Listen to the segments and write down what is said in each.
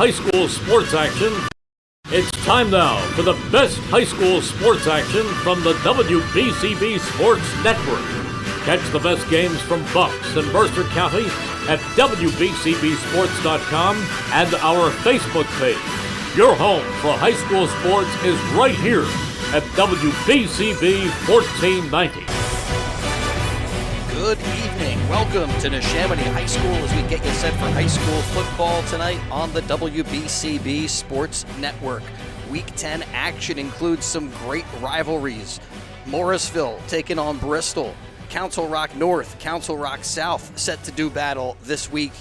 high school sports action. It's time now for the best high school sports action from the WBCB Sports Network. Catch the best games from Bucks and Mercer County at WBCBSports.com and our Facebook page. Your home for high school sports is right here at WBCB 1490. Good evening. Welcome to Neshaminy High School as we get you set for high school football tonight on the WBCB Sports Network. Week 10 action includes some great rivalries. Morrisville taking on Bristol. Council Rock North, Council Rock South set to do battle this week.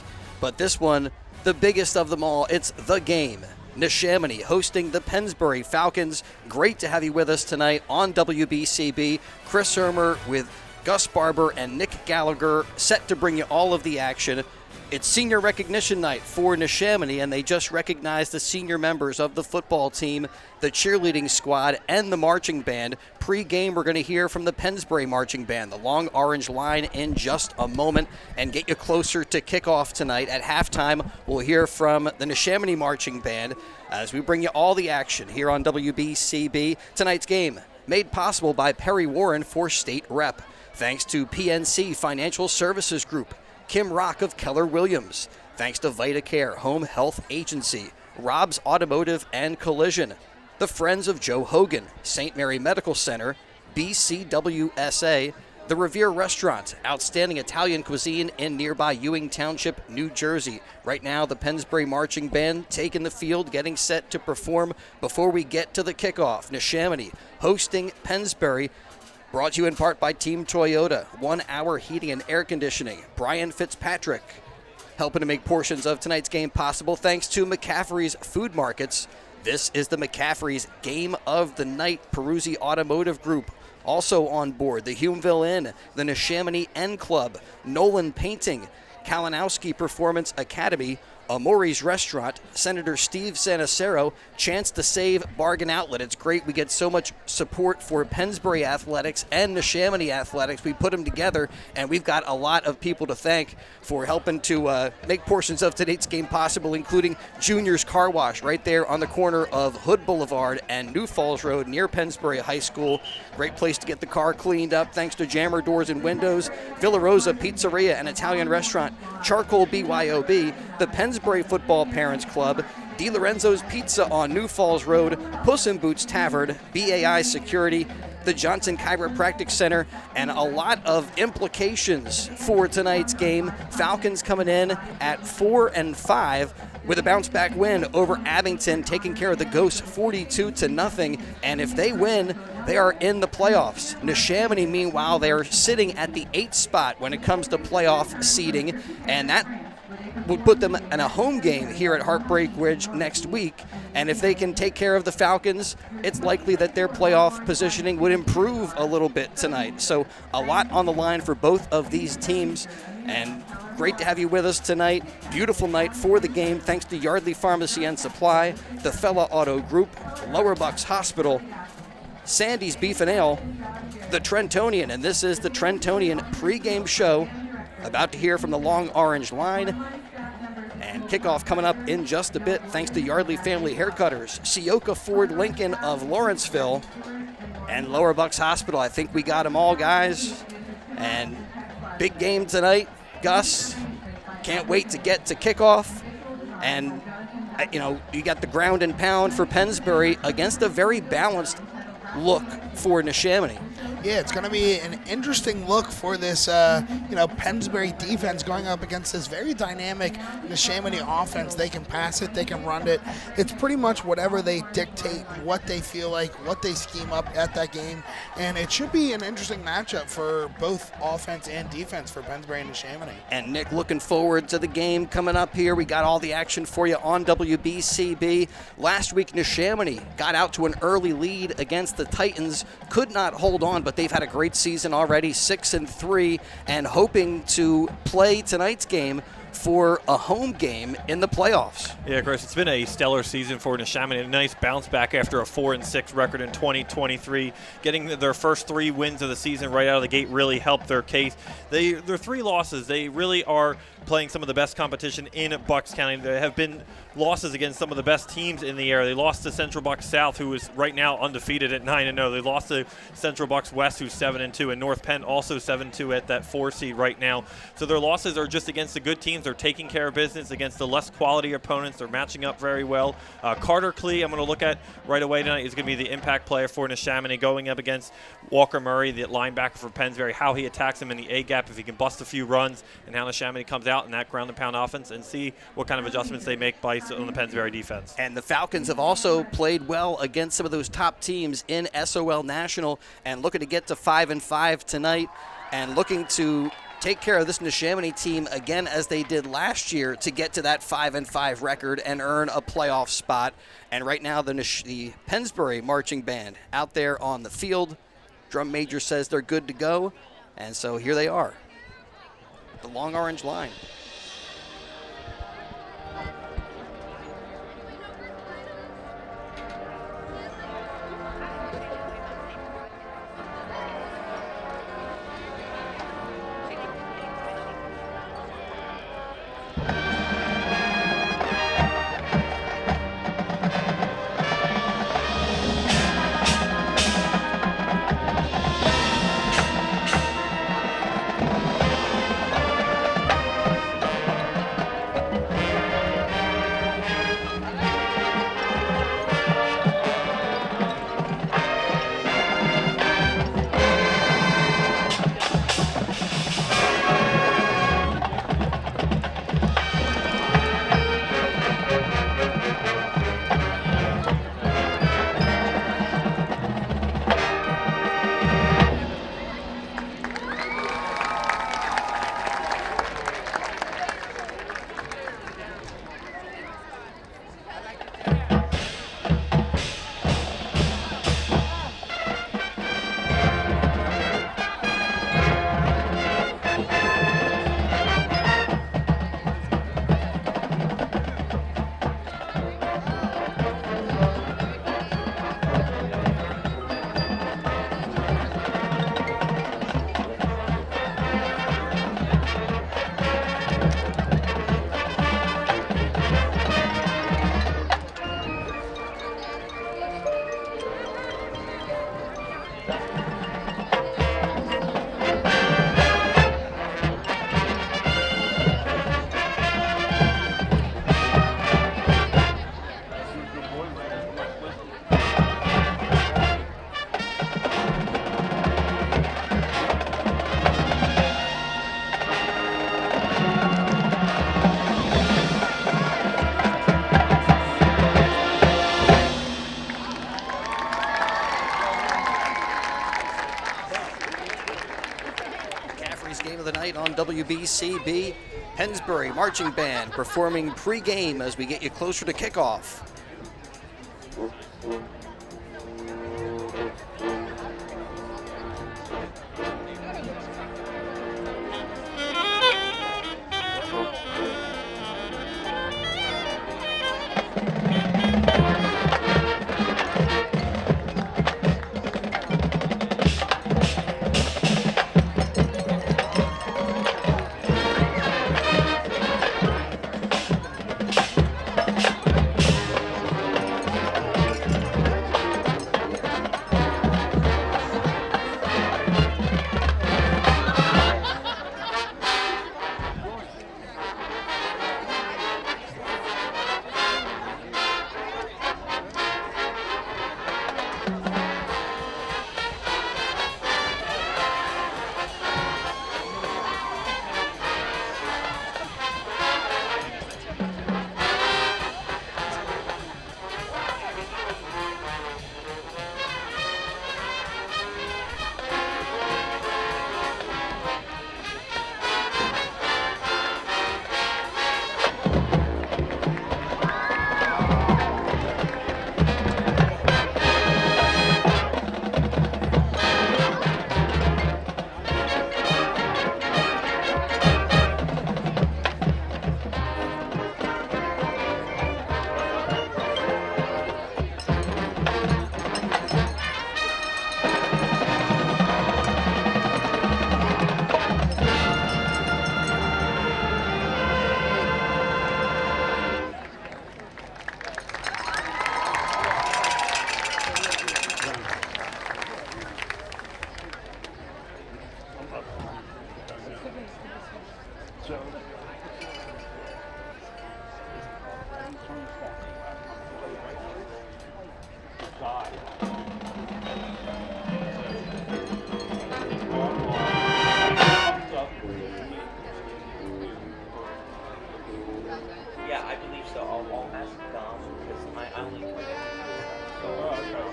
But this one, the biggest of them all, it's the game. Neshaminy hosting the Pennsbury Falcons. Great to have you with us tonight on WBCB. Chris Hermer with Gus Barber and Nick Gallagher set to bring you all of the action. It's senior recognition night for Neshaminy, and they just recognized the senior members of the football team, the cheerleading squad, and the marching band. Pre-game, we're going to hear from the Pennsbury marching band, the Long Orange Line, in just a moment, and get you closer to kickoff tonight. At halftime, we'll hear from the Neshaminy marching band as we bring you all the action here on WBCB. Tonight's game made possible by Perry Warren for State Rep. Thanks to PNC Financial Services Group, Kim Rock of Keller Williams. Thanks to VitaCare Home Health Agency, Rob's Automotive and Collision, the Friends of Joe Hogan, St. Mary Medical Center, BCWSA, the Revere Restaurant, outstanding Italian cuisine in nearby Ewing Township, New Jersey. Right now, the Pennsbury Marching Band taking the field, getting set to perform before we get to the kickoff. Neshaminy hosting Pennsbury. Brought to you in part by Team Toyota, 1 Hour Heating and Air Conditioning. Brian Fitzpatrick helping to make portions of tonight's game possible thanks to McCaffrey's Food Markets. This is the McCaffrey's Game of the Night. Peruzzi Automotive Group also on board. The Humeville Inn, the Neshaminy N Club, Nolan Painting, Kalinowski Performance Academy, Amori's Restaurant, Senator Steve Sanacero, Chance to Save Bargain Outlet. It's great. We get so much support for Pennsbury Athletics and Neshaminy Athletics. We put them together, and we've got a lot of people to thank for helping to make portions of tonight's game possible, including Junior's Car Wash right there on the corner of Hood Boulevard and New Falls Road near Pennsbury High School. Great place to get the car cleaned up thanks to Jammer Doors and Windows. Villa Rosa Pizzeria and Italian Restaurant, Charcoal BYOB, the Pennsbury Football Parents Club, Di Lorenzo's Pizza on New Falls Road, Puss in Boots Tavern, BAI Security, the Johnson Chiropractic Center, and a lot of implications for tonight's game. Falcons coming in at 4-5 with a bounce-back win over Abington, taking care of the Ghosts 42-0. And if they win, they are in the playoffs. Neshaminy, meanwhile, they're sitting at the 8th spot when it comes to playoff seeding, and that would put them in a home game here at Heartbreak Ridge next week. And if they can take care of the Falcons, it's likely that their playoff positioning would improve a little bit tonight. So a lot on the line for both of these teams, and great to have you with us tonight. Beautiful night for the game, thanks to Yardley Pharmacy and Supply, the Fella Auto Group, Lower Bucks Hospital, Sandy's Beef and Ale, the Trentonian, and this is the Trentonian pregame show. About to hear from the Long Orange Line. And kickoff coming up in just a bit, thanks to Yardley Family Haircutters, Sioka Ford Lincoln of Lawrenceville, and Lower Bucks Hospital. I think we got them all, guys. And big game tonight. Gus, can't wait to get to kickoff. And, you got the ground and pound for Pennsbury against a very balanced look for Neshaminy. Yeah, it's going to be an interesting look for this, Pennsbury defense going up against this very dynamic Neshaminy offense. They can pass it, they can run it. It's pretty much whatever they dictate, what they feel like, what they scheme up at that game. And it should be an interesting matchup for both offense and defense for Pennsbury and Neshaminy. And Nick, looking forward to the game coming up here. We got all the action for you on WBCB. Last week, Neshaminy got out to an early lead against the Titans, could not hold on, but they've had a great season already, 6-3, and hoping to play tonight's game for a home game in the playoffs. Yeah, Chris, it's been a stellar season for Neshaminy. A nice bounce back after a 4-6 record in 2023. Getting their first 3 wins of the season right out of the gate really helped their case. Their 3 losses, they really are playing some of the best competition in Bucks County. There have been losses against some of the best teams in the area. They lost to Central Bucks South, who is right now undefeated at 9-0. They lost to Central Bucks West, who's 7-2, and North Penn also 7-2 at that 4 seed right now. So their losses are just against the good teams. They're taking care of business against the less quality opponents. They're matching up very well. Carter Klee, I'm going to look at right away tonight, is going to be the impact player for Neshaminy, going up against Walker Murray, the linebacker for Pennsbury, how he attacks him in the A-gap, if he can bust a few runs, and how Neshaminy comes out in that ground-and-pound offense, and see what kind of adjustments they make on the Pennsbury defense. And the Falcons have also played well against some of those top teams in SOL National, and looking to get to 5-5 tonight, and looking to take care of this Neshaminy team again as they did last year to get to that 5-5 record and earn a playoff spot. And right now the Pennsbury marching band out there on the field. Drum major says they're good to go, and so here they are, the long orange line. On WBCB, Pennsbury Marching Band performing pre-game as we get you closer to kickoff. I believe so. I'll ask Dom because I only come in. Oh, okay.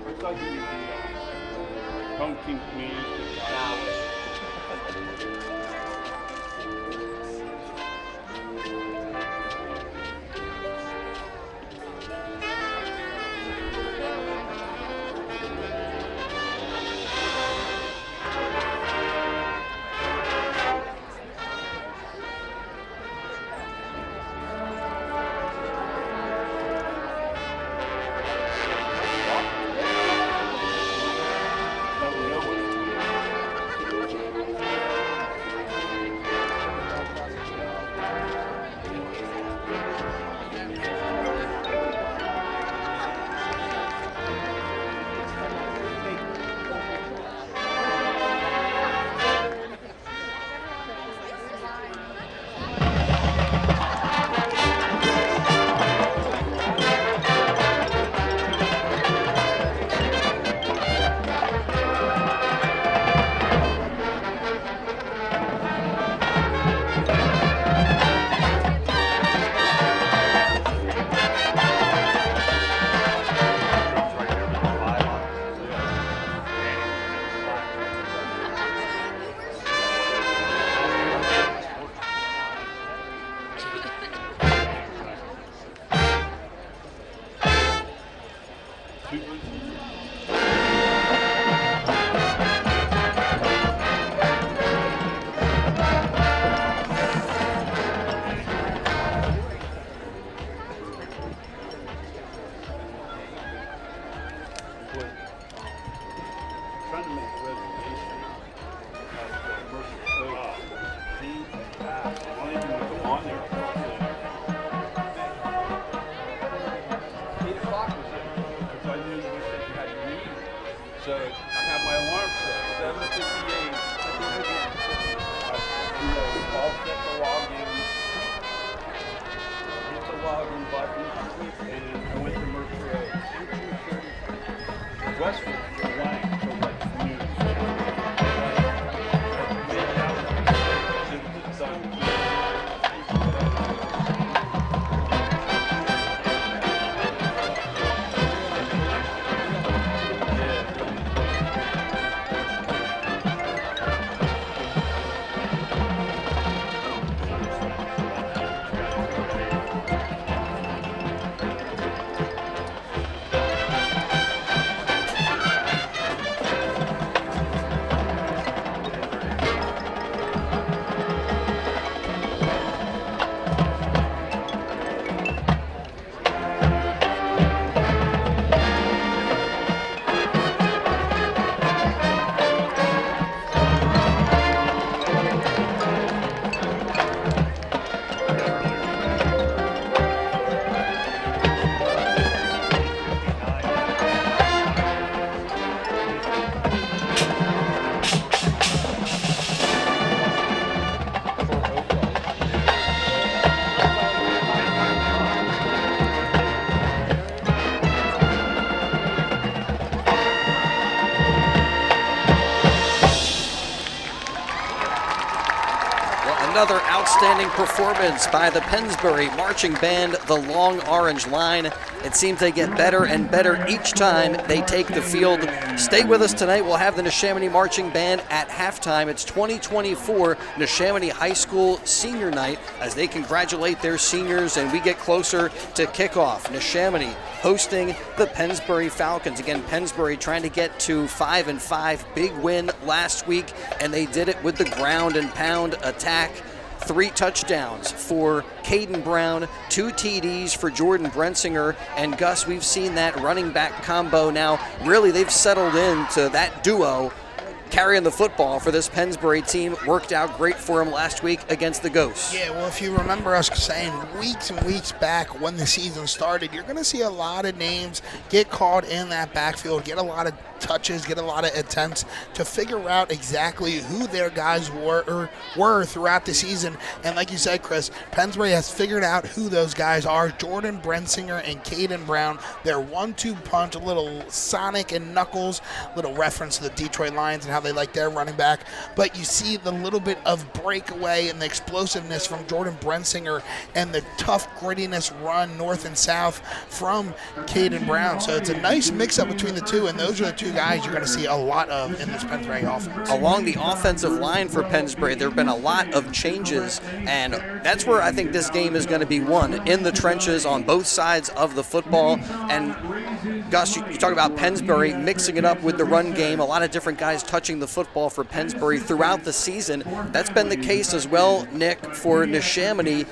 It's like the home team community. Trying to make a reservation at the Mercer Oak team and pass. I don't even want to go on there. 8 o'clock was it? Because I knew you said you had your meeting. So I have my alarm set, 7:58. All set to log in. Hit the login button, and I went to Mercer Oak. Westwood, Lang, so like news. Another outstanding performance by the Pennsbury marching band, the Long Orange Line. It seems they get better and better each time they take the field. Stay with us tonight. We'll have the Neshaminy Marching Band at halftime. It's 2024 Neshaminy High School Senior Night as they congratulate their seniors and we get closer to kickoff. Neshaminy hosting the Pennsbury Falcons. Again, Pennsbury trying to get to 5-5. Big win last week, and they did it with the ground and pound attack. 3 touchdowns for Caden Brown, 2 TDs for Jordan Brensinger, and Gus, we've seen that running back combo now. Really, they've settled into that duo carrying the football for this Pennsbury team. Worked out great for him last week against the Ghosts. Yeah, well, if you remember us saying weeks and weeks back when the season started, you're going to see a lot of names get called in that backfield, get a lot of touches, get a lot of attempts to figure out exactly who their guys were throughout the season. And like you said, Chris, Pennsbury has figured out who those guys are. Jordan Brensinger and Caden Brown, their 1-2 punch, a little Sonic and Knuckles, little reference to the Detroit Lions and how how they like their running back. But you see the little bit of breakaway and the explosiveness from Jordan Brensinger and the tough grittiness run north and south from Caden Brown. So it's a nice mix-up between the two, and those are the two guys you're going to see a lot of in this Pennsbury offense. Along the offensive line for Pennsbury, there have been a lot of changes, and that's where I think this game is going to be won, in the trenches on both sides of the football. And Gus, you talk about Pennsbury mixing it up with the run game, a lot of different guys touching the football for Pennsbury throughout the season. That's been the case as well, Nick, for Neshaminy,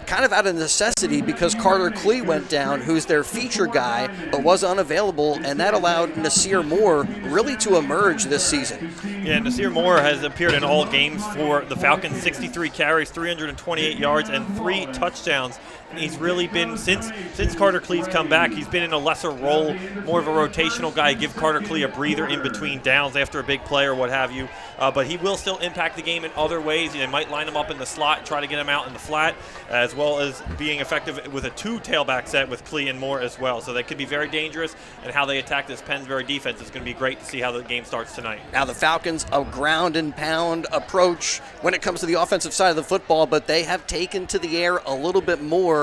kind of out of necessity because Carter Klee went down, who's their feature guy, but was unavailable, and that allowed Nasir Moore really to emerge this season. Yeah, Nasir Moore has appeared in all games for the Falcons, 63 carries, 328 yards, and 3 touchdowns. And he's really been, since Carter Klee's come back, he's been in a lesser role, more of a rotational guy, give Carter Klee a breather in between downs after a big play or what have you. But he will still impact the game in other ways. They might line him up in the slot and try to get him out in the flat, as well as being effective with a 2 tailback set with Klee and Moore as well. So that could be very dangerous, and how they attack this Pennsbury defense is going to be great to see how the game starts tonight. Now the Falcons, a ground and pound approach when it comes to the offensive side of the football, but they have taken to the air a little bit more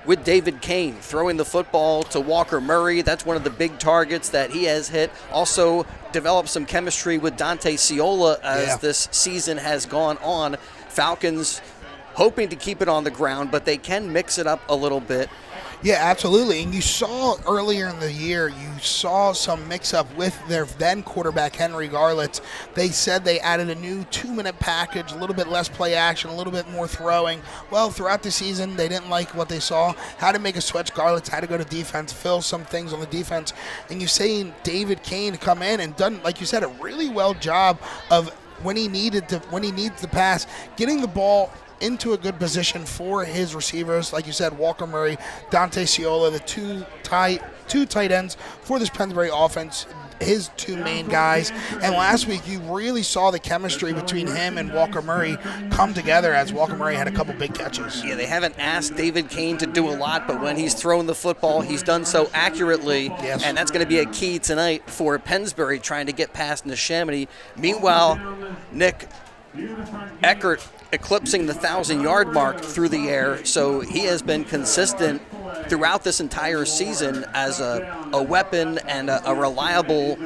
with David Kane throwing the football to Walker Murray. That's one of the big targets that he has hit. Also developed some chemistry with Dante Ciola as this season has gone on. Falcons hoping to keep it on the ground, but they can mix it up a little bit. Yeah, absolutely. And you saw earlier in the year, you saw some mix-up with their then quarterback, Henry Garlitz. They said they added a new 2-minute package, a little bit less play action, a little bit more throwing. Well, throughout the season, they didn't like what they saw. Had to make a switch. Garlitz had to go to defense, fill some things on the defense. And you're seeing David Kane come in and done, like you said, a really well job of when he needs to pass, getting the ball into a good position for his receivers. Like you said, Walker Murray, Dante Ciola, the two tight ends for this Pennsbury offense, his 2 main guys. And last week, you really saw the chemistry between him and Walker Murray come together as Walker Murray had a couple big catches. Yeah, they haven't asked David Kane to do a lot, but when he's thrown the football, he's done so accurately. Yes. And that's going to be a key tonight for Pennsbury trying to get past Neshaminy. Meanwhile, Nick, Eckert eclipsing the 1,000-yard mark through the air, so he has been consistent throughout this entire season as a weapon and a reliable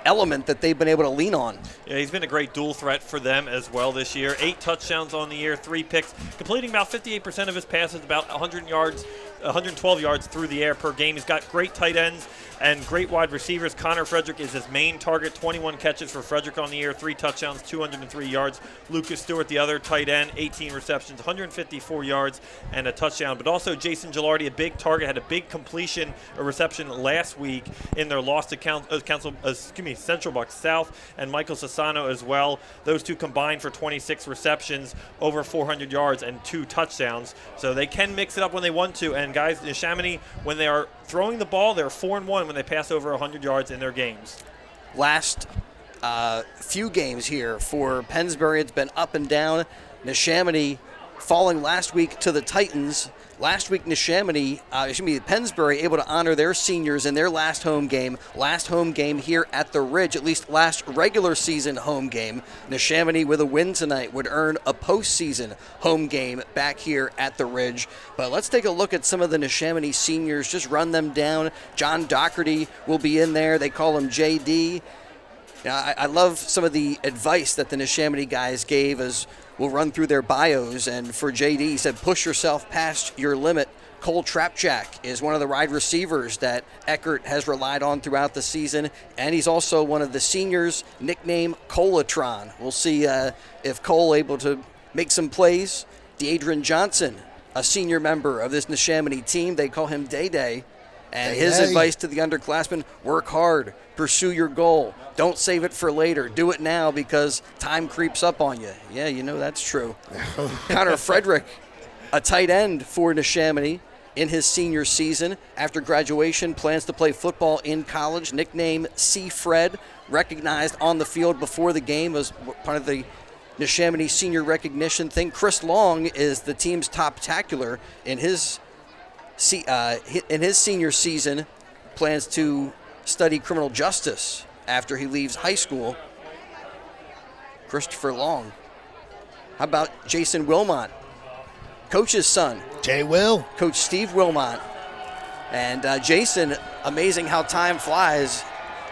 element that they've been able to lean on. Yeah, he's been a great dual threat for them as well this year. 8 touchdowns on the year, 3 picks, completing about 58% of his passes, about 112 yards through the air per game. He's got great tight ends and great wide receivers. Connor Frederick is his main target, 21 catches for Frederick on the year, 3 touchdowns, 203 yards. Lucas Stewart, the other tight end, 18 receptions, 154 yards, and a touchdown. But also Jason Gilardi, a big target, had a big completion, a reception last week in their loss to Central Bucks South, and Michael Sassano as well. Those two combined for 26 receptions, over 400 yards, and 2 touchdowns. So they can mix it up when they want to. And guys, Neshaminy, when they are throwing the ball, they're 4-1 when they pass over 100 yards in their games. Last few games here for Pennsbury, it's been up and down. Neshaminy falling last week to the Titans. Last week, Pennsbury able to honor their seniors in their last home game here at the Ridge, at least last regular season home game. Neshaminy with a win tonight would earn a postseason home game back here at the Ridge. But let's take a look at some of the Neshaminy seniors, just run them down. John Doherty will be in there. They call him JD. Now, I love some of the advice that the Neshaminy guys gave as we'll run through their bios. And for JD, he said, push yourself past your limit. Cole Trapjack is one of the wide receivers that Eckert has relied on throughout the season, and he's also one of the seniors, nicknamed Colatron. We'll see if Cole able to make some plays. Deadrian Johnson, a senior member of this Neshaminy team, they call him Day-Day. And his advice to the underclassmen, work hard, pursue your goal. Don't save it for later. Do it now because time creeps up on you. Yeah, you know that's true. Connor Frederick, a tight end for Neshaminy in his senior season. After graduation, plans to play football in college. Nickname C-Fred, recognized on the field before the game as part of the Neshaminy senior recognition thing. Chris Long is the team's top tackler in his senior season. Plans to study criminal justice after he leaves high school. Christopher Long. How about Jason Wilmot, coach's son? Jay Will. Coach Steve Wilmot. And Jason, amazing how time flies.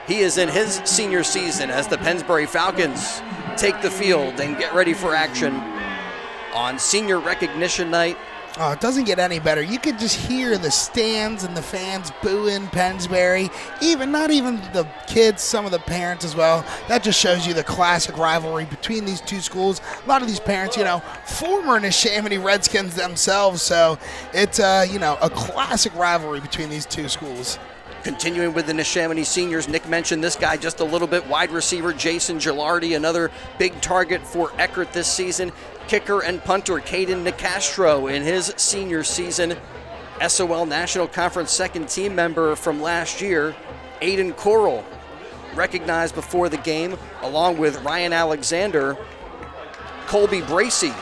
He is in his senior season as the Pennsbury Falcons take the field and get ready for action on senior recognition night. Oh, it doesn't get any better. You could just hear the stands and the fans booing Pennsbury. Not even the kids, some of the parents as well. That just shows you the classic rivalry between these two schools. A lot of these parents, former Neshaminy Redskins themselves. So it's, a classic rivalry between these two schools. Continuing with the Neshaminy seniors, Nick mentioned this guy just a little bit. Wide receiver Jason Gilardi, another big target for Eckert this season. Kicker and punter Caden Nicastro in his senior season. SOL National Conference second team member from last year. Aiden Coral, recognized before the game, along with Ryan Alexander. Colby Bracey,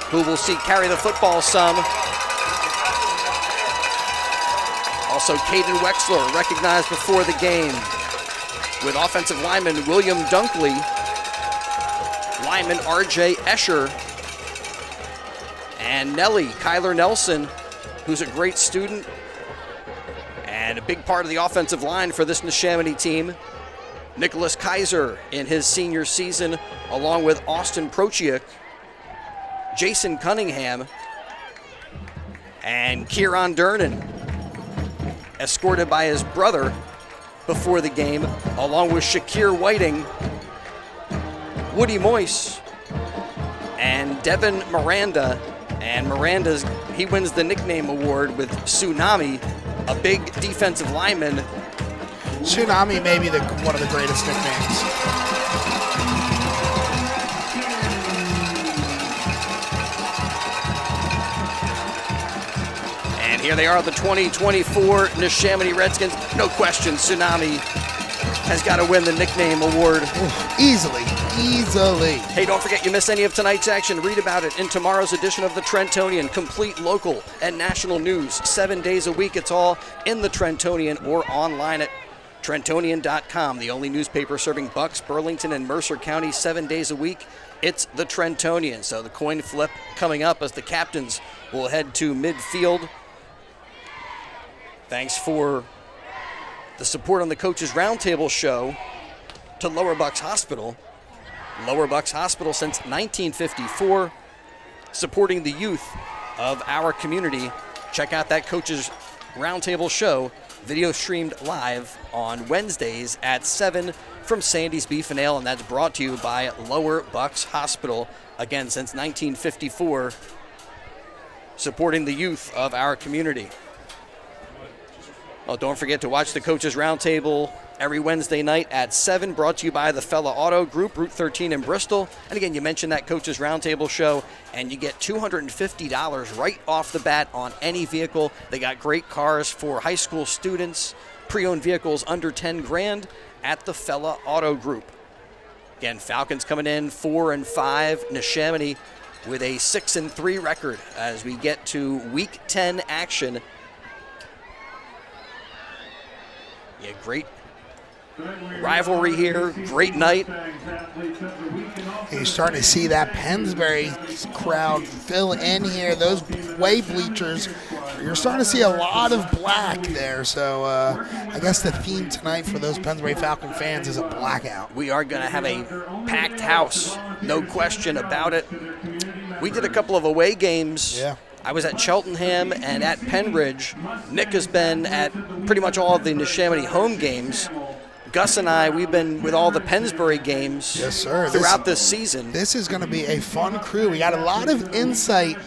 who we'll see carry the football some. Also, Caden Wexler, recognized before the game, with offensive lineman William Dunkley, lineman R.J. Escher, and Kyler Nelson, who's a great student and a big part of the offensive line for this Neshaminy team. Nicholas Kaiser in his senior season, along with Austin Prochiuk, Jason Cunningham, and Kieran Durnan, escorted by his brother before the game, along with Shakir Whiting, Woody Moyse, and Devin Miranda. And he wins the nickname award with Tsunami, a big defensive lineman. Tsunami may be one of the greatest nicknames. And here they are, the 2024 Neshaminy Redskins. No question, Tsunami has got to win the nickname award. Easily. Hey, don't forget, you miss any of tonight's action, read about it in tomorrow's edition of the Trentonian. Complete local and national news 7 days a week. It's all in the Trentonian or online at Trentonian.com, the only newspaper serving Bucks, Burlington, and Mercer County 7 days a week. It's the Trentonian. So the coin flip coming up as the captains will head to midfield. Thanks for the support on the Coaches Roundtable show to Lower Bucks Hospital. Lower Bucks Hospital since 1954, supporting the youth of our community. Check out that Coaches Roundtable show, video streamed live on Wednesdays at 7 from Sandy's Beef and Ale, and that's brought to you by Lower Bucks Hospital. Again, since 1954, supporting the youth of our community. Oh, don't forget to watch the Coaches Roundtable every Wednesday night at 7, brought to you by the Fella Auto Group, Route 13 in Bristol. And again, you mentioned that Coaches Roundtable show, and you get $250 right off the bat on any vehicle. They got great cars for high school students, pre-owned vehicles under 10 grand at the Fella Auto Group. Again, Falcons coming in 4-5, Neshaminy with a 6-3 record as we get to Week 10 action. Yeah, great rivalry here, great night. You're starting to see that Pennsbury crowd fill in here. Those way bleachers, you're starting to see a lot of black there. So I guess the theme tonight for those Pennsbury Falcon fans is a blackout. We are going to have a packed house, no question about it. We did a couple of away games. Yeah. I was at Cheltenham and at Penridge. Nick has been at pretty much all of the Neshaminy home games. Gus and I, we've been with all the Pennsbury games throughout this season. This is going to be a fun crew. We got a lot of insight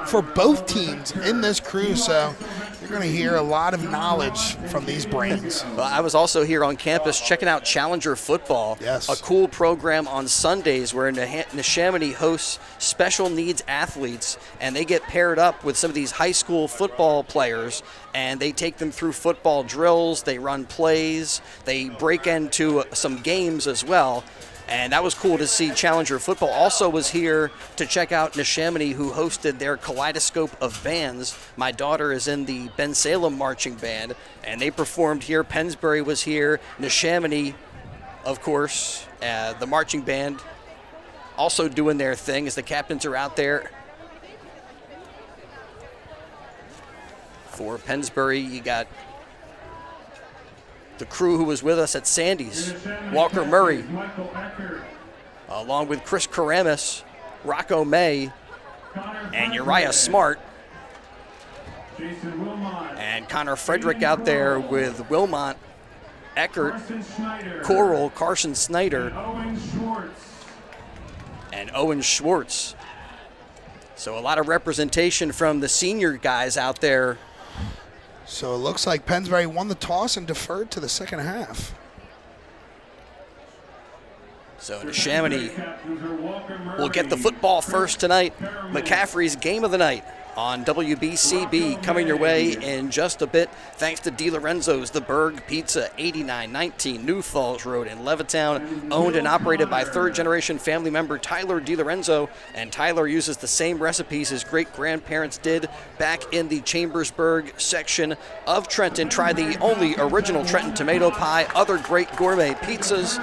for both teams in this crew, so you're going to hear a lot of knowledge from these brains. Well, I was also here on campus checking out Challenger Football, a cool program on Sundays where Neshaminy hosts special needs athletes, and they get paired up with some of these high school football players, and they take them through football drills, they run plays, they break into some games as well. And that was cool to see. Challenger Football also was here to check out Neshaminy, who hosted their kaleidoscope of bands. My daughter is in the Ben Salem Marching Band, and they performed here. Pennsbury was here. Neshaminy of course, the marching band also doing their thing as the captains are out there. For Pennsbury, you got the crew who was with us at Sandy's, Walker Murray, along with Chris Karamis, Rocco May, and Uriah Smart, and Connor Frederick out there with Wilmot, Eckert, Coral, Carson Snyder, and Owen Schwartz. So a lot of representation from the senior guys out there. So it looks like Pennsbury won the toss and deferred to the second half. So Neshaminy will get the football first tonight. McCaffrey's Game of the Night on WBCB coming your way in just a bit. Thanks to DiLorenzo's The Berg Pizza, 8919 New Falls Road in Levittown, owned and operated by third-generation family member Tyler DiLorenzo. And Tyler uses the same recipes his great-grandparents did back in the Chambersburg section of Trenton. Try the only original Trenton tomato pie, other great gourmet pizzas.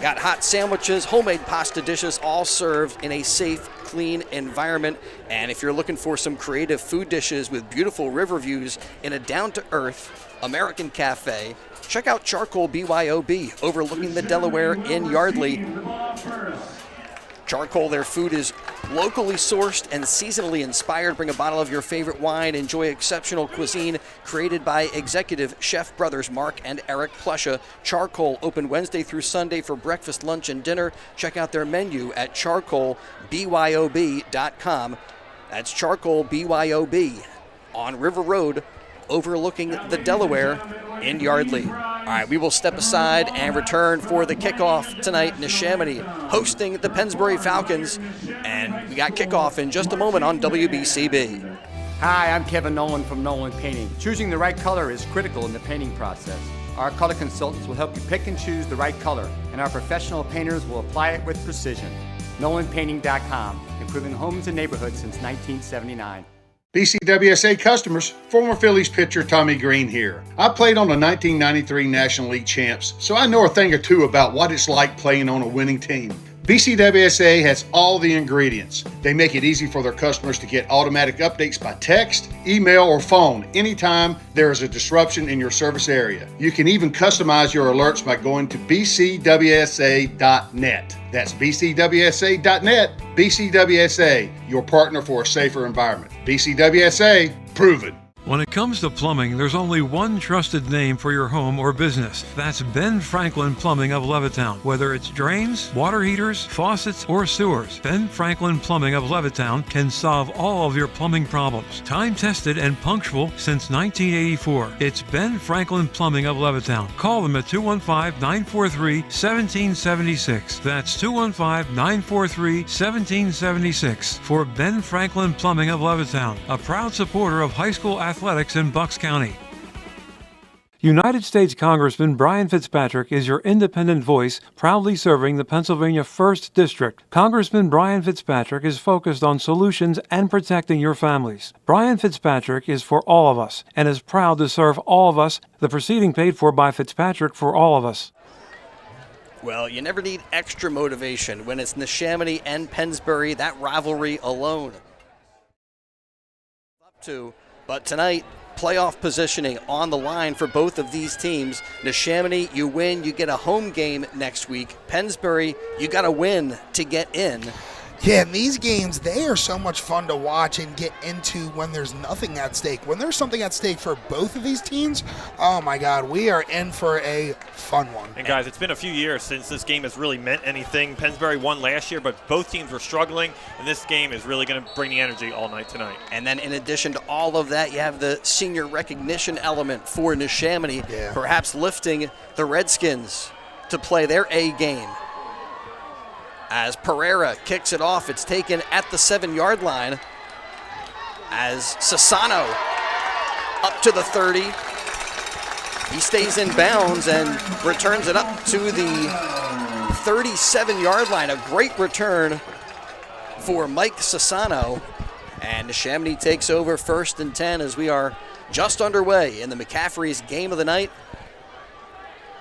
Got hot sandwiches, homemade pasta dishes, all served in a safe, clean environment. And if you're looking for some creative food dishes with beautiful river views in a down-to-earth American cafe, check out Charcoal BYOB overlooking the Delaware in Yardley. Charcoal, their food is locally sourced and seasonally inspired. Bring a bottle of your favorite wine. Enjoy exceptional cuisine created by executive chef brothers Mark and Eric Plusha. Charcoal, open Wednesday through Sunday for breakfast, lunch, and dinner. Check out their menu at charcoalbyob.com. That's Charcoal BYOB on River Road, overlooking the Delaware in Yardley. All right, we will step aside and return for the kickoff tonight. Neshaminy hosting the Pennsbury Falcons, and we got kickoff in just a moment on WBCB. Hi, I'm Kevin Nolan from Nolan Painting. Choosing the right color is critical in the painting process. Our color consultants will help you pick and choose the right color, and our professional painters will apply it with precision. NolanPainting.com, improving homes and neighborhoods since 1979. BCWSA customers, former Phillies pitcher Tommy Green here. I played on the 1993 National League champs, so I know a thing or two about what it's like playing on a winning team. BCWSA has all the ingredients. They make it easy for their customers to get automatic updates by text, email, or phone anytime there is a disruption in your service area. You can even customize your alerts by going to bcwsa.net. That's bcwsa.net. BCWSA, your partner for a safer environment. BCWSA, proven. When it comes to plumbing, there's only one trusted name for your home or business. That's Ben Franklin Plumbing of Levittown. Whether it's drains, water heaters, faucets, or sewers, Ben Franklin Plumbing of Levittown can solve all of your plumbing problems. Time-tested and punctual since 1984. It's Ben Franklin Plumbing of Levittown. Call them at 215-943-1776. That's 215-943-1776 for Ben Franklin Plumbing of Levittown, a proud supporter of high school athletics in Bucks County. United States Congressman Brian Fitzpatrick is your independent voice, proudly serving the Pennsylvania 1st District. Congressman Brian Fitzpatrick is focused on solutions and protecting your families. Brian Fitzpatrick is for all of us and is proud to serve all of us. The proceeding paid for by Fitzpatrick for all of us. Well, you never need extra motivation when it's Neshaminy and Pennsbury, that rivalry alone. But tonight, playoff positioning on the line for both of these teams. Neshaminy, you win, you get a home game next week. Pennsbury, you got to win to get in. Yeah, and these games, they are so much fun to watch and get into when there's nothing at stake. When there's something at stake for both of these teams, oh my God, we are in for a fun one. And guys, it's been a few years since this game has really meant anything. Pennsbury won last year, but both teams were struggling, and this game is really going to bring the energy all night tonight. And then in addition to all of that, you have the senior recognition element for Neshaminy, perhaps lifting the Redskins to play their A game. As Pereira kicks it off, it's taken at the 7-yard line. As Sassano up to the 30. He stays in bounds and returns it up to the 37-yard line. A great return for Mike Sassano. And Neshaminy takes over 1st and 10 as we are just underway in the McCaffrey's Game of the Night.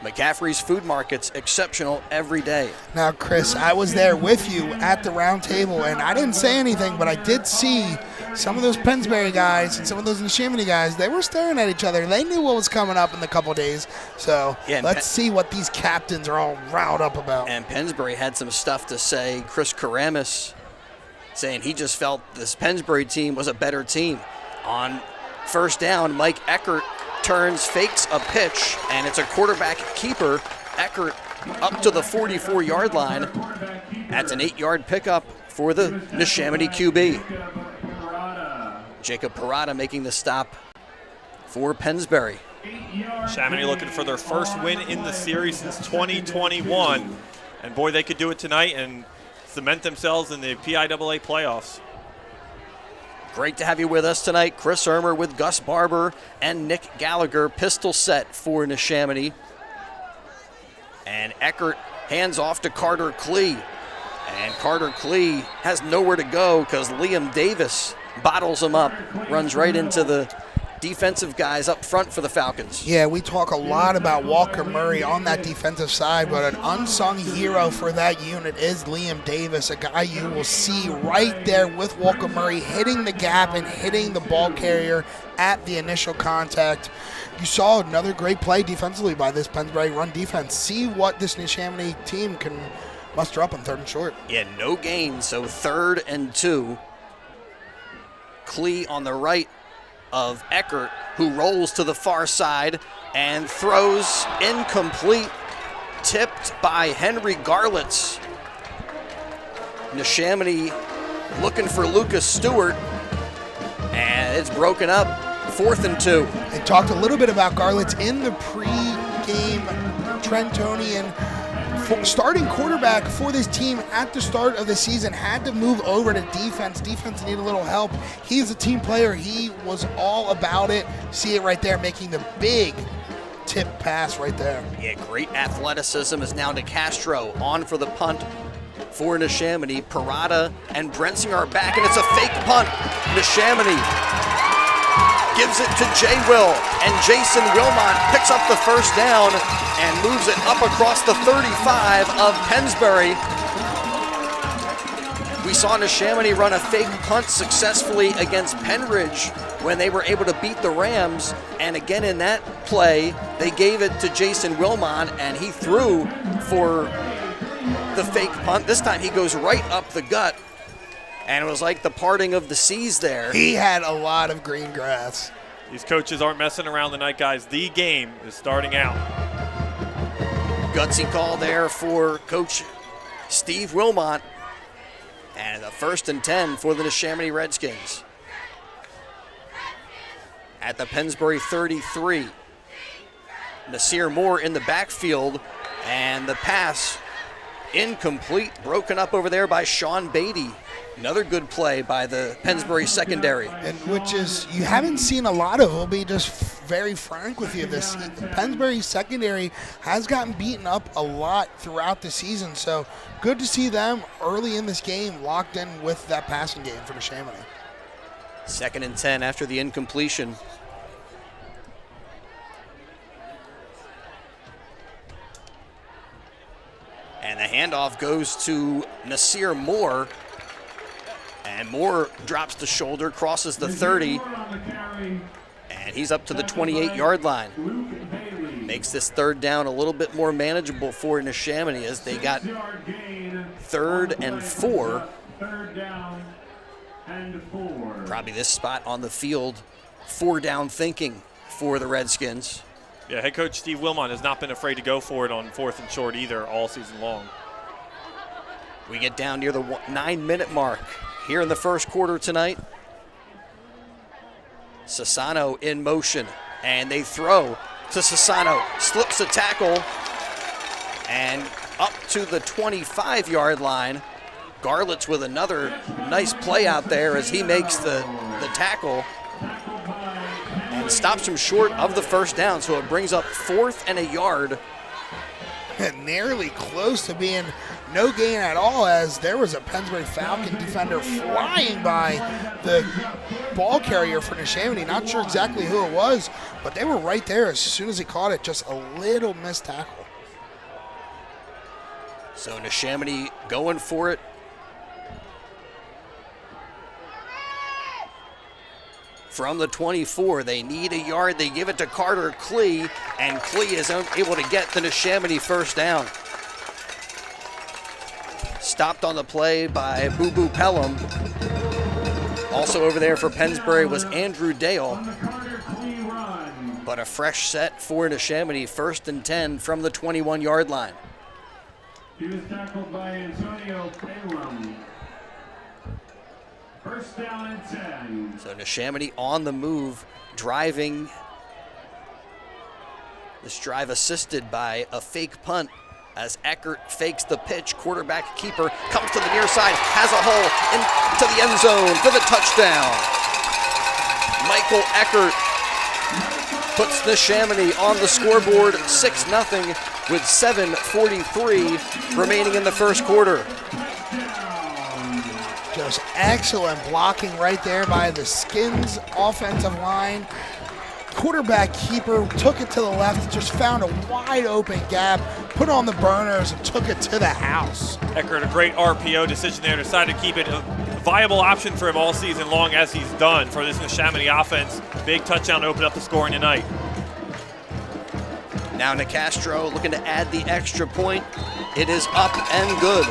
McCaffrey's Food Market's exceptional every day. Now, Chris, I was there with you at the round table, and I didn't say anything, but I did see some of those Pennsbury guys and some of those Neshaminy guys. They were staring at each other. They knew what was coming up in a couple days. So let's see what these captains are all riled up about. And Pennsbury had some stuff to say. Chris Karamis saying he just felt this Pennsbury team was a better team. On first down, Mike Eckert turns, fakes a pitch, and it's a quarterback keeper. Eckert up to the 44-yard line. That's an 8-yard pickup for the Neshaminy QB. Jacob Parada making the stop for Pennsbury. Neshaminy looking for their first win in the series since 2021. And boy, they could do it tonight and cement themselves in the PIAA playoffs. Great to have you with us tonight. Chris Ermer with Gus Barber and Nick Gallagher. Pistol set for Neshaminy. And Eckert hands off to Carter Klee. And Carter Klee has nowhere to go because Liam Davis bottles him up, runs right into the defensive guys up front for the Falcons. Yeah, we talk a lot about Walker Murray on that defensive side, but an unsung hero for that unit is Liam Davis, a guy you will see right there with Walker Murray hitting the gap and hitting the ball carrier at the initial contact. You saw another great play defensively by this Pennsbury run defense. See what this Neshaminy team can muster up on 3rd and short. Yeah, no gain, so 3rd and 2. Klee on the right of Eckert, who rolls to the far side and throws incomplete, tipped by Henry Garlitz. Neshaminy looking for Lucas Stewart, and it's broken up. 4th and 2. They talked a little bit about Garlitz in the pre-game Trentonian. Starting quarterback for this team at the start of the season had to move over to defense. Defense needed a little help. He's a team player. He was all about it. See it right there, making the big tip pass right there. Yeah, great athleticism is now to Castro. On for the punt for Neshaminy. Parada and Brensing are back, and it's a fake punt. Neshaminy gives it to Jay Will, and Jason Wilmot picks up the first down and moves it up across the 35 of Pennsbury. We saw Neshaminy run a fake punt successfully against Penridge when they were able to beat the Rams, and again in that play, they gave it to Jason Wilmot, and he threw for the fake punt. This time he goes right up the gut, and it was like the parting of the seas there. He had a lot of green grass. These coaches aren't messing around tonight, guys. The game is starting out. Gutsy call there for Coach Steve Wilmot. And the 1st and 10 for the Neshaminy Redskins. At the Pennsbury 33. Nasir Moore in the backfield, and the pass incomplete, broken up over there by Sean Beatty. Another good play by the Pennsbury secondary. And which is, you haven't seen a lot of. I'll be just very frank with you. The Pennsbury secondary has gotten beaten up a lot throughout the season. So good to see them early in this game locked in with that passing game for Neshaminy. 2nd and 10 after the incompletion. And the handoff goes to Nasir Moore. And Moore drops the shoulder, crosses the 30, and he's up to the 28-yard line. Makes this 3rd down a little bit more manageable for Neshaminy as they got 3rd and 4. Probably this spot on the field, 4-down thinking for the Redskins. Yeah, head coach Steve Wilmot has not been afraid to go for it on 4th and short either all season long. We get down near the 9-minute mark here in the first quarter tonight. Sassano in motion, and they throw to Sassano. Slips a tackle, and up to the 25-yard line. Garlitz with another nice play out there as he makes the tackle and stops him short of the 1st down, so it brings up 4th and a yard nearly close to being no gain at all, as there was a Pennsbury Falcon defender flying by the ball carrier for Neshaminy. Not sure exactly who it was, but they were right there as soon as he caught it. Just a little missed tackle. So Neshaminy going for it. From the 24, they need a yard. They give it to Carter Klee, and Klee is able to get the Neshaminy first down. Stopped on the play by Boo Boo Pelham. Also over there for Pennsbury was Andrew Dale. But a fresh set for Neshaminy, 1st and 10 from the 21-yard line. He was tackled by Antonio Pelham. First down and 10. So Neshaminy on the move, driving. This drive assisted by a fake punt as Eckert fakes the pitch. Quarterback keeper comes to the near side, has a hole into the end zone for the touchdown. Michael Eckert puts Neshaminy on the scoreboard 6-0 with 7:43 remaining in the first quarter. Just excellent blocking right there by the Skins offensive line. Quarterback keeper took it to the left, just found a wide open gap, put on the burners, and took it to the house. Eckert, a great RPO decision there, decided to keep it a viable option for him all season long, as he's done for this Neshaminy offense. Big touchdown to open up the scoring tonight. Now Nicastro looking to add the extra point. It is up and good.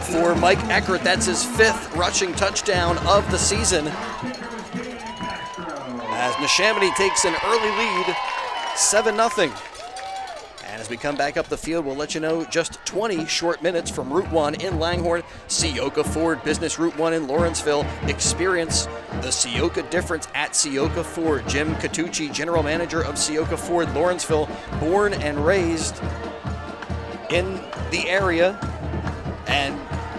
For Mike Eckert, that's his 5th rushing touchdown of the season. As Neshaminy takes an early lead, 7-0. And as we come back up the field, we'll let you know just 20 short minutes from Route 1 in Langhorne, Seoka Ford Business Route 1 in Lawrenceville. Experience the Seoka difference at Seoka Ford. Jim Catucci, General Manager of Seoka Ford Lawrenceville, born and raised in the area and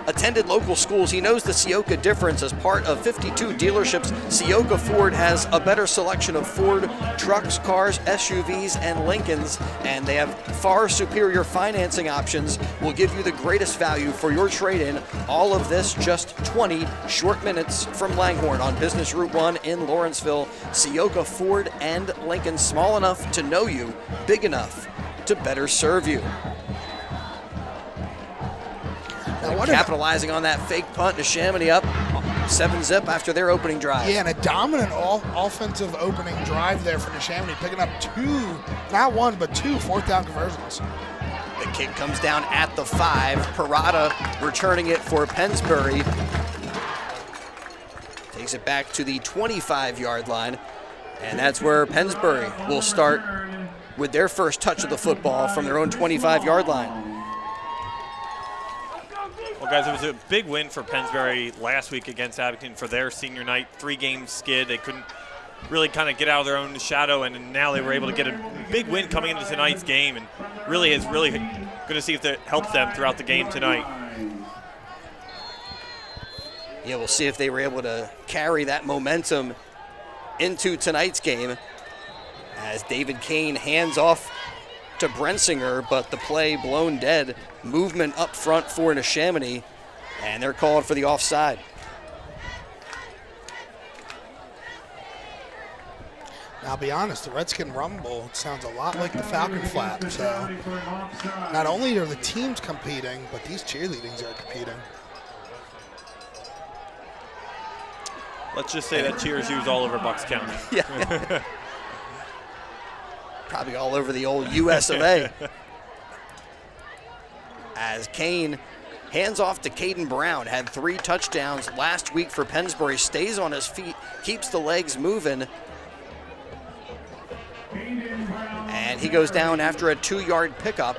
attended local schools. He knows the Seoka difference. As part of 52 dealerships, Seoka Ford has a better selection of Ford trucks, cars, SUVs, and Lincolns, and they have far superior financing options. Will give you the greatest value for your trade-in. All of this just 20 short minutes from Langhorne on Business Route 1 in Lawrenceville. Seoka Ford and Lincoln, small enough to know you, big enough to better serve you. Capitalizing on that fake punt, Neshaminy up 7-0 after their opening drive. Yeah, and a dominant offensive opening drive there for Neshaminy, picking up 2, not 1, but 2 4th-down conversions. The kick comes down at the 5. Parada returning it for Pennsbury. Takes it back to the 25-yard line, and that's where Pennsbury will start with their first touch of the football from their own 25-yard line. Well, guys, it was a big win for Pennsbury last week against Abington for their senior night. 3-game skid. They couldn't really kind of get out of their own shadow, and now they were able to get a big win coming into tonight's game, and really going to see if that helps them throughout the game tonight. Yeah, we'll see if they were able to carry that momentum into tonight's game as David Kane hands off to Brensinger, but the play blown dead. Movement up front for Neshaminy, and they're called for the offside. Now, I'll be honest, the Redskin Rumble sounds a lot like the Falcon Flap. So not only are the teams competing, but these cheerleadings are competing. Let's just say that cheers used all over Bucks County. Yeah. Probably all over the old US of A. As Kane hands off to Caden Brown, had 3 touchdowns last week for Pennsbury, stays on his feet, keeps the legs moving. And he goes down after a 2-yard pickup.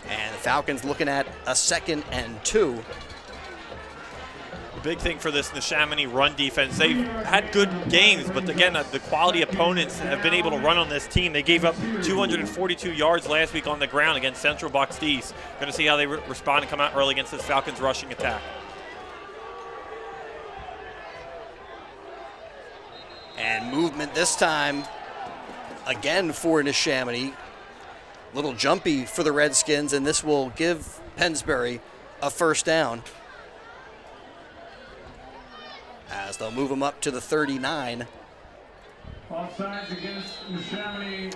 And the Falcons looking at a 2nd and 2. Big thing for this Neshaminy run defense. They've had good games, but again, the quality opponents have been able to run on this team. They gave up 242 yards last week on the ground against Central Bucks East. Going to see how they respond and come out early against this Falcons rushing attack. And movement this time again for Neshaminy. Little jumpy for the Redskins, and this will give Pennsbury a first down, as they'll move them up to the 39. Offsides against Neshaminy.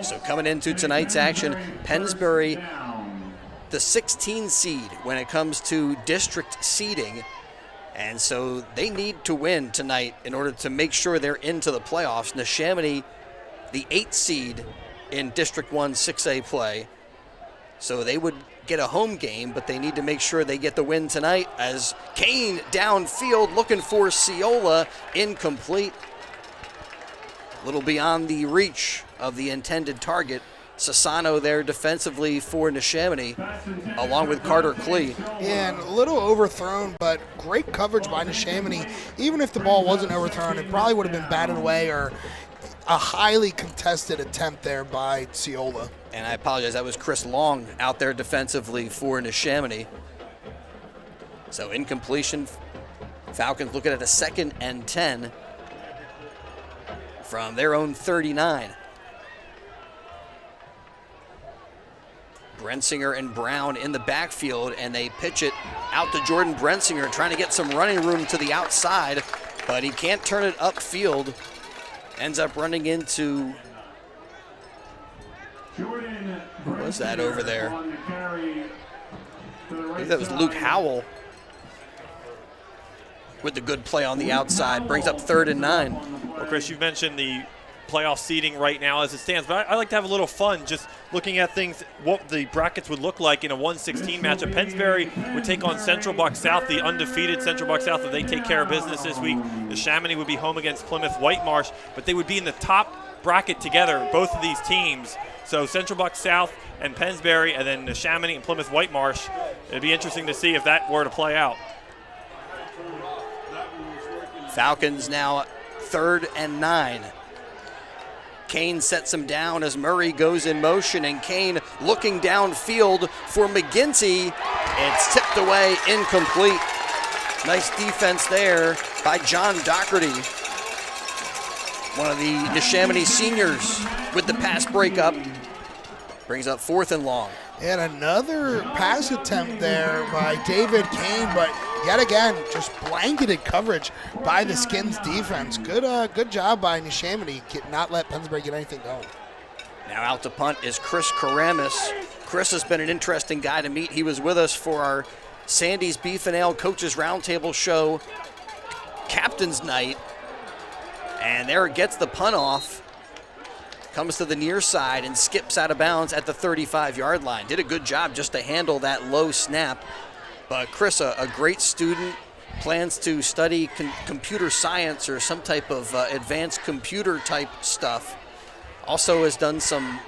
So coming into tonight's action, Pennsbury, the 16 seed when it comes to district seeding. And so they need to win tonight in order to make sure they're into the playoffs. Neshaminy, the 8th seed in District 1 6A play. So they would get a home game, but they need to make sure they get the win tonight, as Kane downfield looking for Ciola, incomplete. A little beyond the reach of the intended target. Sassano there defensively for Neshaminy, along with Carter Klee. Yeah, and a little overthrown, but great coverage by Neshaminy. Even if the ball wasn't overthrown, it probably would have been batted away, or a highly contested attempt there by Ciola. And I apologize, that was Chris Long out there defensively for Neshaminy. So incompletion. Falcons looking at a 2nd and 10 from their own 39. Brensinger and Brown in the backfield, and they pitch it out to Jordan Brensinger, trying to get some running room to the outside, but he can't turn it upfield. Ends up running into, who was that over there? I think that was Luke Howell with the good play on the outside. Brings up 3rd and 9. Well, Chris, you've mentioned the playoff seeding right now as it stands, but I like to have a little fun just looking at things, what the brackets would look like in a 1-16 matchup. Pennsbury would take on Central Bucks South, the undefeated Central Bucks South, if they take care of business this week. Neshaminy would be home against Plymouth Whitemarsh, but they would be in the top bracket together, both of these teams. So Central Bucks South and Pennsbury, and then Neshaminy and Plymouth Whitemarsh. It'd be interesting to see if that were to play out. Falcons now 3rd and 9. Kane sets him down as Murray goes in motion, and Kane looking downfield for McGinty. It's tipped away, incomplete. Nice defense there by John Doherty, one of the Neshaminy seniors, with the pass breakup. Brings up 4th and long. And another pass attempt there by David Kane, but yet again, just blanketed coverage by the Skins defense. Good job by Neshaminy, not let Pennsbury get anything going. Now out to punt is Chris Karamis. Chris has been an interesting guy to meet. He was with us for our Sandy's Beef and Ale Coaches Roundtable show, Captain's Night. And there it gets the punt off. Comes to the near side and skips out of bounds at the 35-yard line. Did a good job just to handle that low snap. But Chris, a great student, plans to study computer science or some type of advanced computer type stuff. Also has done some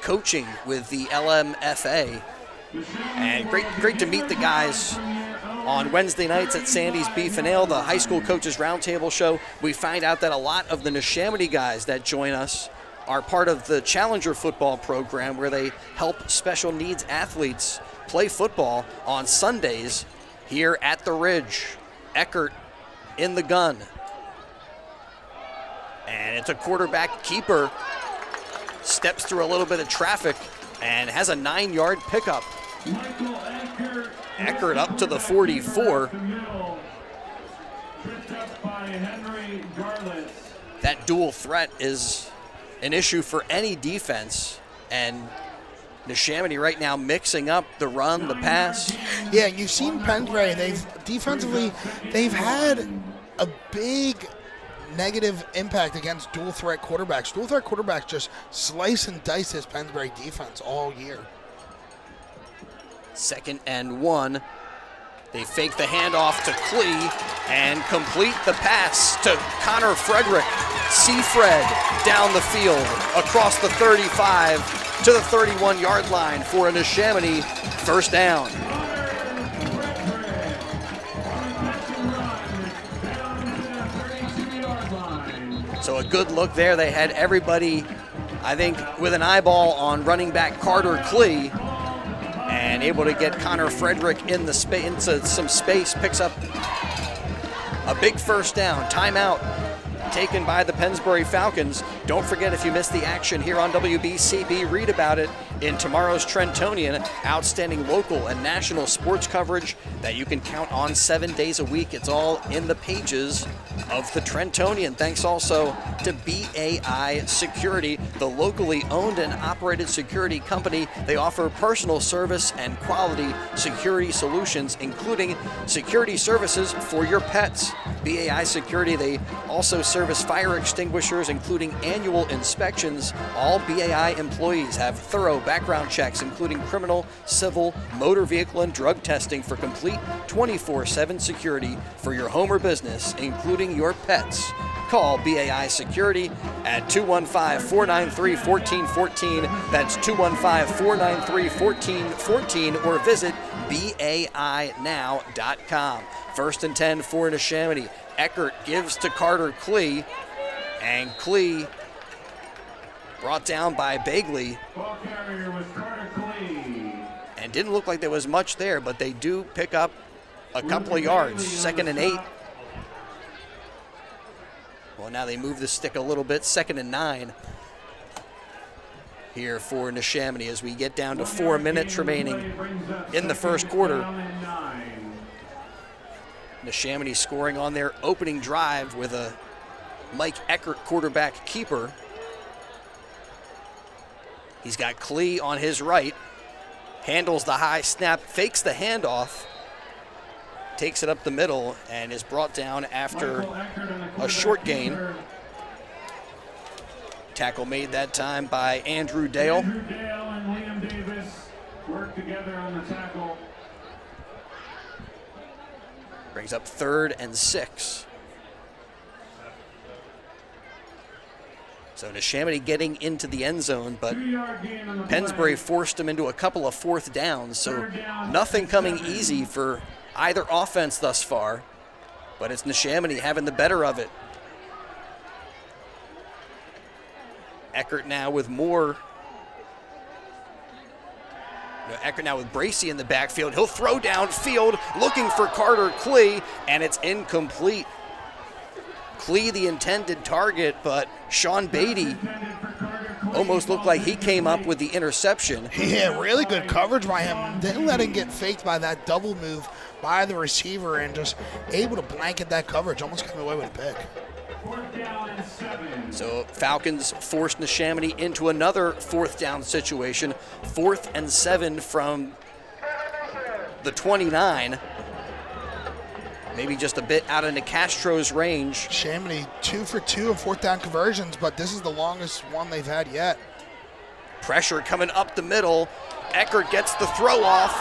coaching with the LMFA. And great to meet the guys on Wednesday nights at Sandy's Beef and Ale, the high school coaches roundtable show. We find out that a lot of the Neshaminy guys that join us are part of the Challenger football program, where they help special needs athletes play football on Sundays here at the Ridge. Eckert in the gun. And it's a quarterback keeper. Steps through a little bit of traffic and has a 9-yard pickup. Eckert up to the 44. That dual threat is an issue for any defense, and Neshaminy right now mixing up the run, the pass. Yeah, you've seen Pennsbury. They've had a big negative impact against dual threat quarterbacks. Dual threat quarterbacks just slice and dice this Pennsbury defense all year. 2nd and 1. They fake the handoff to Klee and complete the pass to Connor Frederick. Seafred down the field across the 35 to the 31-yard line for a Neshaminy first down. So a good look there. They had everybody, I think, with an eyeball on running back Carter Klee, and able to get Connor Frederick into some space. Picks up a big first down. Timeout taken by the Pennsbury Falcons. Don't forget, if you missed the action here on WBCB, read about it in tomorrow's Trentonian. Outstanding local and national sports coverage that you can count on 7 days a week. It's all in the pages of the Trentonian. Thanks also to BAI Security, the locally owned and operated security company. They offer personal service and quality security solutions, including security services for your pets. BAI Security, they also service fire extinguishers, including annual inspections. All BAI employees have thorough background checks, including criminal, civil, motor vehicle, and drug testing for complete 24/7 security for your home or business, including your pets. Call BAI Security at 215-493-1414. That's 215-493-1414, or visit BAInow.com. 1st and 10 for Neshaminy. Eckert gives to Carter Klee, and Klee brought down by Bagley. Ball carrier was Carter Klee. And didn't look like there was much there, but they do pick up a couple of yards. 2nd and 8. Well, now they move the stick a little bit. 2nd and 9 here for Neshaminy as we get down to 4 minutes remaining in the first quarter. Neshaminy scoring on their opening drive with a Mike Eckert quarterback keeper. He's got Klee on his right, handles the high snap, fakes the handoff, takes it up the middle, and is brought down after a short gain. Tackle made that time by Andrew Dale. Andrew Dale and Liam Davis work together on the tackle. Brings up 3rd and 6. So Neshaminy getting into the end zone, but Pennsbury forced him into a couple of 4th downs, so nothing coming easy for either offense thus far, but it's Neshaminy having the better of it. Eckert now with more. Eckert now with Bracey in the backfield. He'll throw downfield, looking for Carter Klee, and it's incomplete. Klee the intended target, but Sean Beatty almost looked like he came up with the interception. Yeah, really good coverage by him. Didn't let him get faked by that double move by the receiver, and just able to blanket that coverage. Almost came away with a pick. So Falcons forced Neshaminy into another 4th down situation. 4th and 7 from the 29. Maybe just a bit out of Nicastro's range. Neshaminy 2 for 2 on 4th down conversions, but this is the longest one they've had yet. Pressure coming up the middle. Eckert gets the throw off,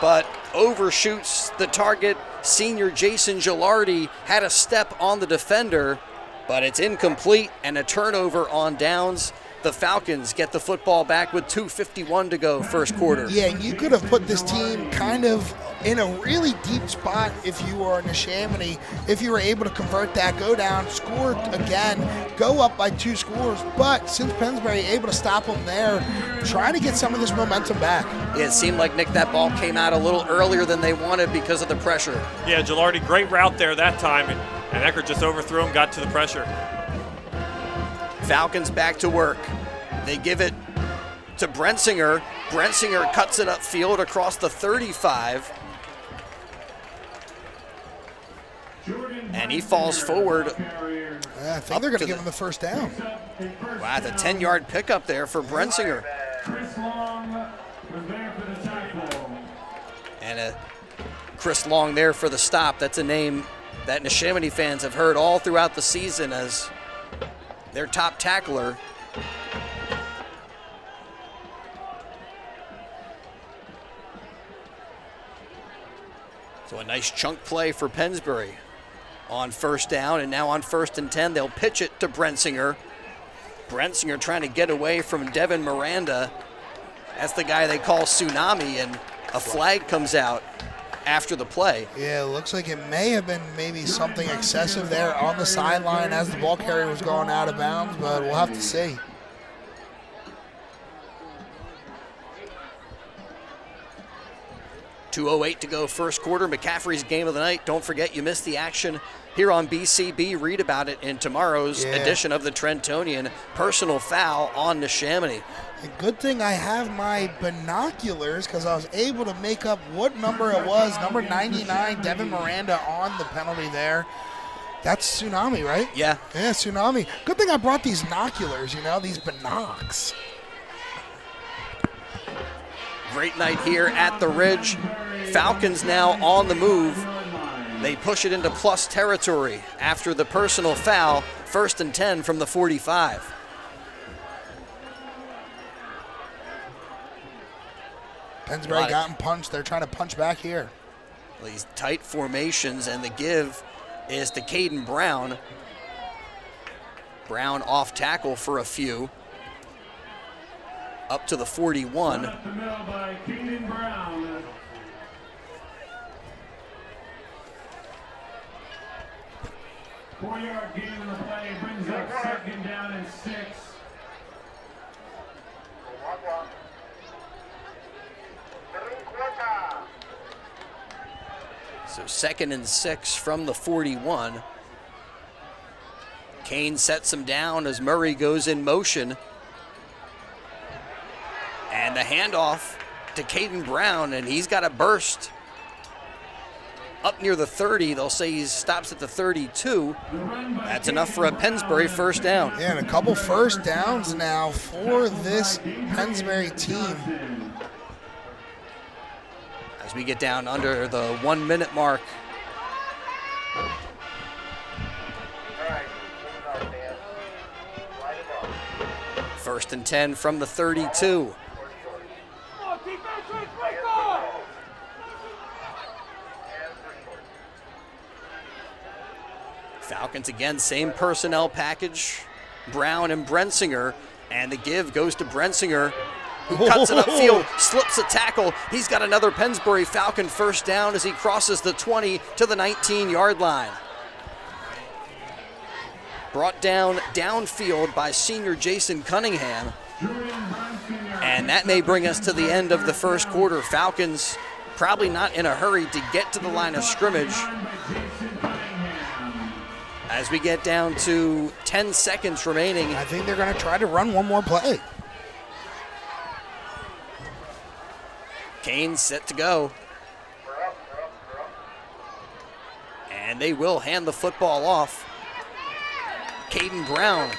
but overshoots the target. Senior Jason Gilardi had a step on the defender, but it's incomplete and a turnover on downs. The Falcons get the football back with 2:51 to go first quarter. Yeah, you could have put this team kind of in a really deep spot if you were Neshaminy, if you were able to convert that, go down, score again, go up by 2 scores. But since Pennsbury able to stop them there, trying to get some of this momentum back. Yeah, it seemed like, Nick, that ball came out a little earlier than they wanted because of the pressure. Yeah, Gilardi, great route there that time, and Eckert just overthrew him, got to the pressure. Falcons back to work. They give it to Brensinger. Brensinger cuts it upfield across the 35. And he falls forward. I think they're going to give him the 1st down. Wow, the 10-yard pickup there for Brensinger. And Chris Long there for the stop. That's a name that Neshaminy fans have heard all throughout the season as their top tackler. So a nice chunk play for Pennsbury on 1st down, and now on 1st and 10, they'll pitch it to Brensinger. Brensinger trying to get away from Devin Miranda. That's the guy they call Tsunami, and a flag comes out after the play. Yeah, it looks like it may have been maybe something excessive there on the sideline as the ball carrier was going out of bounds, but we'll have to see. 2:08 to go first quarter. McCaffrey's game of the night. Don't forget you missed the action here on BCB. Read about it in tomorrow's edition of the Trentonian. Personal foul on Neshaminy. Good thing I have my binoculars because I was able to make up what number it was. Number 99, Devin Miranda on the penalty there. That's Tsunami, right? Yeah. Yeah, Tsunami. Good thing I brought these binoculars, these binocs. Great night here at the Ridge. Falcons now on the move. They push it into plus territory after the personal foul. 1st and 10 from the 45. Pennsbury gotten punched. They're trying to punch back here. These tight formations, and the give is to Caden Brown. Brown off tackle for a few. Up to the 41. Up the middle by Caden Brown. Four-yard gain in the play brings up 2nd down and 6. So 2nd and 6 from the 41. Kane sets him down as Murray goes in motion. And the handoff to Caden Brown, and he's got a burst up near the 30. They'll say he stops at the 32. That's enough for a Pennsbury first down. Yeah, and a couple first downs now for this Pennsbury team. As we get down under the 1 minute mark. First and 10 from the 32. Falcons again, same personnel package. Brown and Brensinger, and the give goes to Brensinger, who cuts it upfield, slips a tackle. He's got another Pennsbury Falcon first down as he crosses the 20 to the 19-yard line. Brought down downfield by senior Jason Cunningham. And that may bring us to the end of the first quarter. Falcons probably not in a hurry to get to the line of scrimmage. As we get down to 10 seconds remaining. I think they're going to try to run one more play. Kane set to go. And they will hand the football off. Caden Brown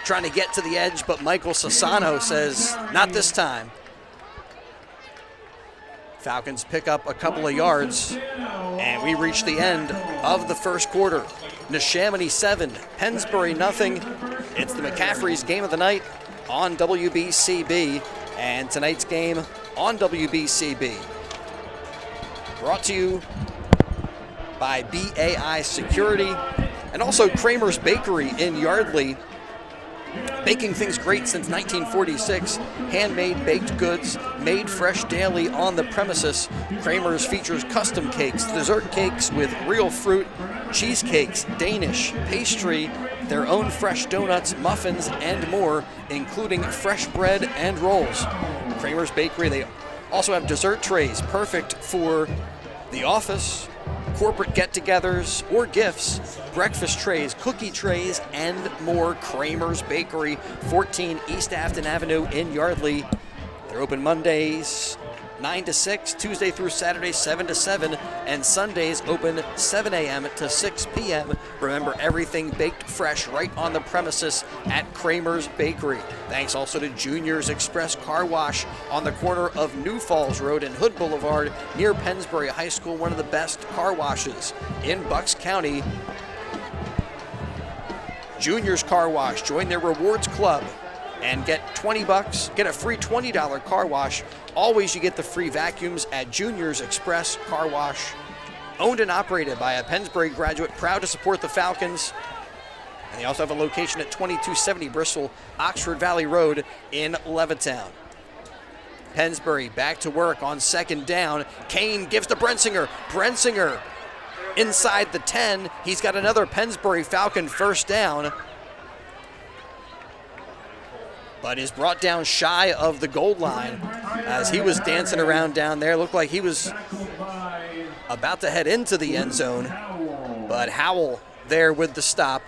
trying to get to the edge, but Michael Sassano says, not this time. Falcons pick up a couple of yards, and we reach the end of the first quarter. Neshaminy 7, Pennsbury nothing. It's the McCaffrey's game of the night on WBCB, and tonight's game on WBCB. Brought to you by BAI Security and also Kramer's Bakery in Yardley. Baking things great since 1946. Handmade baked goods made fresh daily on the premises. Kramer's features custom cakes, dessert cakes with real fruit, cheesecakes, Danish, pastry, their own fresh donuts, muffins, and more, including fresh bread and rolls. Kramer's Bakery, they also have dessert trays, perfect for the office, corporate get-togethers, or gifts, breakfast trays, cookie trays, and more. Kramer's Bakery, 14 East Afton Avenue in Yardley. They're open Mondays 9 to 6, Tuesday through Saturday 7 to 7, and Sundays open 7 a.m. to 6 p.m. Remember, everything baked fresh right on the premises at Kramer's Bakery. Thanks also to Junior's Express Car Wash on the corner of New Falls Road and Hood Boulevard near Pennsbury High School, one of the best car washes in Bucks County. Junior's Car Wash, join their rewards club and get $20, get a free $20 car wash. Always you get the free vacuums at Junior's Express Car Wash. Owned and operated by a Pennsbury graduate, proud to support the Falcons. And they also have a location at 2270 Bristol, Oxford Valley Road in Levittown. Pennsbury back to work on second down. Kane gives to Brensinger. Brensinger inside the 10. He's got another Pennsbury Falcon first down. but is brought down shy of the goal line as he was dancing around down there. Looked like he was about to head into the end zone, but Howell there with the stop.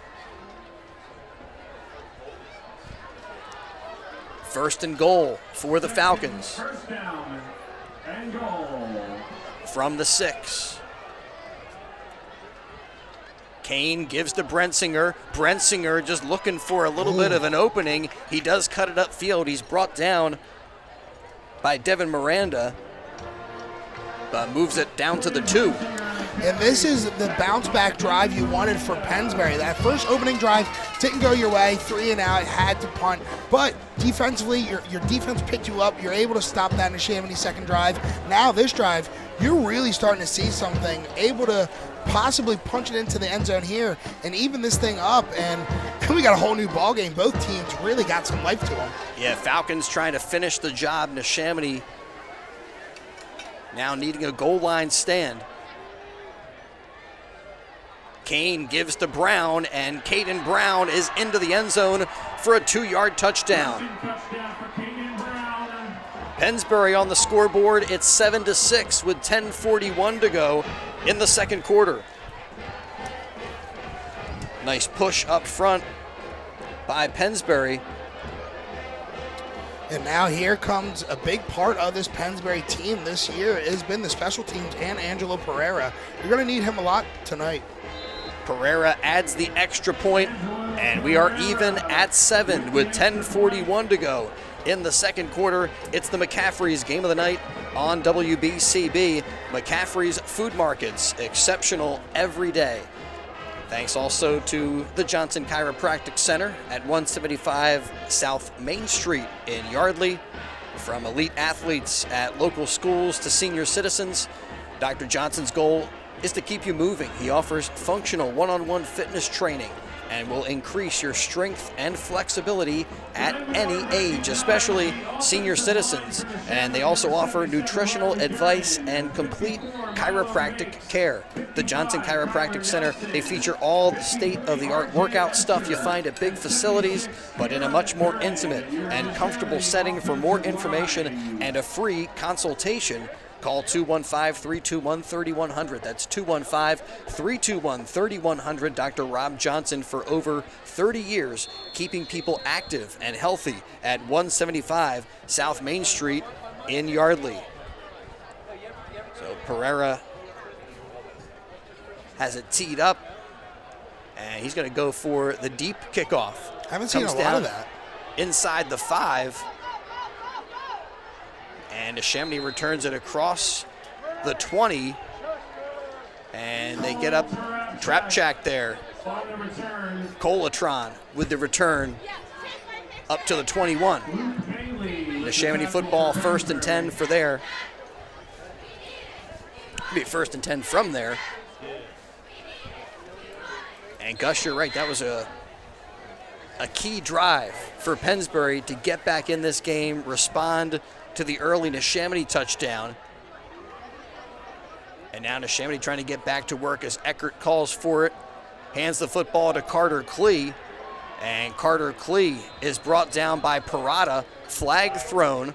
First and goal for the Falcons. From the 6. Kane gives to Brensinger. Brensinger just looking for a little bit of an opening. He does cut it upfield. He's brought down by Devin Miranda, but moves it down to the 2. And this is the bounce back drive you wanted for Pennsbury. That first opening drive didn't go your way, 3 and out, had to punt. But defensively, your defense picked you up. You're able to stop that Neshaminy second drive. Now this drive, you're really starting to see something, able to possibly punch it into the end zone here and even this thing up. And we got a whole new ball game. Both teams really got some life to them. Yeah, Falcons trying to finish the job. Neshaminy now needing a goal line stand. Kane gives to Brown, and Caden Brown is into the end zone for a 2-yard touchdown. Pennsbury on the scoreboard. It's 7-6 with 10:41 to go in the second quarter. Nice push up front by Pennsbury. And now here comes a big part of this Pennsbury team this year has been the special teams and Angelo Pereira. You're going to need him a lot tonight. Pereira adds the extra point, and we are even at 7 with 10:41 to go in the second quarter. It's the McCaffrey's Game of the Night on WBCB. McCaffrey's Food Markets, exceptional every day. Thanks also to the Johnson Chiropractic Center at 175 South Main Street in Yardley. From elite athletes at local schools to senior citizens, Dr. Johnson's goal is to keep you moving. He offers functional one-on-one fitness training and will increase your strength and flexibility at any age, especially senior citizens. And they also offer nutritional advice and complete chiropractic care. The Johnson Chiropractic Center, they feature all the state-of-the-art workout stuff you find at big facilities, but in a much more intimate and comfortable setting. For more information and a free consultation, call 215-321-3100. That's 215-321-3100. Dr. Rob Johnson, for over 30 years, keeping people active and healthy at 175 South Main Street in Yardley. So Pereira has it teed up, and he's going to go for the deep kickoff. I haven't seen a lot of that. Inside the 5. And Neshaminy returns it across the 20. And they get up, trap check there. Colatron with the return up to the 21. Neshaminy football 1st and 10 for there. Be 1st and 10 from there. And Gus, you're right, that was a key drive for Pennsbury to get back in this game, respond to the early Neshaminy touchdown. And now Neshaminy trying to get back to work as Eckert calls for it. Hands the football to Carter Klee. And Carter Klee is brought down by Parada. Flag thrown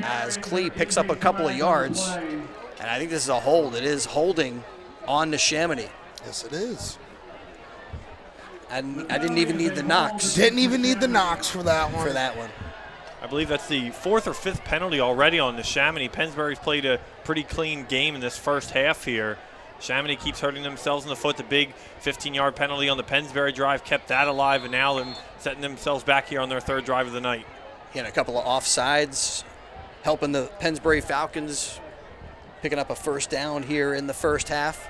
as Klee picks up a couple of yards. And I think this is a hold. It is holding on Neshaminy. Yes, it is. I didn't even need the knocks. Didn't even need the knocks for that one. I believe that's the 4th or 5th penalty already on Neshaminy. Pennsbury's played a pretty clean game in this first half here. Neshaminy keeps hurting themselves in the foot. The big 15-yard penalty on the Pennsbury drive kept that alive, and now they're setting themselves back here on their 3rd drive of the night. He had a couple of offsides, helping the Pennsbury Falcons picking up a 1st down here in the first half.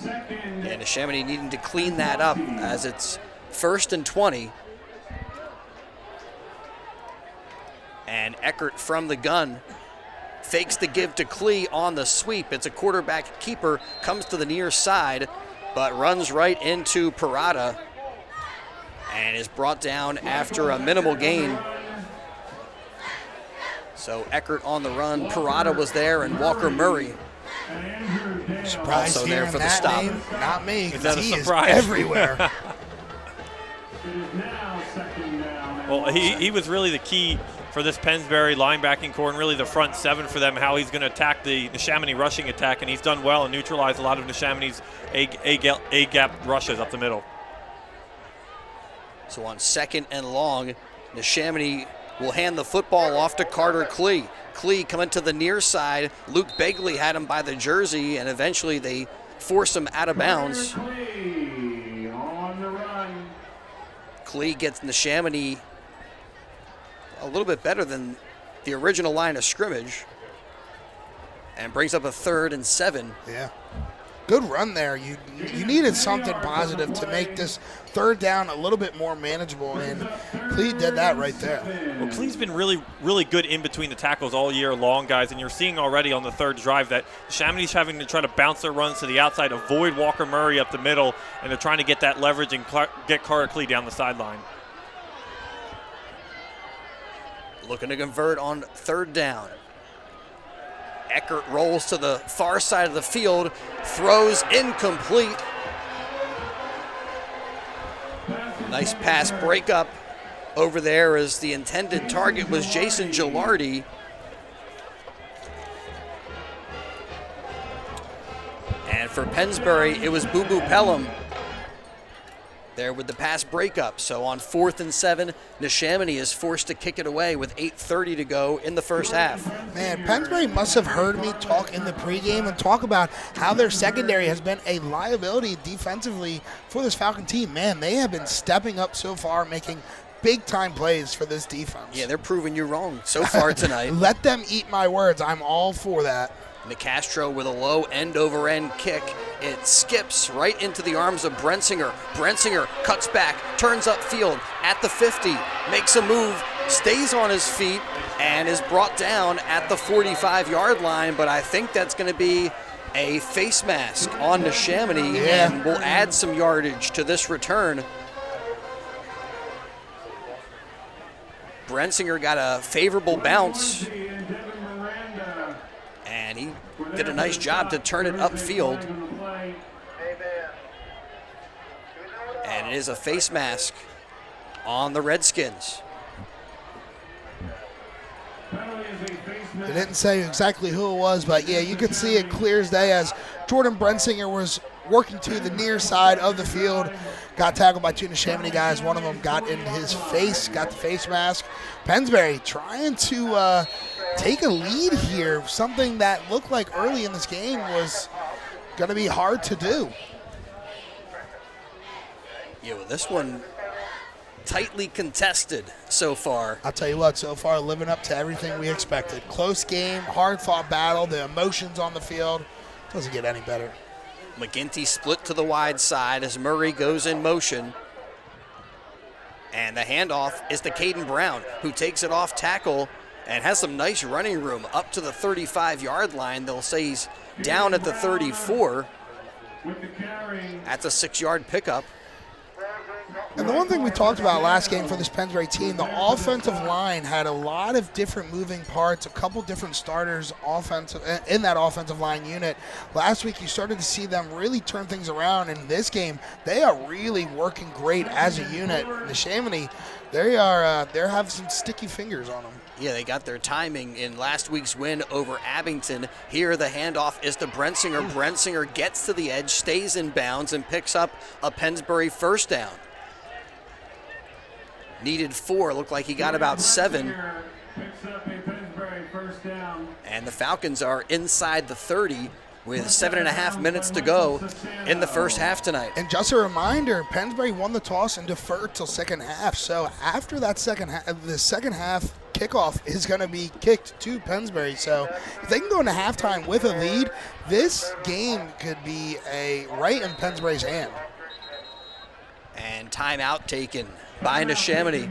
And Neshaminy needing to clean that up as it's 1st and 20. And Eckert from the gun fakes the give to Klee on the sweep. It's a quarterback keeper, comes to the near side, but runs right into Parada and is brought down after a minimal gain. So Eckert on the run. Parada was there, and Walker Murray Surprised also there for the stop. Name, not me, Is that a he surprise? is everywhere. It is now 2nd down Well, he was really the key for this Pennsbury linebacking core and really the front seven for them, how he's going to attack the Neshaminy rushing attack, and he's done well and neutralized a lot of Neshaminy's A-gap rushes up the middle. So on 2nd and long, Neshaminy will hand the football off to Carter Klee. Klee coming to the near side. Luke Begley had him by the jersey, and eventually they force him out of bounds. Klee gets Neshaminy a little bit better than the original line of scrimmage and brings up a 3rd and 7. Yeah. Good run there. You needed something positive to make this 3rd down a little bit more manageable, and Klee did that right there. Well, Klee's been really, really good in between the tackles all year long, guys, and you're seeing already on the 3rd drive that Neshaminy's having to try to bounce their runs to the outside, avoid Walker Murray up the middle, and they're trying to get that leverage and get Carter Klee down the sideline. Looking to convert on 3rd down. Eckert rolls to the far side of the field, throws incomplete. Nice pass breakup over there as the intended target was Jason Gilardi. And for Pennsbury, it was Boo Boo Pelham there with the pass breakup. So on 4th and 7, Neshaminy is forced to kick it away with 8:30 to go in the first half. Man, Pennsbury must have heard me talk in the pregame and talk about how their secondary has been a liability defensively for this Falcon team. Man, they have been stepping up so far, making big-time plays for this defense. Yeah, they're proving you wrong so far tonight. Let them eat my words. I'm all for that. Nicastro with a low end-over-end kick. It skips right into the arms of Brensinger. Brensinger cuts back, turns upfield at the 50, makes a move, stays on his feet, and is brought down at the 45-yard line, but I think that's going to be a face mask on Neshaminy, and will add some yardage to this return. Brensinger got a favorable bounce, and he did a nice job to turn it upfield. And it is a face mask on the Redskins. They didn't say exactly who it was, but yeah, you could see it clear as day as Jordan Brensinger was working to the near side of the field. Got tackled by 2 Neshaminy guys. One of them got in his face, got the face mask. Pennsbury trying to take a lead here, something that looked like early in this game was going to be hard to do. Yeah, well, this one tightly contested so far. I'll tell you what, so far living up to everything we expected. Close game, hard-fought battle, the emotions on the field. Doesn't get any better. McGinty split to the wide side as Murray goes in motion. And the handoff is to Caden Brown, who takes it off tackle and has some nice running room up to the 35-yard line. They'll say he's down at the 34. That's a 6-yard pickup. And the one thing we talked about last game for this Pennsbury team, the offensive line had a lot of different moving parts, a couple different starters in that offensive line unit. Last week you started to see them really turn things around. In this game, they are really working great as a unit. Neshaminy, they have some sticky fingers on them. Yeah, they got their timing in last week's win over Abington. Here the handoff is to Brensinger. Brensinger gets to the edge, stays in bounds, and picks up a Pennsbury first down. Needed 4, looked like he got about 7. And the Falcons are inside the 30 with 7.5 minutes to go in the first half tonight. And just a reminder, Pennsbury won the toss and deferred till second half. So after that the second half kickoff is going to be kicked to Pennsbury. So if they can go into halftime with a lead, this game could be right in Pennsbury's hand. And timeout taken by Neshaminy.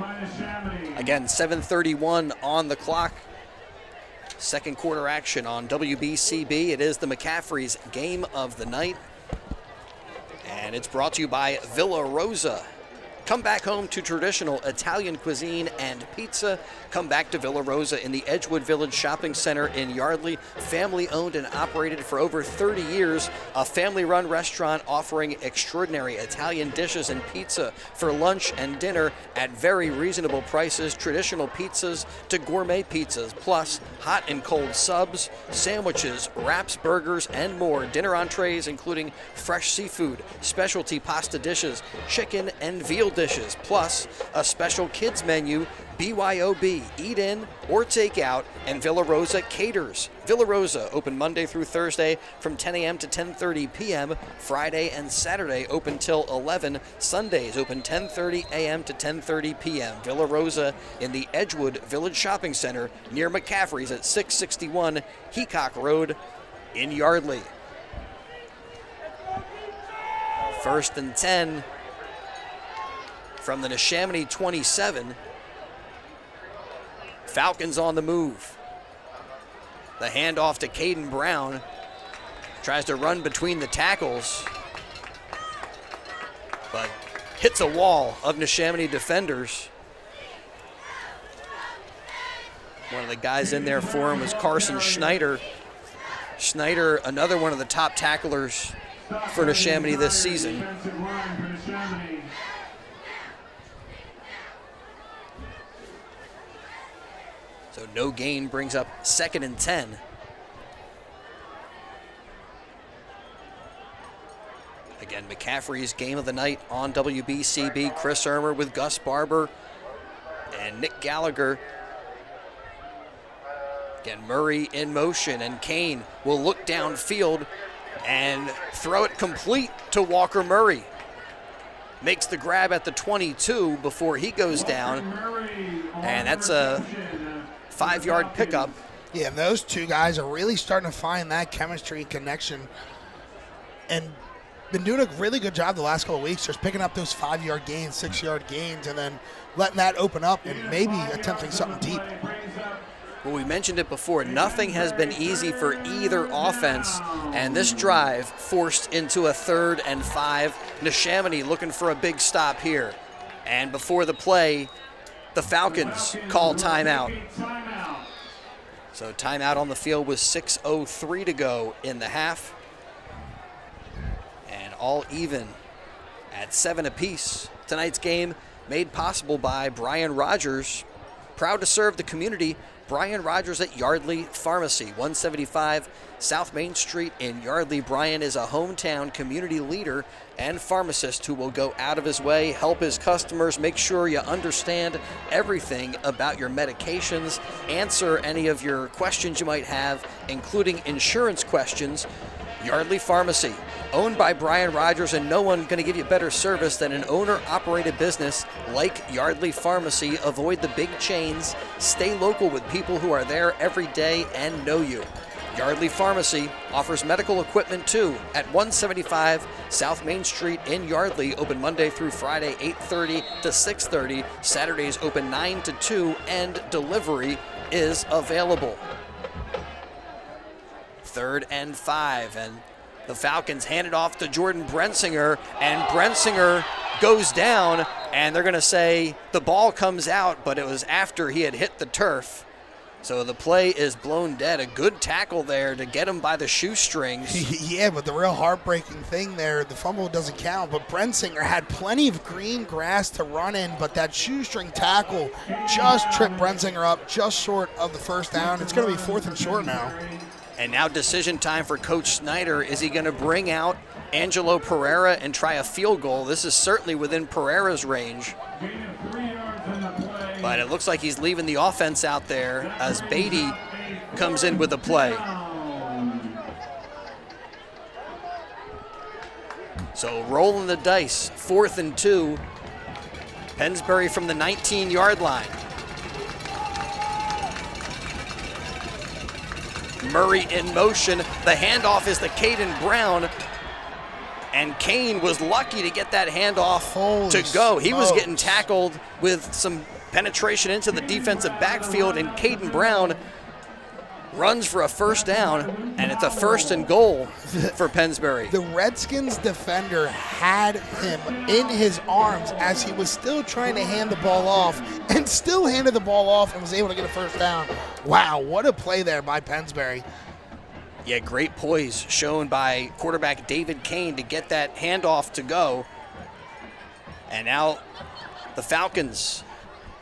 Again, 7:31 on the clock. Second quarter action on WBCB. It is the McCaffrey's game of the night. And it's brought to you by Villa Rosa Come back home to traditional Italian cuisine and pizza. Come back to Villa Rosa in the Edgewood Village Shopping Center in Yardley. Family owned and operated for over 30 years. A family-run restaurant offering extraordinary Italian dishes and pizza for lunch and dinner at very reasonable prices. Traditional pizzas to gourmet pizzas, plus hot and cold subs, sandwiches, wraps, burgers, and more. Dinner entrees including fresh seafood, specialty pasta dishes, chicken and veal dishes, plus a special kids menu. BYOB, eat in or take out, and Villa Rosa caters. Villa Rosa, open Monday through Thursday from 10 a.m. to 10:30 p.m. Friday and Saturday open till 11. Sundays open 10:30 a.m. to 10:30 p.m. Villa Rosa in the Edgewood Village Shopping Center near McCaffrey's at 661 Heacock Road in Yardley. 1st and 10 from the Neshaminy 27. Falcons on the move. The handoff to Caden Brown. Tries to run between the tackles, but hits a wall of Neshaminy defenders. One of the guys in there for him was Carson Schneider. Schneider, another one of the top tacklers for Neshaminy this season. So no gain brings up 2nd and 10. Again, McCaffrey's game of the night on WBCB. Chris Ermer with Gus Barber and Nick Gallagher. Again, Murray in motion, and Kane will look downfield and throw it complete to Walker Murray. Makes the grab at the 22 before he goes down, and that's a 5-yard pickup. Yeah, and those two guys are really starting to find that chemistry connection and been doing a really good job the last couple of weeks, just picking up those 5-yard gains, 6-yard gains, and then letting that open up and maybe attempting something deep. Well, we mentioned it before. Nothing has been easy for either offense, and this drive forced into a 3rd and 5. Neshaminy looking for a big stop here. And before the play, the Falcons call timeout. So timeout on the field with 6:03 to go in the half. And all even at 7 apiece. Tonight's game made possible by Brian Rogers. Proud to serve the community. Brian Rogers at Yardley Pharmacy, 175 South Main Street in Yardley. Brian is a hometown community leader and pharmacist who will go out of his way, help his customers, make sure you understand everything about your medications, answer any of your questions you might have, including insurance questions. Yardley Pharmacy, owned by Brian Rogers, and no one going to give you better service than an owner-operated business like Yardley Pharmacy. Avoid the big chains. Stay local with people who are there every day and know you. Yardley Pharmacy offers medical equipment too at 175 South Main Street in Yardley. Open Monday through Friday, 8:30 to 6:30. Saturdays open 9 to 2, and delivery is available. 3rd and 5, and the Falcons hand it off to Jordan Brensinger, and Brensinger goes down, and they're going to say the ball comes out, but it was after he had hit the turf. So the play is blown dead. A good tackle there to get him by the shoestrings. Yeah, but the real heartbreaking thing there, the fumble doesn't count, but Brensinger had plenty of green grass to run in, but that shoestring tackle just tripped Brensinger up just short of the 1st down. It's going to be 4th and short now. And now decision time for Coach Snyder. Is he going to bring out Angelo Pereira and try a field goal? This is certainly within Pereira's range. But it looks like he's leaving the offense out there as Beatty comes in with the play. So rolling the dice, 4th and 2. Pennsbury from the 19-yard line. Murray in motion. The handoff is to Caden Brown. And Kane was lucky to get that handoff to go. He was getting tackled with some penetration into the defensive backfield, and Caden Brown runs for a first down, and it's a first and goal for Pennsbury. The Redskins defender had him in his arms as he was still trying to hand the ball off, and still handed the ball off and was able to get a first down. Wow, what a play there by Pennsbury. Yeah, great poise shown by quarterback David Kane to get that handoff to go. And now the Falcons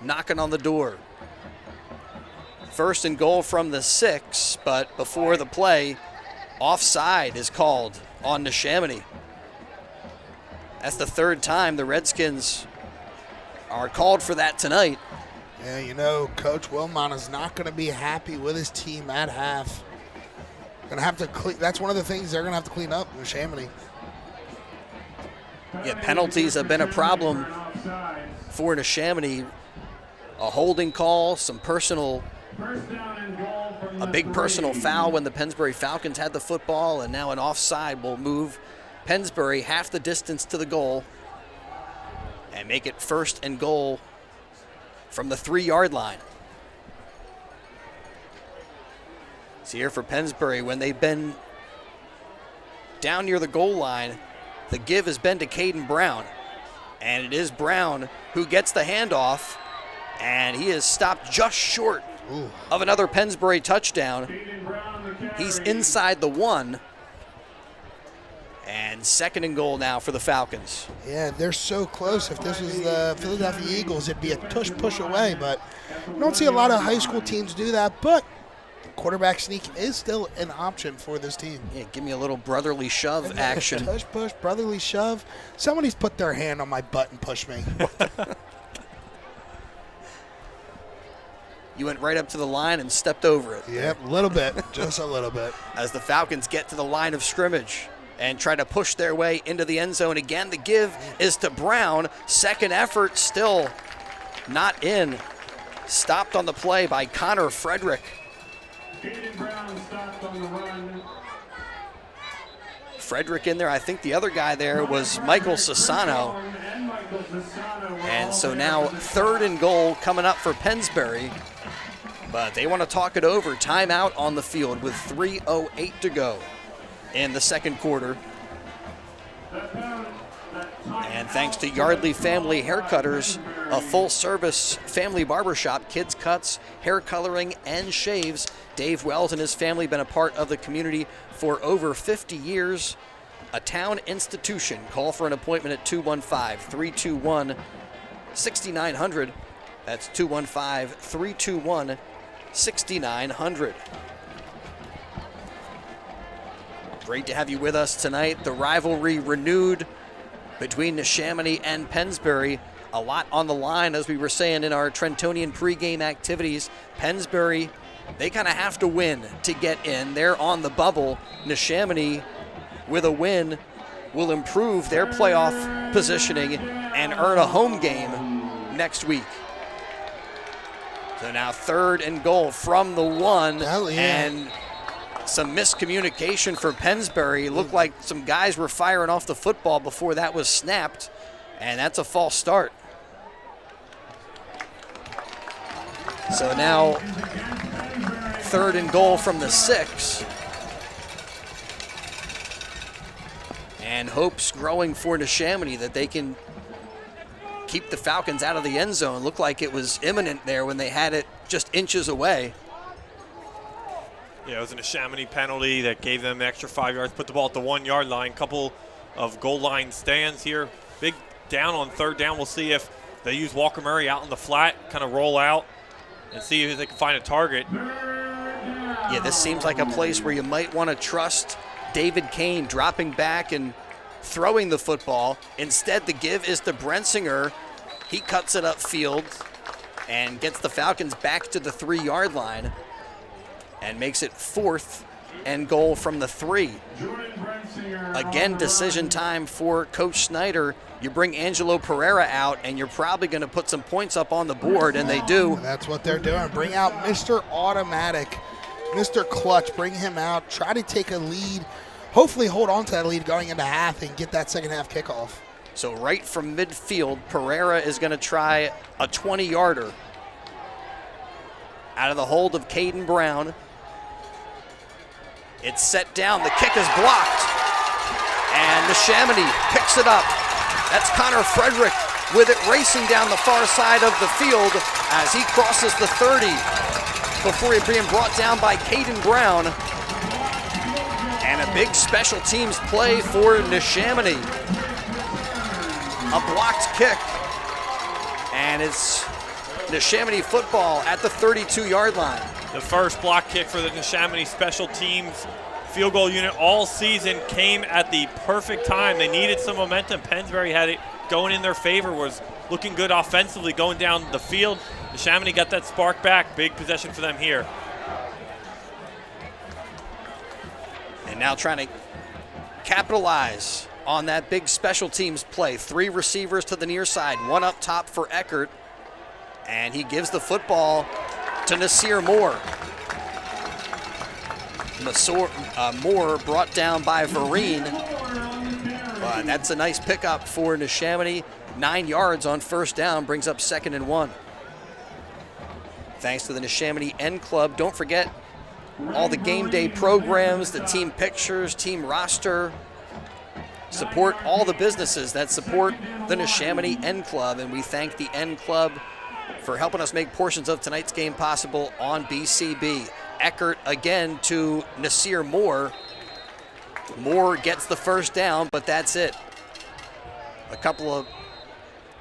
knocking on the door. First and goal from the 6, but before the play, offside is called on Neshaminy. That's the third time the Redskins are called for that tonight. Yeah, you know, Coach Wilmot is not going to be happy with his team at half. Gonna have to clean. That's one of the things they're gonna have to clean up in Neshaminy. Yeah, penalties have been a problem for Neshaminy. A holding call, a big personal foul when the Pennsbury Falcons had the football, and now an offside will move Pennsbury half the distance to the goal and make it first and goal from the 3-yard line. So here for Pennsbury, when they've been down near the goal line, the give has been to Caden Brown. And it is Brown who gets the handoff, and he is stopped just short of another Pennsbury touchdown. He's inside the 1. And second and goal now for the Falcons. Yeah, they're so close. If this was the Philadelphia Eagles, it'd be a push away, but you don't see a lot of high school teams do that, but quarterback sneak is still an option for this team. Yeah, give me a little brotherly shove action. Push, brotherly shove. Somebody's put their hand on my butt and pushed me. You went right up to the line and stepped over it. Yep, a little bit, just a little bit. As the Falcons get to the line of scrimmage and try to push their way into the end zone again, the give is to Brown. Second effort still not in. Stopped on the play by Connor Frederick. Frederick in there. I think the other guy there was Michael Sassano. And so now third and goal coming up for Pennsbury. But they want to talk it over. Timeout on the field with 3:08 to go in the second quarter. And thanks to Yardley Family Haircutters, a full-service family barbershop, kids cuts, hair coloring, and shaves. Dave Wells and his family been a part of the community for over 50 years. A town institution. Call for an appointment at 215-321-6900. That's 215-321-6900. Great to have you with us tonight. The rivalry renewed between Neshaminy and Pennsbury. A lot on the line, as we were saying in our Trentonian pregame activities. Pennsbury, they kind of have to win to get in. They're on the bubble. Neshaminy, with a win, will improve their playoff positioning and earn a home game next week. So now third and goal from the 1. And some miscommunication for Pennsbury. Looked like some guys were firing off the football before that was snapped, and that's a false start. So now third and goal from the 6. And hopes growing for Neshaminy that they can keep the Falcons out of the end zone. Looked like it was imminent there when they had it just inches away. Yeah, it was a Neshaminy penalty that gave them extra 5 yards, put the ball at the 1-yard line. Couple of goal line stands here. Big down on third down. We'll see if they use Walker Murray out in the flat, kind of roll out and see if they can find a target. Yeah, this seems like a place where you might want to trust David Kane dropping back and throwing the football. Instead, the give is to Brensinger. He cuts it upfield and gets the Falcons back to the 3-yard line and makes it fourth and goal from the 3. Again, decision time for Coach Snyder. You bring Angelo Pereira out, and you're probably going to put some points up on the board, and they do. That's what they're doing. Bring out Mr. Automatic, Mr. Clutch. Bring him out. Try to take a lead. Hopefully hold on to that lead going into half and get that second half kickoff. So right from midfield, Pereira is going to try a 20-yarder. Out of the hold of Caden Brown. It's set down. The kick is blocked. And Neshaminy picks it up. That's Connor Frederick with it racing down the far side of the field as he crosses the 30 before being brought down by Caden Brown. And a big special teams play for Neshaminy. A blocked kick. And it's Neshaminy football at the 32-yard line. The first block kick for the Neshaminy special teams field goal unit all season came at the perfect time. They needed some momentum. Pennsbury had it going in their favor, was looking good offensively going down the field. Neshaminy got that spark back. Big possession for them here. And now trying to capitalize on that big special teams play. 3 receivers to the near side, 1 up top for Eckert. And he gives the football to Nasir Moore. Moore brought down by Vereen. But that's a nice pickup for Neshaminy. 9 yards on first down, brings up 2nd and 1. Thanks to the Neshaminy N Club. Don't forget all the game day programs, the team pictures, team roster. Support all the businesses that support the Neshaminy N Club, and we thank the N Club for helping us make portions of tonight's game possible on BCB. Eckert again to Nasir Moore. Moore gets the first down, but that's it. A couple of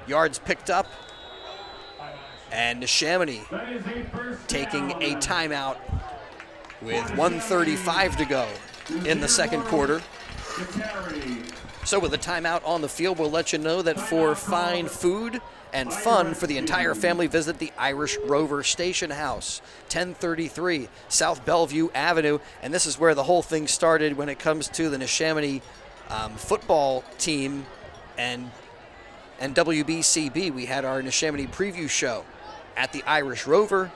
yards picked up, and Neshaminy taking a timeout with 1:35 to go in the second quarter. So with a timeout on the field, we'll let you know that for fine food and fun for the entire family, visit the Irish Rover Station House, 1033 South Bellevue Avenue. And this is where the whole thing started when it comes to the Neshaminy football team and WBCB. We had our Neshaminy preview show at the Irish Rover.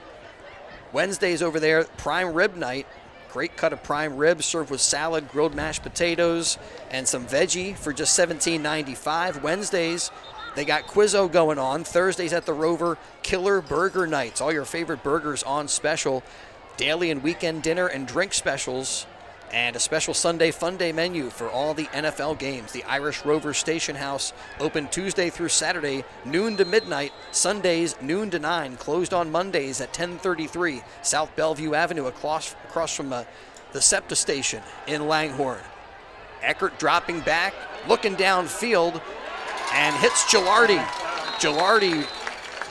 Wednesdays over there, prime rib night. Great cut of prime ribs served with salad, grilled mashed potatoes, and some veggie for just $17.95. Wednesdays, they got Quizzo going on. Thursdays at the Rover, killer burger nights. All your favorite burgers on special. Daily and weekend dinner and drink specials. And a special Sunday Fun Day menu for all the NFL games. The Irish Rover Station House, open Tuesday through Saturday, noon to midnight. Sundays, noon to 9. Closed on Mondays at 1033 South Bellevue Avenue, across from the SEPTA station in Langhorne. Eckert dropping back, looking downfield, and hits Gilardi. Gilardi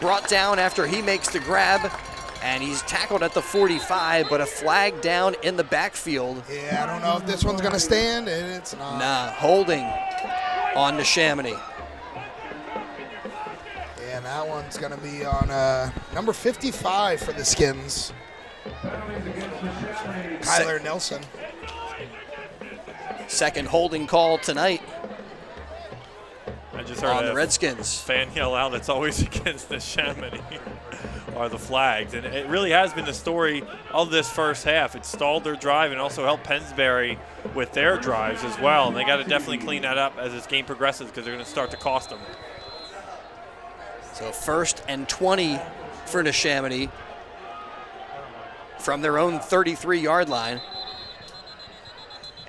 brought down after he makes the grab. And he's tackled at the 45, but a flag down in the backfield. Yeah, I don't know if this one's going to stand, and it's not. Nah, holding on Neshaminy. And that one's going to be on number 55 for the Skins. Kyler Nelson. Second holding call tonight. I just heard on the Redskins. Fan yell out, that's always against Neshaminy. Are the flags. And it really has been the story of this first half. It stalled their drive and also helped Pennsbury with their drives as well. And they got to definitely clean that up as this game progresses because they're going to start to cost them. So 1st and 20 for Neshaminy from their own 33-yard line.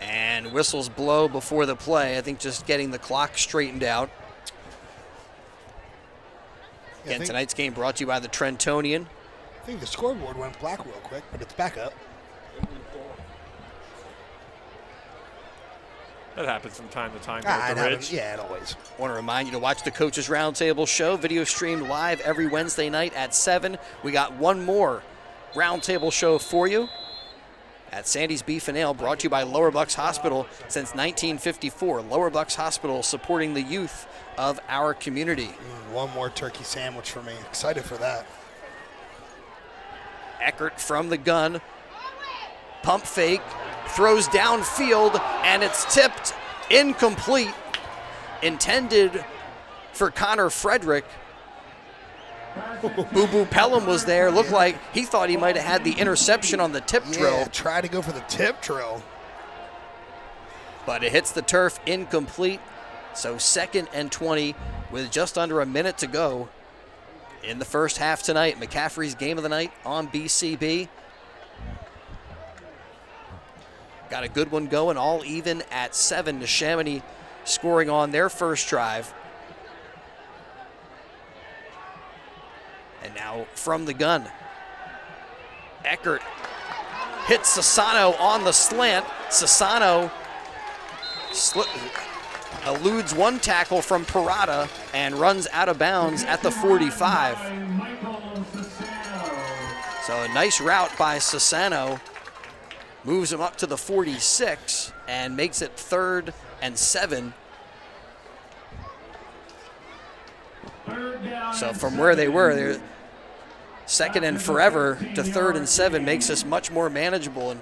And whistles blow before the play. I think just getting the clock straightened out. Again, tonight's game brought to you by the Trentonian. I think the scoreboard went black real quick, but it's back up. That happens from time to time at the Ridge. Yeah, it always. Want to remind you to watch the Coaches Roundtable show, video streamed live every Wednesday night at 7. We got one more Roundtable show for you at Sandy's Beef and Ale, brought to you by Lower Bucks Hospital since 1954. Lower Bucks Hospital supporting the youth of our community. One more turkey sandwich for me. Excited for that. Eckert from the gun. Pump fake. Throws downfield, and it's tipped. Incomplete. Intended for Connor Frederick. Boo Boo Pelham was there. Looked like he thought he might have had the interception on the tip drill. Yeah, try to go for the tip drill. But it hits the turf, incomplete. So 2nd and 20 with just under a minute to go in the first half tonight. McCaffrey's game of the night on BCB. got a good one going, all even at 7. Neshaminy scoring on their first drive. And now from the gun, Eckert hits Sassano on the slant. Sassano eludes one tackle from Parada and runs out of bounds at the 45. So a nice route by Sassano. Moves him up to the 46 and makes it 3rd and 7. So from where they were, they're 2nd and forever to 3rd and 7 makes this much more manageable. And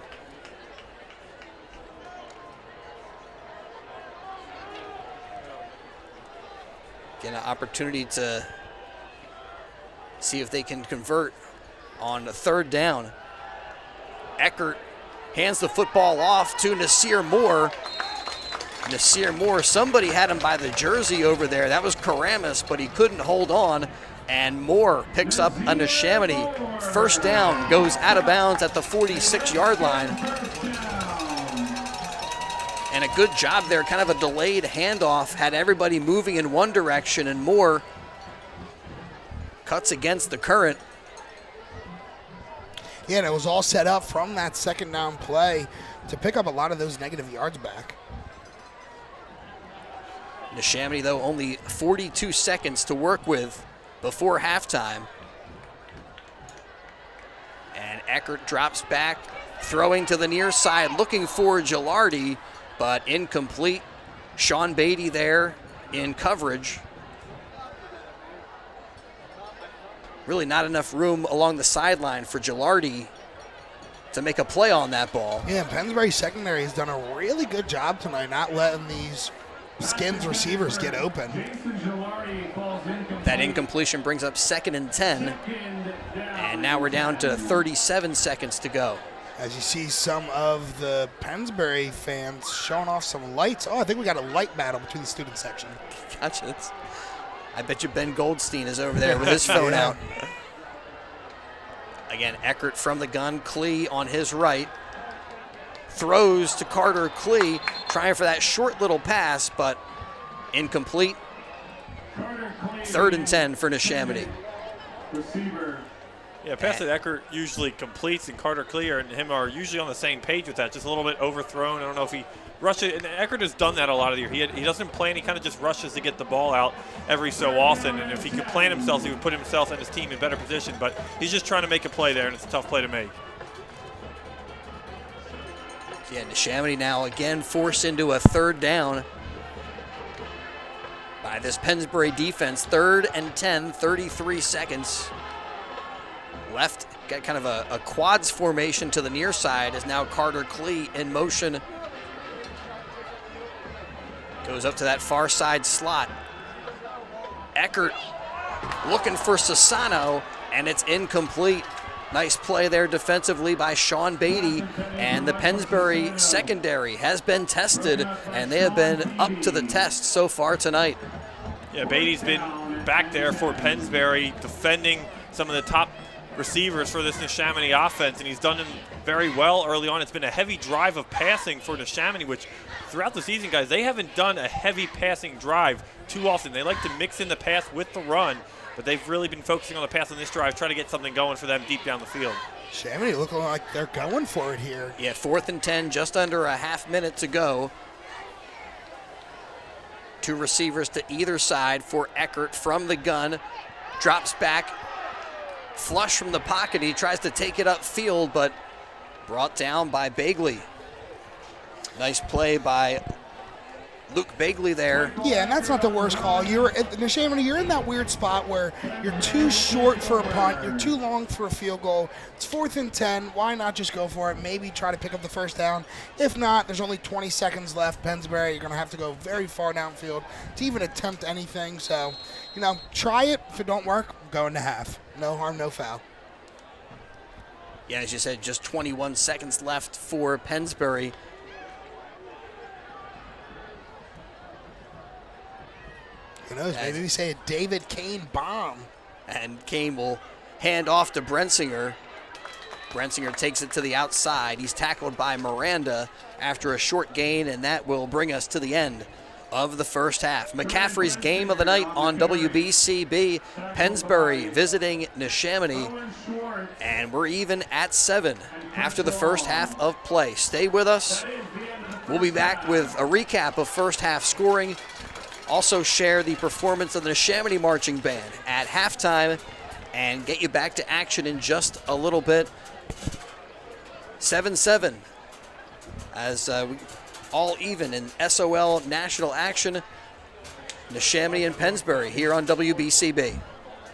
get an opportunity to see if they can convert on the 3rd down. Eckert hands the football off to Nasir Moore. Nasir Moore, somebody had him by the jersey over there. That was Karamis, but he couldn't hold on. And Moore picks up a Neshaminy. 1st down, goes out of bounds at the 46-yard line. And a good job there, kind of a delayed handoff, had everybody moving in one direction, and Moore cuts against the current. Yeah, and it was all set up from that 2nd down play to pick up a lot of those negative yards back. Neshaminy, though, only 42 seconds to work with before halftime. And Eckert drops back, throwing to the near side, looking for Gilardi, but incomplete. Sean Beatty there in coverage. Really not enough room along the sideline for Gilardi to make a play on that ball. Yeah, Pennsbury secondary has done a really good job tonight, not letting these Skins receivers get open. That incompletion brings up 2nd and 10. And now we're down to 37 seconds to go. As you see some of the Pennsbury fans showing off some lights. Oh, I think we got a light battle between the student section. Gotcha. I bet you Ben Goldstein is over there with his phone out. Again, Eckert from the gun, Klee on his right. Throws to Carter Klee, trying for that short little pass, but incomplete. 3rd and 10 for Neshaminy. Yeah, pass that Eckert usually completes, and Carter Klee and him are usually on the same page with that. Just a little bit overthrown. I don't know if he rushed it. And Eckert has done that a lot of the year. He doesn't plan. He kind of just rushes to get the ball out every so often. And if he could plan himself, he would put himself and his team in better position. But he's just trying to make a play there, and it's a tough play to make. Yeah, Neshaminy now again forced into a 3rd down by this Pennsbury defense. 3rd and 10, 33 seconds left. Got kind of a quads formation to the near side as now Carter Klee in motion. Goes up to that far side slot. Eckert looking for Sassano, and it's incomplete. Nice play there defensively by Sean Beatty, and the Pennsbury secondary has been tested, and they have been up to the test so far tonight. Yeah, Beatty's been back there for Pennsbury, defending some of the top receivers for this Neshaminy offense, and he's done them very well early on. It's been a heavy drive of passing for Neshaminy, which throughout the season, guys, they haven't done a heavy passing drive too often. They like to mix in the pass with the run, but they've really been focusing on the pass on this drive, trying to get something going for them deep down the field. Neshaminy looking like they're going for it here. Yeah, 4th and 10, just under a half minute to go. 2 receivers to either side for Eckert from the gun. Drops back, flush from the pocket. He tries to take it upfield, but brought down by Bagley. Nice play by Luke Bagley there. Yeah, and that's not the worst call. Neshaminy, you're in that weird spot where you're too short for a punt, you're too long for a field goal. It's 4th and 10. Why not just go for it? Maybe try to pick up the 1st down. If not, there's only 20 seconds left. Pennsbury, you're going to have to go very far downfield to even attempt anything. So, try it. If it don't work, go into half. No harm, no foul. Yeah, as you said, just 21 seconds left for Pennsbury. Who knows? Maybe we say a David Kane bomb. And Kane will hand off to Brensinger. Brensinger takes it to the outside. He's tackled by Miranda after a short gain, and that will bring us to the end of the first half. McCaffrey's game of the night on WBCB. Pennsbury visiting Neshaminy, and we're even at 7 after the first half of play. Stay with us. We'll be back with a recap of first half scoring. Also share the performance of the Neshaminy Marching Band at halftime and get you back to action in just a little bit. 7-7 as we all even in SOL national action. Neshaminy and Pennsbury here on WBCB.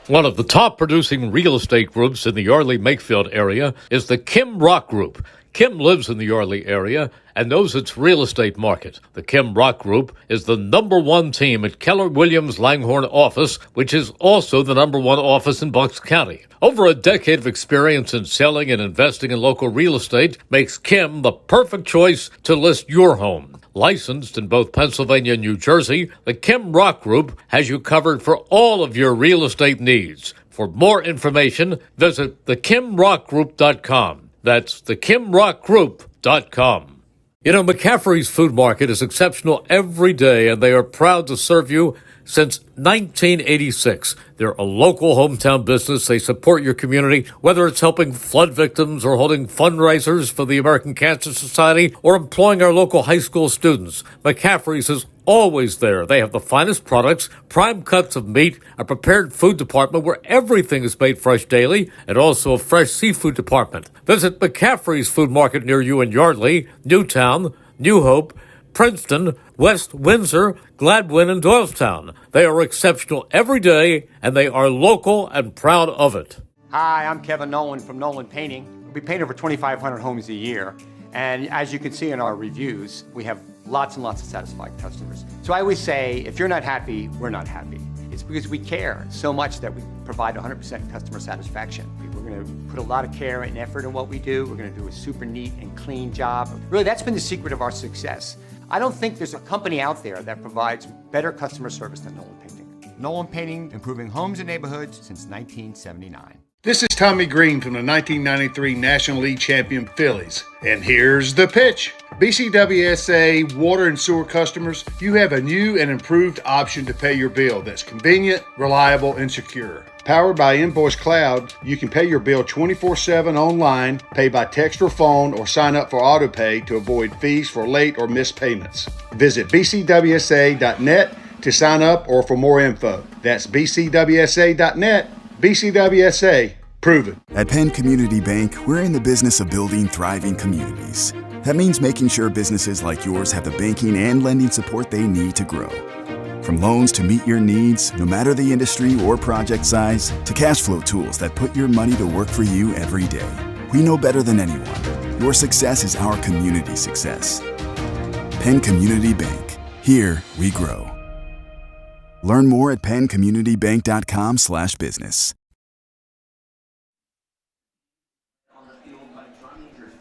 One of the top producing real estate groups in the Yardley-Makefield area is the Kim Rock Group. Kim lives in the Yardley area and knows its real estate market. The Kim Rock Group is the #1 team at Keller Williams Langhorne office, which is also the #1 office in Bucks County. Over a decade of experience in selling and investing in local real estate makes Kim the perfect choice to list your home. Licensed in both Pennsylvania and New Jersey, the Kim Rock Group has you covered for all of your real estate needs. For more information, visit thekimrockgroup.com. That's thekimrockgroup.com. You know, McCaffrey's Food Market is exceptional every day, and they are proud to serve you since 1986. They're a local hometown business. They support your community, whether it's helping flood victims or holding fundraisers for the American Cancer Society or employing our local high school students. McCaffrey's is always there. They have the finest products, prime cuts of meat, a prepared food department where everything is made fresh daily, and also a fresh seafood department. Visit McCaffrey's Food Market near you in Yardley, Newtown, New Hope, Princeton, West Windsor, Gladwin, and Doylestown. They are exceptional every day, and they are local and proud of it. Hi, I'm Kevin Nolan from Nolan Painting. We paint over 2,500 homes a year, and as you can see in our reviews, we have lots and lots of satisfied customers. So I always say, if you're not happy, we're not happy. It's because we care so much that we provide 100% customer satisfaction. We're going to put a lot of care and effort in what we do. We're going to do a super neat and clean job. Really, that's been the secret of our success. I don't think there's a company out there that provides better customer service than Nolan Painting. Nolan Painting, improving homes and neighborhoods since 1979. This is Tommy Green from the 1993 National League champion Phillies. And here's the pitch. BCWSA water and sewer customers, you have a new and improved option to pay your bill that's convenient, reliable, and secure. Powered by Invoice Cloud, you can pay your bill 24/7 online, pay by text or phone, or sign up for AutoPay to avoid fees for late or missed payments. Visit bcwsa.net to sign up or for more info. That's bcwsa.net. BCWSA, prove it. At Penn Community Bank, we're in the business of building thriving communities. That means making sure businesses like yours have the banking and lending support they need to grow. From loans to meet your needs, no matter the industry or project size, to cash flow tools that put your money to work for you every day. We know better than anyone, your success is our community success. Penn Community Bank. Here we grow. Learn more at penncommunitybank.com/business.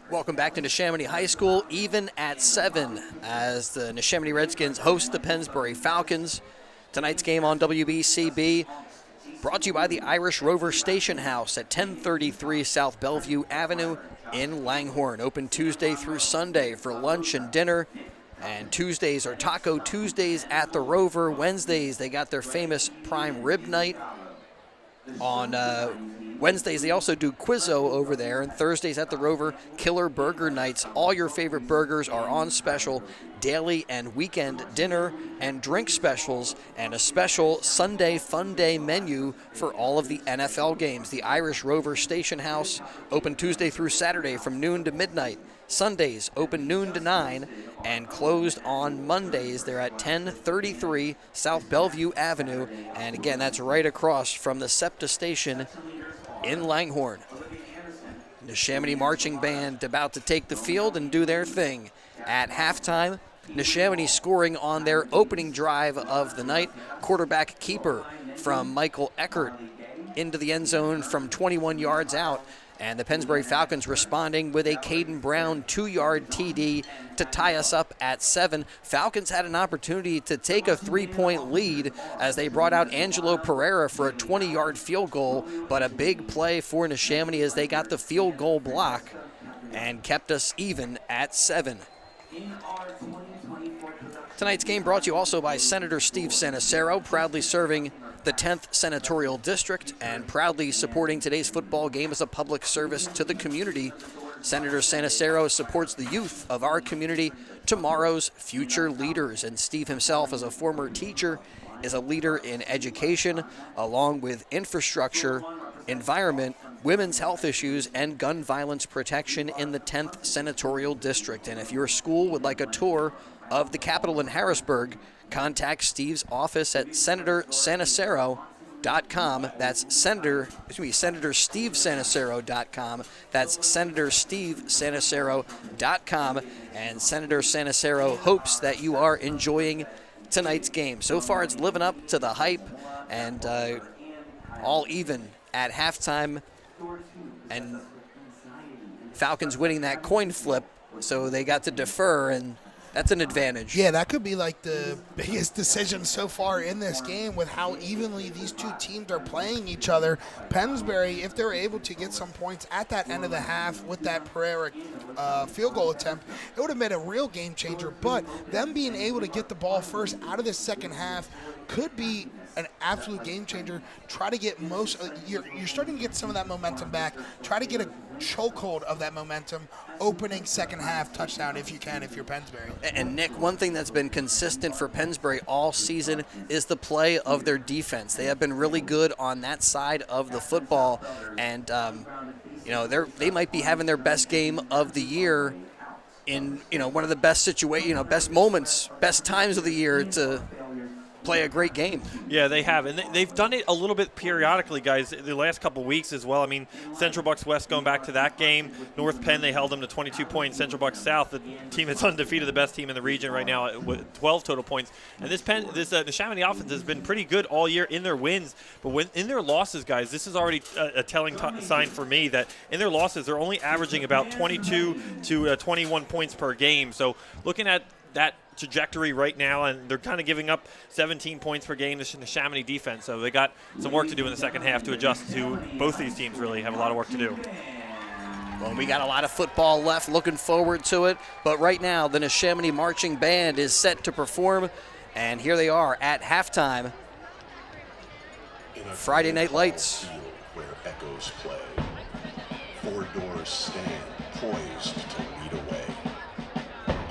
Welcome back to Neshaminy High School, even at 7, as the Neshaminy Redskins host the Pennsbury Falcons. Tonight's game on WBCB brought to you by the Irish Rover Station House at 1033 South Bellevue Avenue in Langhorne. Open Tuesday through Sunday for lunch and dinner. And Tuesdays are Taco Tuesdays at the Rover. Wednesdays, they got their famous prime rib night. On Wednesdays, they also do Quizzo over there. And Thursdays at the Rover, Killer Burger Nights. All your favorite burgers are on special. Daily and weekend dinner and drink specials. And a special Sunday Fun Day menu for all of the NFL games. The Irish Rover Station House, open Tuesday through Saturday from noon to midnight. Sundays open noon to 9 and closed on Mondays. They're at 1033 South Bellevue Avenue. And again, that's right across from the SEPTA station in Langhorne. Neshaminy Marching Band about to take the field and do their thing. At halftime, Neshaminy scoring on their opening drive of the night. Quarterback keeper from Michael Eckert into the end zone from 21 yards out. And the Pennsbury Falcons responding with a Caden Brown 2-yard TD to tie us up at 7. Falcons had an opportunity to take a 3-point lead as they brought out Angelo Pereira for a 20-yard field goal, but a big play for Neshaminy as they got the field goal block and kept us even at 7. Tonight's game brought to you also by Senator Steve Sanacero, proudly serving the 10th Senatorial District and proudly supporting today's football game as a public service to the community. Senator Sanacero supports the youth of our community, tomorrow's future leaders, and Steve himself, as a former teacher, is a leader in education, along with infrastructure, environment, women's health issues, and gun violence protection in the 10th Senatorial District. And if your school would like a tour of the Capitol in Harrisburg, contact Steve's office at SenatorSanacero.com. That's Senator Steve Sanacero.com. That's Senator Steve Sanacero.com. And Senator Sanacero hopes that you are enjoying tonight's game. So far, it's living up to the hype, and all even at halftime. And Falcons winning that coin flip, so they got to defer, and that's an advantage. Yeah, that could be like the biggest decision so far in this game with how evenly these two teams are playing each other. Pennsbury, if they're able to get some points at that end of the half with that Pereira field goal attempt, it would have been a real game changer. But them being able to get the ball first out of the second half could be an absolute game changer. Try to get you're starting to get some of that momentum back. Try to get a chokehold of that momentum opening second half touchdown if you can, if you're Pennsbury. And Nick, one thing that's been consistent for Pennsbury all season is the play of their defense. They have been really good on that side of the football, and they might be having their best game of the year in one of the best best moments, best times of the year to play a great game. Yeah, they have, and they've done it a little bit periodically, guys, the last couple weeks as well. I mean, Central Bucks West, going back to that game, North Penn, they held them to 22 points. Central Bucks South, the team that's undefeated, the best team in the region right now, with 12 total points. And this Neshaminy offense has been pretty good all year in their wins, but in their losses, guys, this is already a telling sign for me that in their losses, they're only averaging about 22 to 21 points per game. So looking at that trajectory right now, and they're kind of giving up 17 points per game to the Neshaminy defense, so they got some work to do in the second half to adjust to. Both these teams really have a lot of work to do. Well, we got a lot of football left, looking forward to it, but right now the Neshaminy Marching Band is set to perform, and here they are at halftime. Friday Night Lights. Where echoes play, 4 doors stand poised to lead away,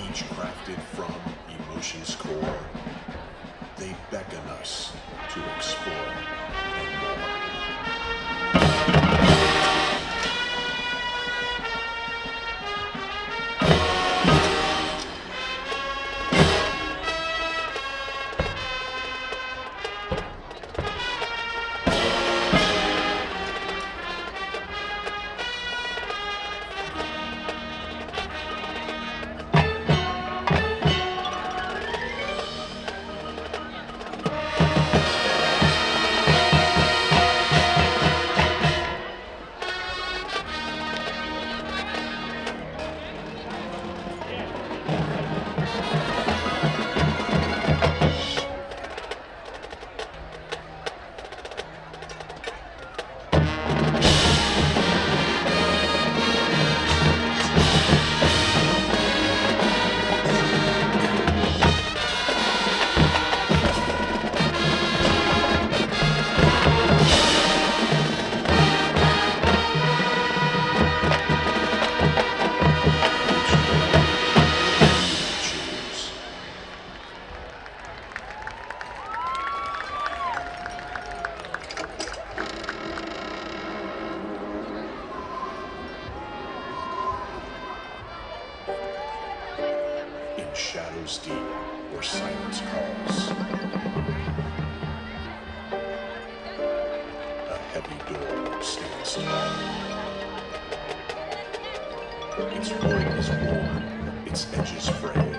each crafted from emotion's core. They beckon us to explore and more. Shadows deep where silence calls. A heavy door stands tall. Its wood is worn, its edges frayed.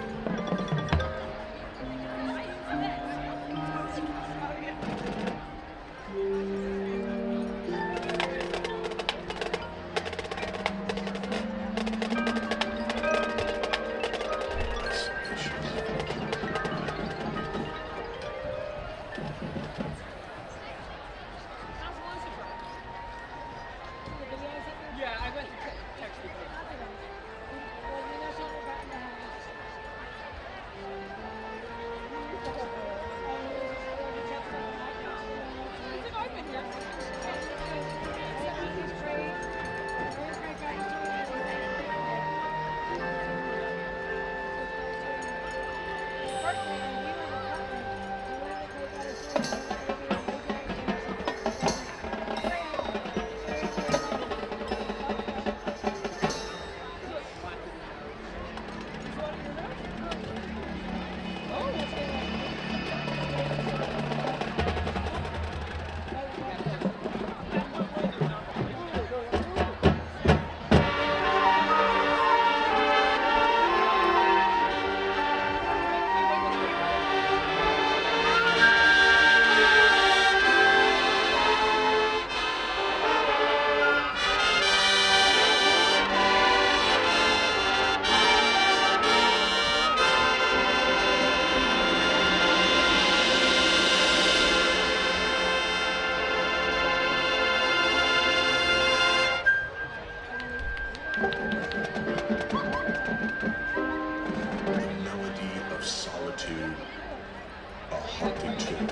haunting tune.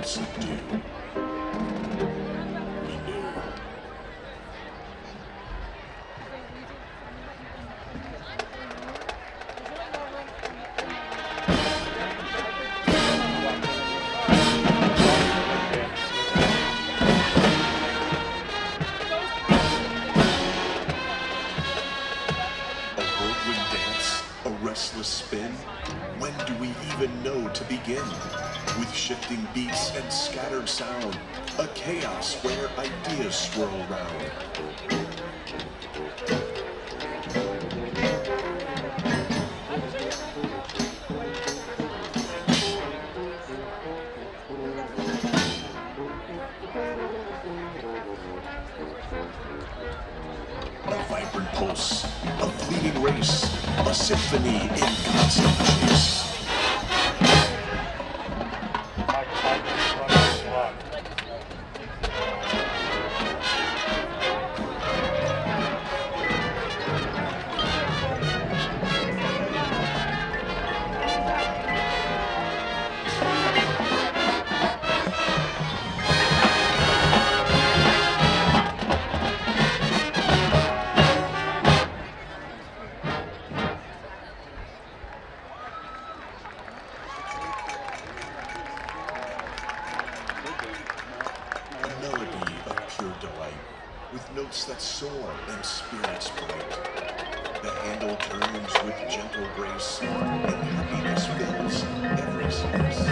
Subdue. Renew. A whirlwind dance, a restless spin. When do we even know to begin? With shifting beats and scattered sound, a chaos where ideas swirl round. A vibrant pulse, a fleeting race, a symphony in constant chase. A melody of pure delight, with notes that soar and spirits bright. The handle turns with gentle grace, and happiness fills every space.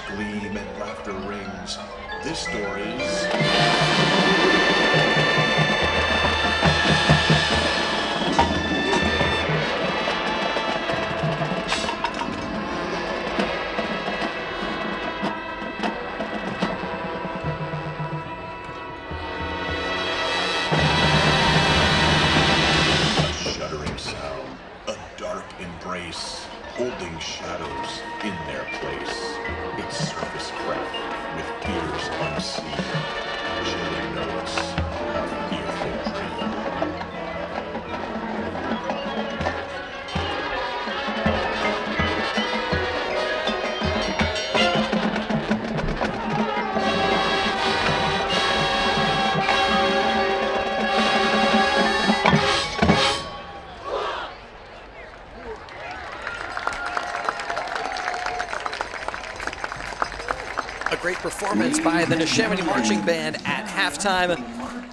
Gleam and laughter rings. This story's a shuddering sound, a dark embrace, holding shadows in their place. Its surface cracked with fears unseen, chilling notes of fearful dream. A great performance by the Neshaminy Marching Band at halftime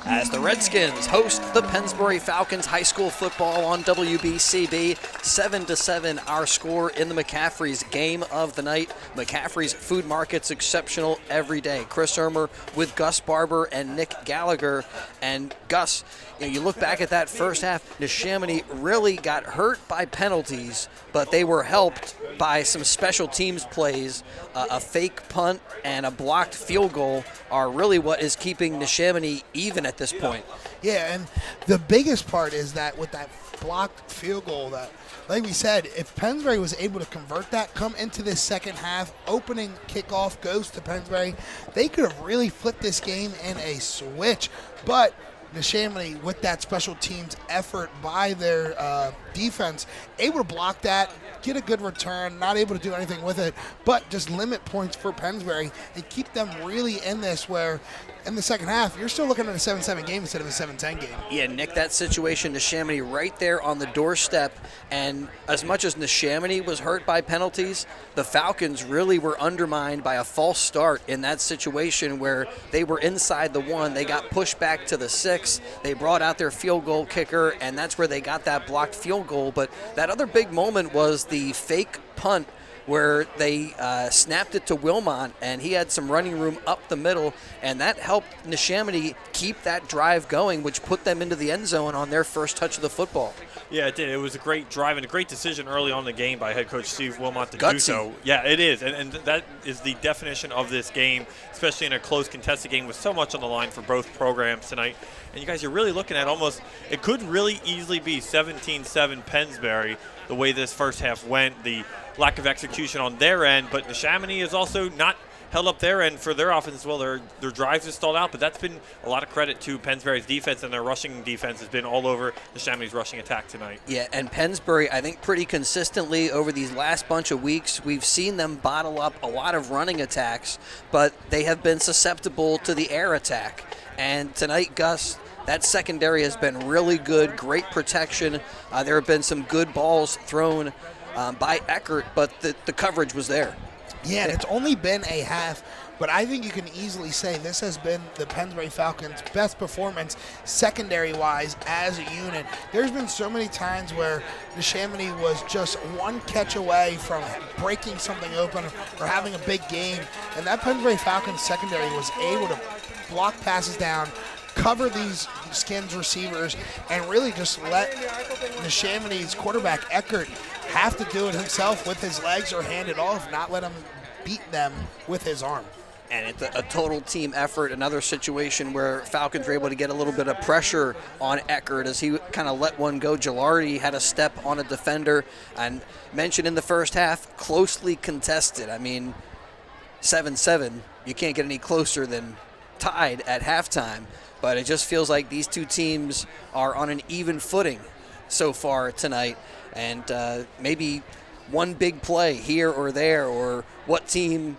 as the Redskins host the Pennsbury Falcons high school football on WBCB. 7-7 our score in the McCaffrey's game of the night. McCaffrey's Food Market's exceptional every day. Chris Ermer with Gus Barber and Nick Gallagher. And Gus, you look back at that first half, Neshaminy really got hurt by penalties, but they were helped by some special teams plays. A fake punt and a blocked field goal are really what is keeping Neshaminy even at this point. Yeah, and the biggest part is that with that blocked field goal, that, like we said, if Pennsbury was able to convert that, come into this second half, opening kickoff goes to Pennsbury, they could have really flipped this game in a switch. But Neshaminy, with that special teams effort by their defense, able to block that, get a good return, not able to do anything with it, but just limit points for Pennsbury and keep them really in this where in the second half, you're still looking at a 7-7 game instead of a 7-10 game. Yeah, Nick, that situation, Neshaminy right there on the doorstep. And as much as Neshaminy was hurt by penalties, the Falcons really were undermined by a false start in that situation where they were inside the 1. They got pushed back to the 6. They brought out their field goal kicker, and that's where they got that blocked field goal. But that other big moment was the fake punt where they snapped it to Wilmot, and he had some running room up the middle, and that helped Neshaminy keep that drive going, which put them into the end zone on their first touch of the football. Yeah, it did. It was a great drive and a great decision early on in the game by head coach Steve Wilmot to Gutsy. do so. Yeah, it is, and that is the definition of this game, especially in a close contested game with so much on the line for both programs tonight. And you guys are really looking at almost, it could really easily be 17-7 Pennsbury the way this first half went, the lack of execution on their end, but Neshaminy is also not held up their end for their offense as well. Their drives have stalled out, but that's been a lot of credit to Pennsbury's defense, and their rushing defense has been all over Neshaminy's rushing attack tonight. Yeah, and Pennsbury, I think pretty consistently over these last bunch of weeks, we've seen them bottle up a lot of running attacks, but they have been susceptible to the air attack. And tonight, Gus, that secondary has been really good, great protection. There have been some good balls thrown by Eckert, but the coverage was there. Yeah, and it's only been a half, but I think you can easily say this has been the Pennsbury Falcons' best performance secondary-wise as a unit. There's been so many times where Neshaminy was just one catch away from breaking something open or having a big game, and that Pennsbury Falcons secondary was able to block passes down, cover these Skins receivers, and really just let Neshaminy's quarterback Eckert have to do it himself with his legs or hand it off, not let him beat them with his arm. And it's a total team effort. Another situation where Falcons were able to get a little bit of pressure on Eckert as he kind of let one go. Gilardi had a step on a defender, and mentioned in the first half, closely contested. I mean, 7-7, you can't get any closer than tied at halftime, but it just feels like these two teams are on an even footing so far tonight. And maybe one big play here or there, or what team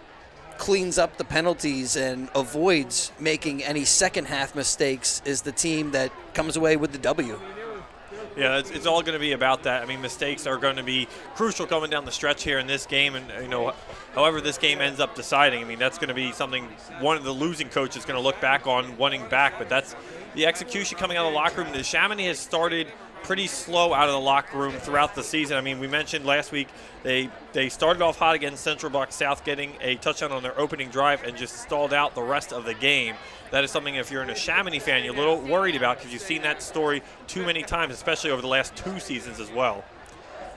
cleans up the penalties and avoids making any second half mistakes is the team that comes away with the W. Yeah, it's all going to be about that. I mean, mistakes are going to be crucial coming down the stretch here in this game, and however this game ends up deciding, I mean, that's going to be something one of the losing coaches is going to look back on wanting back. But that's the execution coming out of the locker room. Neshaminy has started pretty slow out of the locker room throughout the season. I mean, we mentioned last week they started off hot against Central Bucks South, getting a touchdown on their opening drive and just stalled out the rest of the game. That is something, if you're a Neshaminy fan, you're a little worried about, because you've seen that story too many times, especially over the last 2 seasons as well.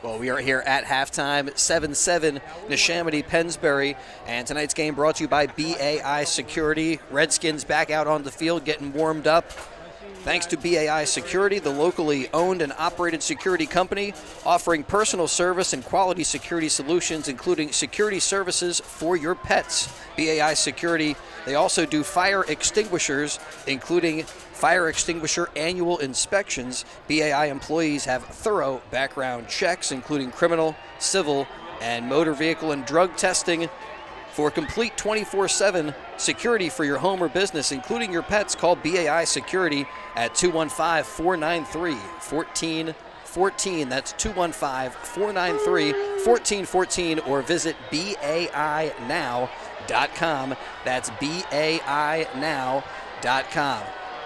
Well, we are here at halftime, 7-7, Neshaminy Pennsbury, and tonight's game brought to you by BAI Security. Redskins back out on the field getting warmed up. Thanks to BAI Security, the locally owned and operated security company offering personal service and quality security solutions, including security services for your pets. BAI Security, they also do fire extinguishers, including fire extinguisher annual inspections. BAI employees have thorough background checks, including criminal, civil, and motor vehicle and drug testing. For complete 24/7 security for your home or business, including your pets, call BAI Security at 215-493-1414. That's 215-493-1414, or visit BAInow.com. That's BAInow.com.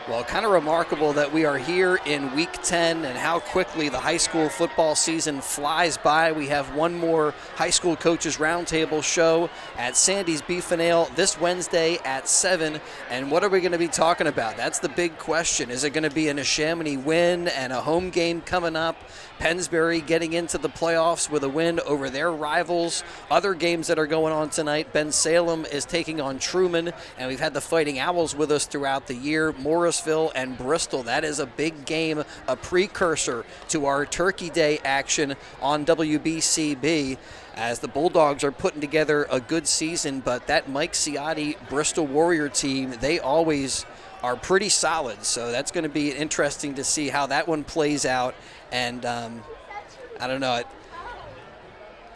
Well, kind of remarkable that we are here in Week 10 and how quickly the high school football season flies by. We have one more high school coaches roundtable show at Sandy's Beef and Ale this Wednesday at 7. And what are we going to be talking about? That's the big question. Is it going to be a Neshaminy win and a home game coming up? Pennsbury getting into the playoffs with a win over their rivals. Other games that are going on tonight, Ben Salem is taking on Truman, and we've had the Fighting Owls with us throughout the year, Morrisville and Bristol. That is a big game, a precursor to our Turkey Day action on WBCB, as the Bulldogs are putting together a good season. But that Mike Ciotti Bristol Warrior team, they always are pretty solid, so that's going to be interesting to see how that one plays out. And I don't know,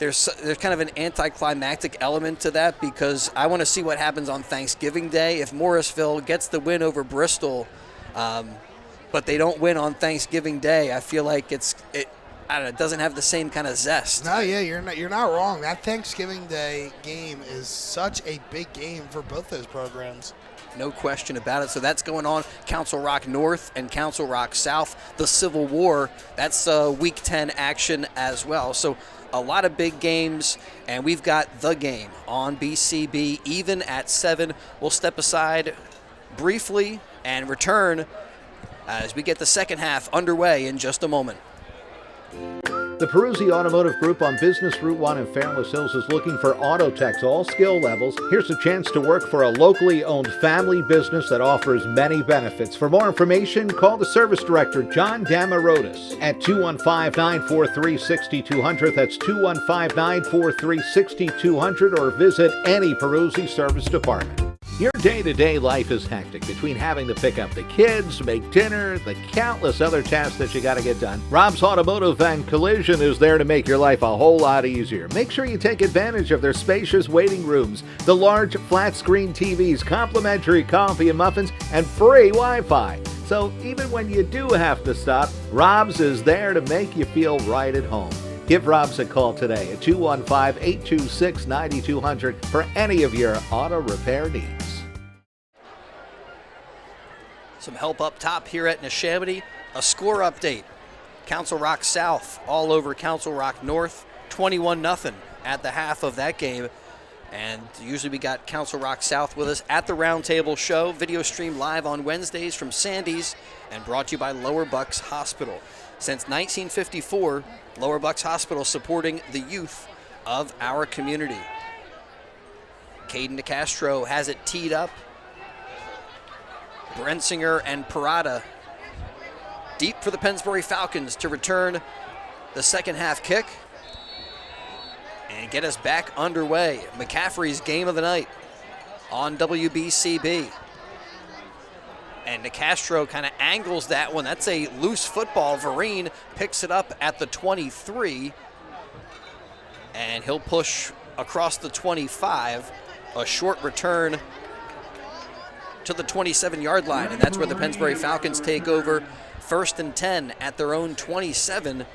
there's kind of an anticlimactic element to that, because I want to see what happens on Thanksgiving Day. If Morrisville gets the win over Bristol, but they don't win on Thanksgiving Day, I feel like it doesn't have the same kind of zest. No, yeah, you're not wrong. That Thanksgiving Day game is such a big game for both those programs. No question about it. So that's going on. Council Rock North and Council Rock South, the Civil War. That's Week 10 action as well. So a lot of big games, and we've got the game on BCB even at 7. We'll step aside briefly and return as we get the second half underway in just a moment. The Peruzzi Automotive Group on Business Route 1 in Fairless Hills is looking for auto techs, all skill levels. Here's a chance to work for a locally owned family business that offers many benefits. For more information, call the service director, John Damarotis, at 215-943-6200. That's 215-943-6200, or visit any Peruzzi service department. Your day-to-day life is hectic between having to pick up the kids, make dinner, the countless other tasks that you got to get done. Rob's Automotive and Collision is there to make your life a whole lot easier. Make sure you take advantage of their spacious waiting rooms, the large flat-screen TVs, complimentary coffee and muffins, and free Wi-Fi. So even when you do have to stop, Rob's is there to make you feel right at home. Give Rob's a call today at 215-826-9200 for any of your auto repair needs. Some help up top here at Neshaminy. A score update. Council Rock South all over Council Rock North. 21-0 at the half of that game. And usually we got Council Rock South with us at the Roundtable Show. Video stream live on Wednesdays from Sandy's and brought to you by Lower Bucks Hospital. Since 1954, Lower Bucks Hospital supporting the youth of our community. Caden DeCastro has it teed up. Brensinger and Parada deep for the Pennsbury Falcons to return the second half kick and get us back underway. McCaffrey's game of the night on WBCB. And DeCastro kind of angles that one. That's a loose football. Vereen picks it up at the 23, and he'll push across the 25. A short return to the 27-yard line, and that's where the Pennsbury Falcons take over 1st and 10 at their own 27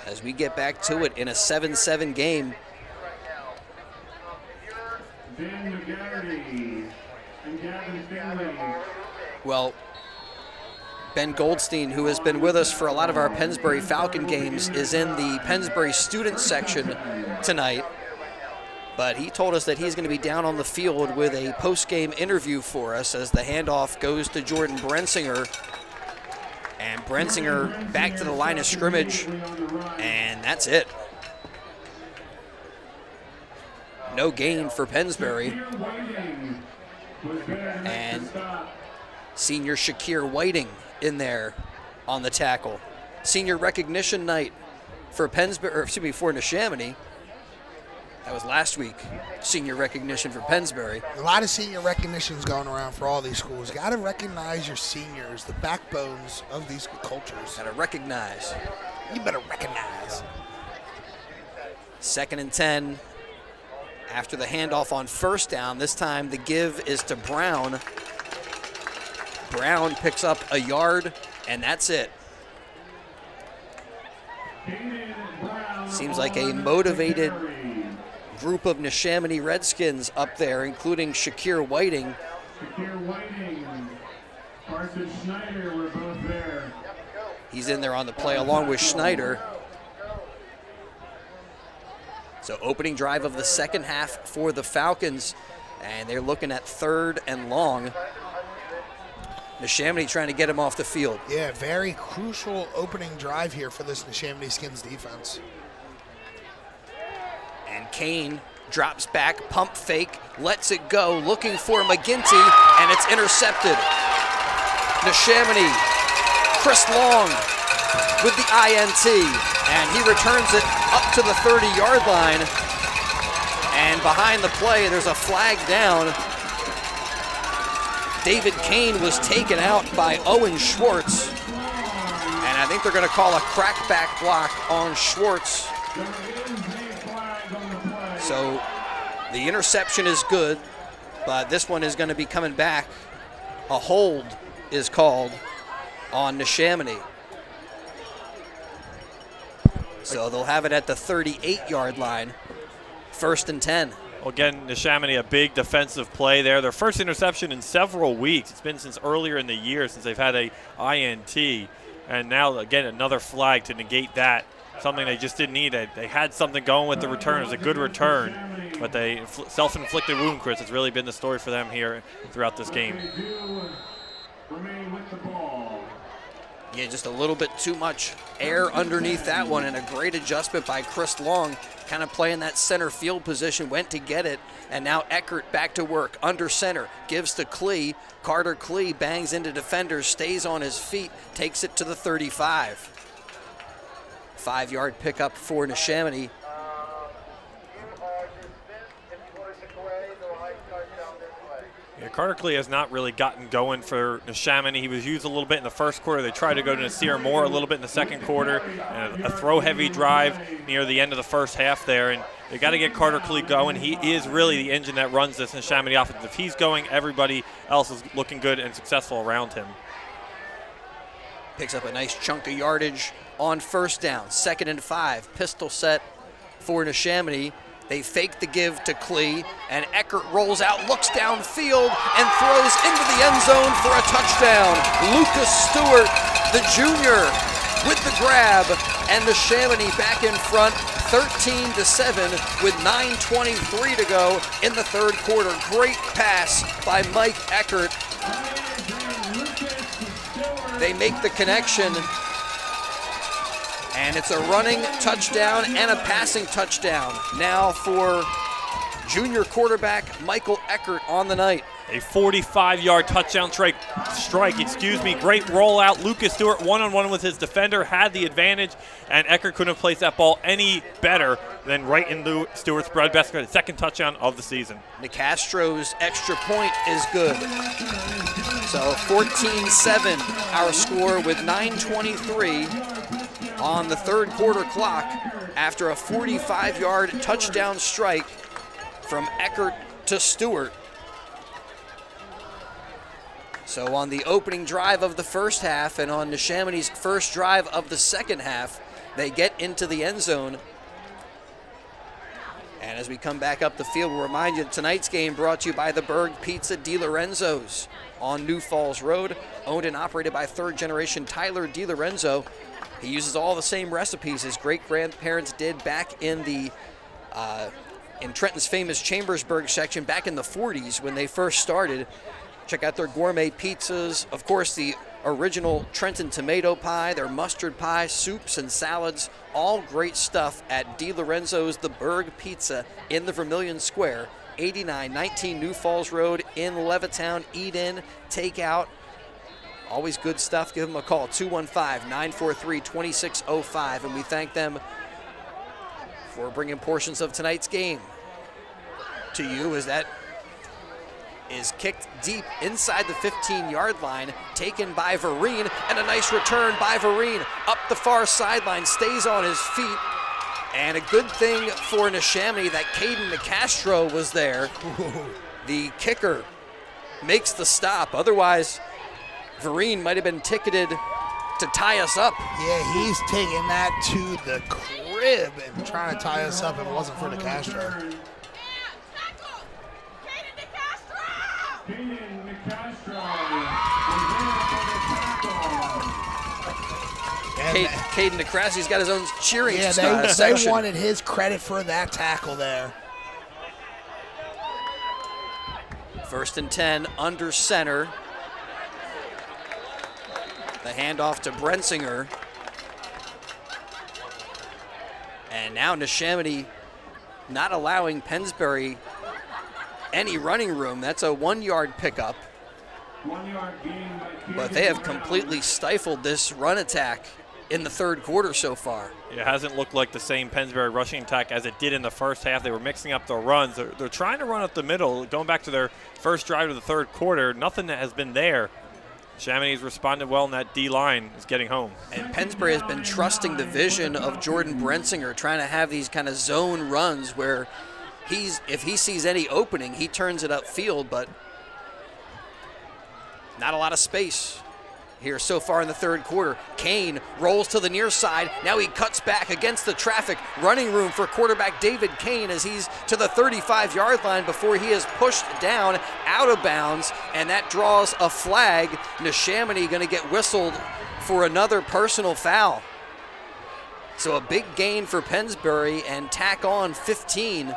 as we get back to it in a 7-7 game. Well, Ben Goldstein, who has been with us for a lot of our Pennsbury Falcon games, is in the Pennsbury student section tonight. But he told us that he's going to be down on the field with a post-game interview for us as the handoff goes to Jordan Brensinger. And Brensinger back to the line of scrimmage, and that's it. No gain for Pennsbury. And senior Shakir Whiting in there on the tackle. Senior recognition night for for Neshaminy. That was last week, senior recognition for Pennsbury. A lot of senior recognitions going around for all these schools. Got to recognize your seniors, the backbones of these cultures. Got to recognize. You better recognize. 2nd and 10 after the handoff on 1st down. This time the give is to Brown. Brown picks up a yard, and that's it. Seems like a motivated group of Neshaminy Redskins up there, including Shakir Whiting. Carson Schneider were both there. He's in there on the play along with Schneider. So opening drive of the second half for the Falcons, and they're looking at 3rd and long. Neshaminy trying to get him off the field. Yeah, very crucial opening drive here for this Neshaminy Skins defense. And Kane drops back, pump fake, lets it go, looking for McGinty, and it's intercepted. Neshaminy, Chris Long with the INT, and he returns it up to the 30-yard line. And behind the play, there's a flag down. David Kane was taken out by Owen Schwartz. And I think they're going to call a crackback block on Schwartz. So the interception is good, but this one is going to be coming back. A hold is called on Neshaminy. So they'll have it at the 38-yard line, 1st and 10. Well, again, Neshaminy, a big defensive play there. Their first interception in several weeks. It's been since earlier in the year since they've had a INT. And now, again, another flag to negate that. Something they just didn't need. They had something going with the return. It was a good return. But they self-inflicted wound, Chris, has really been the story for them here throughout this game. Yeah, just a little bit too much air underneath that one, and a great adjustment by Chris Long, kind of playing that center field position, went to get it, and now Eckert back to work, under center, gives to Klee. Carter Klee bangs into defenders, stays on his feet, takes it to the 35. 5-yard pickup for Neshaminy. Yeah, Carter Klee has not really gotten going for Neshaminy. He was used a little bit in the first quarter. They tried to go to Nasir Moore a little bit in the second quarter. And a throw-heavy drive near the end of the first half there. And they got to get Carter Klee going. He is really the engine that runs this Neshaminy offense. If he's going, everybody else is looking good and successful around him. Picks up a nice chunk of yardage on 1st down. 2nd and 5. Pistol set for Neshaminy. They fake the give to Klee, and Eckert rolls out, looks downfield, and throws into the end zone for a touchdown. Lucas Stewart, the junior, with the grab, and Neshaminy back in front, 13-7 with 9:23 to go in the third quarter. Great pass by Mike Eckert. They make the connection, and it's a running touchdown and a passing touchdown now for junior quarterback Michael Eckert on the night. A 45-yard touchdown strike. Great rollout. Lucas Stewart one-on-one with his defender, had the advantage, and Eckert couldn't have placed that ball any better than right into Stewart's breadbasket. Second touchdown of the season. Nicastro's extra point is good. So 14-7 our score with 9:23 on the third quarter clock after a 45-yard touchdown strike from Eckert to Stewart. So on the opening drive of the first half and on Neshaminy's first drive of the second half, they get into the end zone. And as we come back up the field, we'll remind you tonight's game brought to you by the Berg Pizza DiLorenzo's on New Falls Road, owned and operated by third-generation Tyler DiLorenzo. He uses all the same recipes his great-grandparents did back in the in Trenton's famous Chambersburg section back in the 40s when they first started. Check out their gourmet pizzas, of course the original Trenton tomato pie, their mustard pie, soups and salads, all great stuff at DiLorenzo's The Berg Pizza in the Vermilion Square, 8919 New Falls Road in Levittown. Eat in, take out, always good stuff. Give them a call, 215-943-2605, and we thank them for bringing portions of tonight's game to you as that is kicked deep inside the 15-yard line, taken by Vereen, and a nice return by Vereen up the far sideline, stays on his feet, and a good thing for Neshaminy that Caden Nicastro was there. The kicker makes the stop. Otherwise, Vereen might have been ticketed to tie us up. Yeah, he's taking that to the crib and trying to tie us up if it wasn't for Nicastro. Caden Nicastro, got his own cheering section. They wanted his credit for that tackle there. 1st and 10 under center. The handoff to Brensinger. And now Neshaminy not allowing Pennsbury any running room. That's a 1-yard pickup. 1-yard gain by But they have completely stifled this run attack in the third quarter so far. It hasn't looked like the same Pennsbury rushing attack as it did in the first half. They were mixing up the runs. They're trying to run up the middle, going back to their first drive of the third quarter. Nothing that has been there. Neshaminy's responded well, and that D-line is getting home. And Pennsbury has been trusting the vision of Jordan Brensinger, trying to have these kind of zone runs where if he sees any opening, he turns it upfield, but not a lot of space here so far in the third quarter. Kane rolls to the near side. Now he cuts back against the traffic. Running room for quarterback David Kane as he's to the 35-yard line before he is pushed down out of bounds, and that draws a flag. Neshaminy going to get whistled for another personal foul. So a big gain for Pennsbury and tack on 15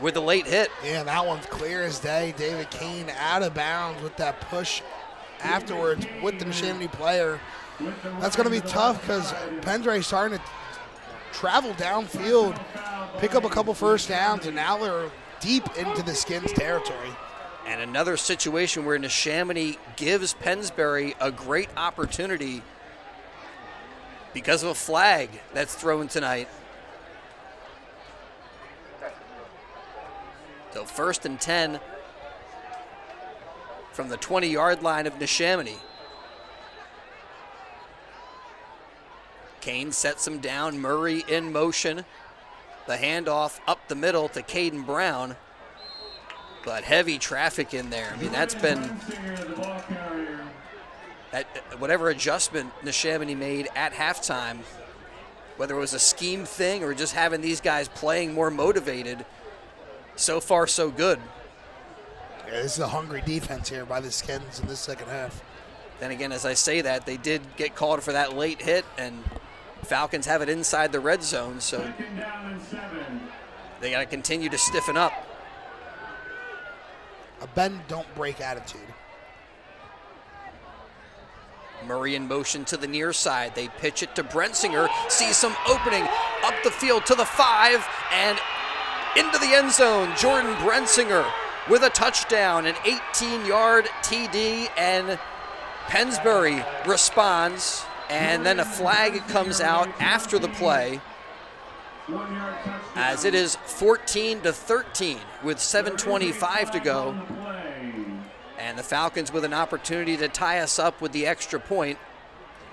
with a late hit. Yeah, that one's clear as day. David Kane out of bounds with that push afterwards with the Neshaminy player. That's going to be tough because Pennsbury's starting to travel downfield, pick up a couple first downs, and now they're deep into the Skins territory. And another situation where Neshaminy gives Pennsbury a great opportunity because of a flag that's thrown tonight. So 1st and 10 from the 20-yard line of Neshaminy. Kane sets him down, Murray in motion. The handoff up the middle to Caden Brown. But heavy traffic in there. I mean, that's been whatever adjustment Neshaminy made at halftime, whether it was a scheme thing or just having these guys playing more motivated. So far, so good. Yeah, this is a hungry defense here by the Skins in this second half. Then again, as I say that, they did get called for that late hit, and Falcons have it inside the red zone, so they got to continue to stiffen up. A bend, don't break attitude. Murray in motion to the near side. They pitch it to Brensinger, sees some opening up the field to the 5, and into the end zone. Jordan Brensinger with a touchdown, an 18-yard TD, and Pennsbury responds, and then a flag comes out after the play as it is 14-13 with 7:25 to go. And the Falcons with an opportunity to tie us up with the extra point.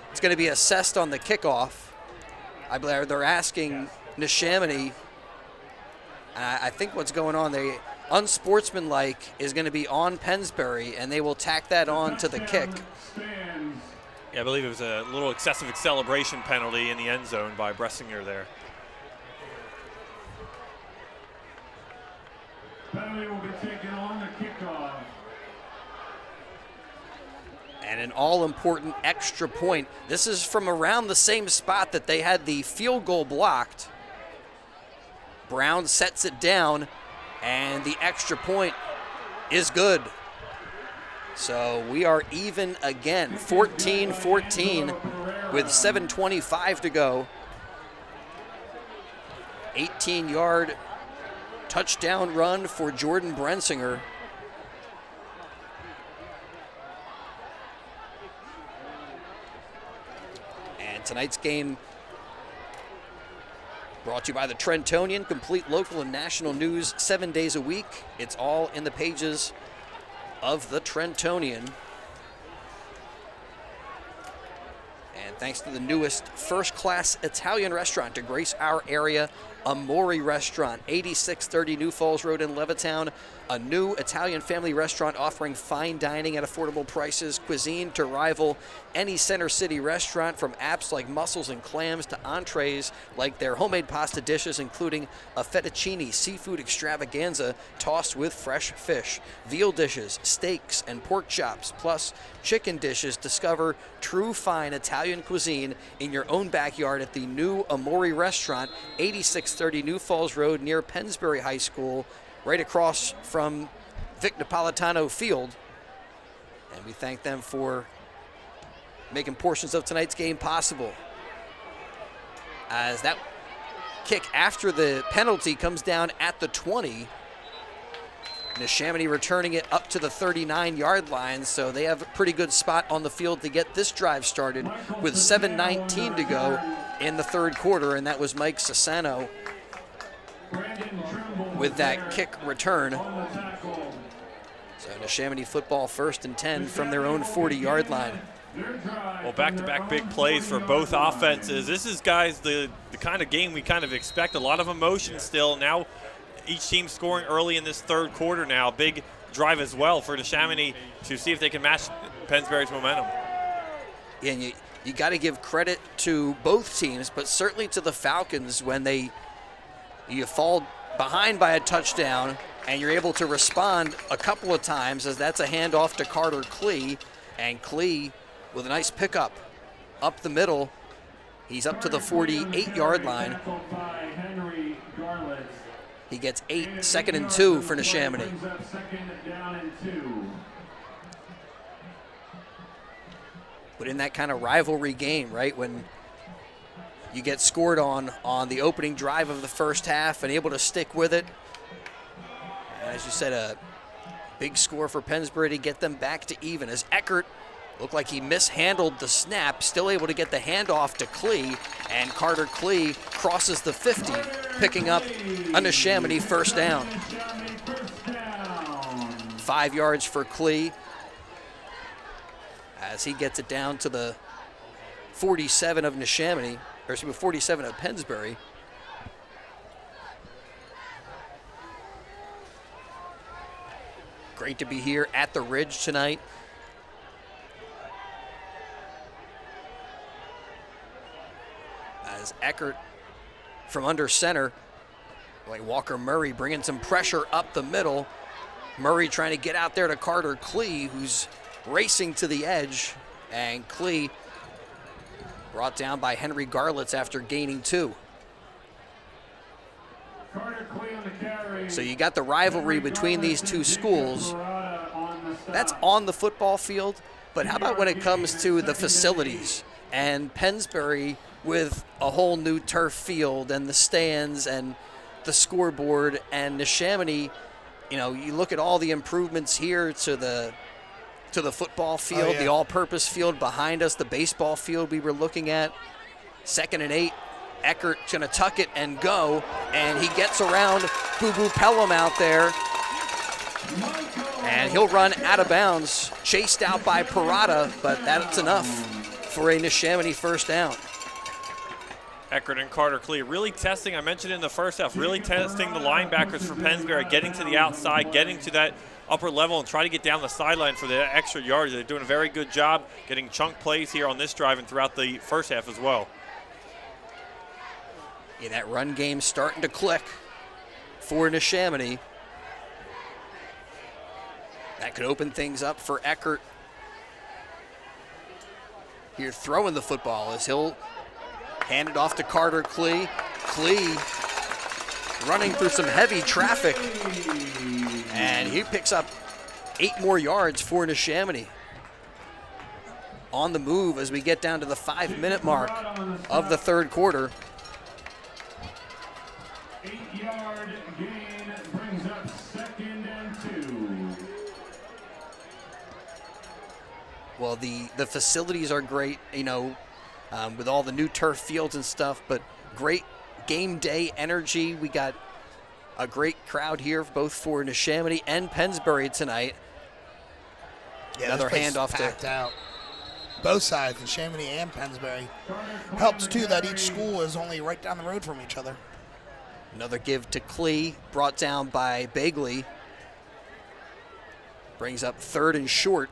It's going to be assessed on the kickoff. I believe they're asking Neshaminy. I think what's going on, they unsportsmanlike is going to be on Pennsbury, and they will tack that on to the kick. Yeah, I believe it was a little excessive acceleration penalty in the end zone by Brensinger there. Penalty will be taken on the kickoff. And an all-important extra point. This is from around the same spot that they had the field goal blocked. Brown sets it down, and the extra point is good. So we are even again, 14-14 with 7:25 to go. 18-yard touchdown run for Jordan Brensinger. And tonight's game brought to you by the Trentonian, complete local and national news 7 days a week. It's all in the pages of the Trentonian. And thanks to the newest first-class Italian restaurant to grace our area, Amori Restaurant, 8630 New Falls Road in Levittown. A new Italian family restaurant offering fine dining at affordable prices, cuisine to rival any Center City restaurant, from apps like mussels and clams to entrees like their homemade pasta dishes, including a fettuccine seafood extravaganza tossed with fresh fish, veal dishes, steaks, and pork chops, plus chicken dishes. Discover true fine Italian cuisine in your own backyard at the new Amori Restaurant, 8630 New Falls Road near Pennsbury High School, right across from Vic Napolitano Field. And we thank them for making portions of tonight's game possible. As that kick after the penalty comes down at the 20. Neshaminy returning it up to the 39-yard line, so they have a pretty good spot on the field to get this drive started with 7:19 to go in the third quarter, and that was Mike Sassano with that kick return. So Neshaminy football 1st and 10 from their own 40-yard line. Well, back-to-back big plays for both offenses. This is, guys, the kind of game we kind of expect. A lot of emotion still. Now each team scoring early in this third quarter now. Big drive as well for Neshaminy to see if they can match Pennsbury's momentum. Yeah, and you got to give credit to both teams, but certainly to the Falcons when you fall behind by a touchdown and you're able to respond a couple of times, as that's a handoff to Carter Klee, and Klee with a nice pickup up the middle. He's up to the 48-yard line. He gets 8, 2nd and 2 for Neshaminy. But in that kind of rivalry game, right, when you get scored on the opening drive of the first half and able to stick with it, and as you said, a big score for Pennsbury to get them back to even, as Eckert looked like he mishandled the snap, still able to get the handoff to Klee, and Carter Klee crosses the 50, picking up a Neshaminy first down. 5 yards for Klee as he gets it down to the 47 of Neshaminy, or excuse me, 47 of Pennsbury. Great to be here at the Ridge tonight. As Eckert from under center, like Walker Murray bringing some pressure up the middle. Murray trying to get out there to Carter Klee, who's racing to the edge, and Klee brought down by Henry Garlitz after gaining 2. So you got the rivalry between these two schools. That's on the football field, but how about when it comes to the facilities? And Pennsbury with a whole new turf field and the stands and the scoreboard, and Neshaminy, you look at all the improvements here to the football field, the all-purpose field behind us, the baseball field we were looking at. 2nd and 8, Eckert's gonna tuck it and go, and he gets around Boo Boo Pelham out there, and he'll run out of bounds, chased out by Parada, but that's enough for a Neshaminy first down. Eckert and Carter Klee really testing, I mentioned in the first half, really testing the linebackers for Pennsbury, getting to the outside, getting to that upper level and try to get down the sideline for the extra yards. They're doing a very good job getting chunk plays here on this drive and throughout the first half as well. Yeah, that run game starting to click for Neshaminy. That could open things up for Eckert. Here throwing the football as he'll hand it off to Carter Klee. Klee running through some heavy traffic, and he picks up 8 more yards for Neshaminy. On the move as we get down to the 5-minute mark of the third quarter. 8-yard gain brings up 2nd and 2. Well, the facilities are great, with all the new turf fields and stuff, but great game day energy. We got a great crowd here, both for Neshaminy and Pennsbury tonight. Yeah, another handoff packed out. Both sides, Neshaminy and Pennsbury. Helps too that each school is only right down the road from each other. Another give to Klee, brought down by Bagley. Brings up 3rd and short.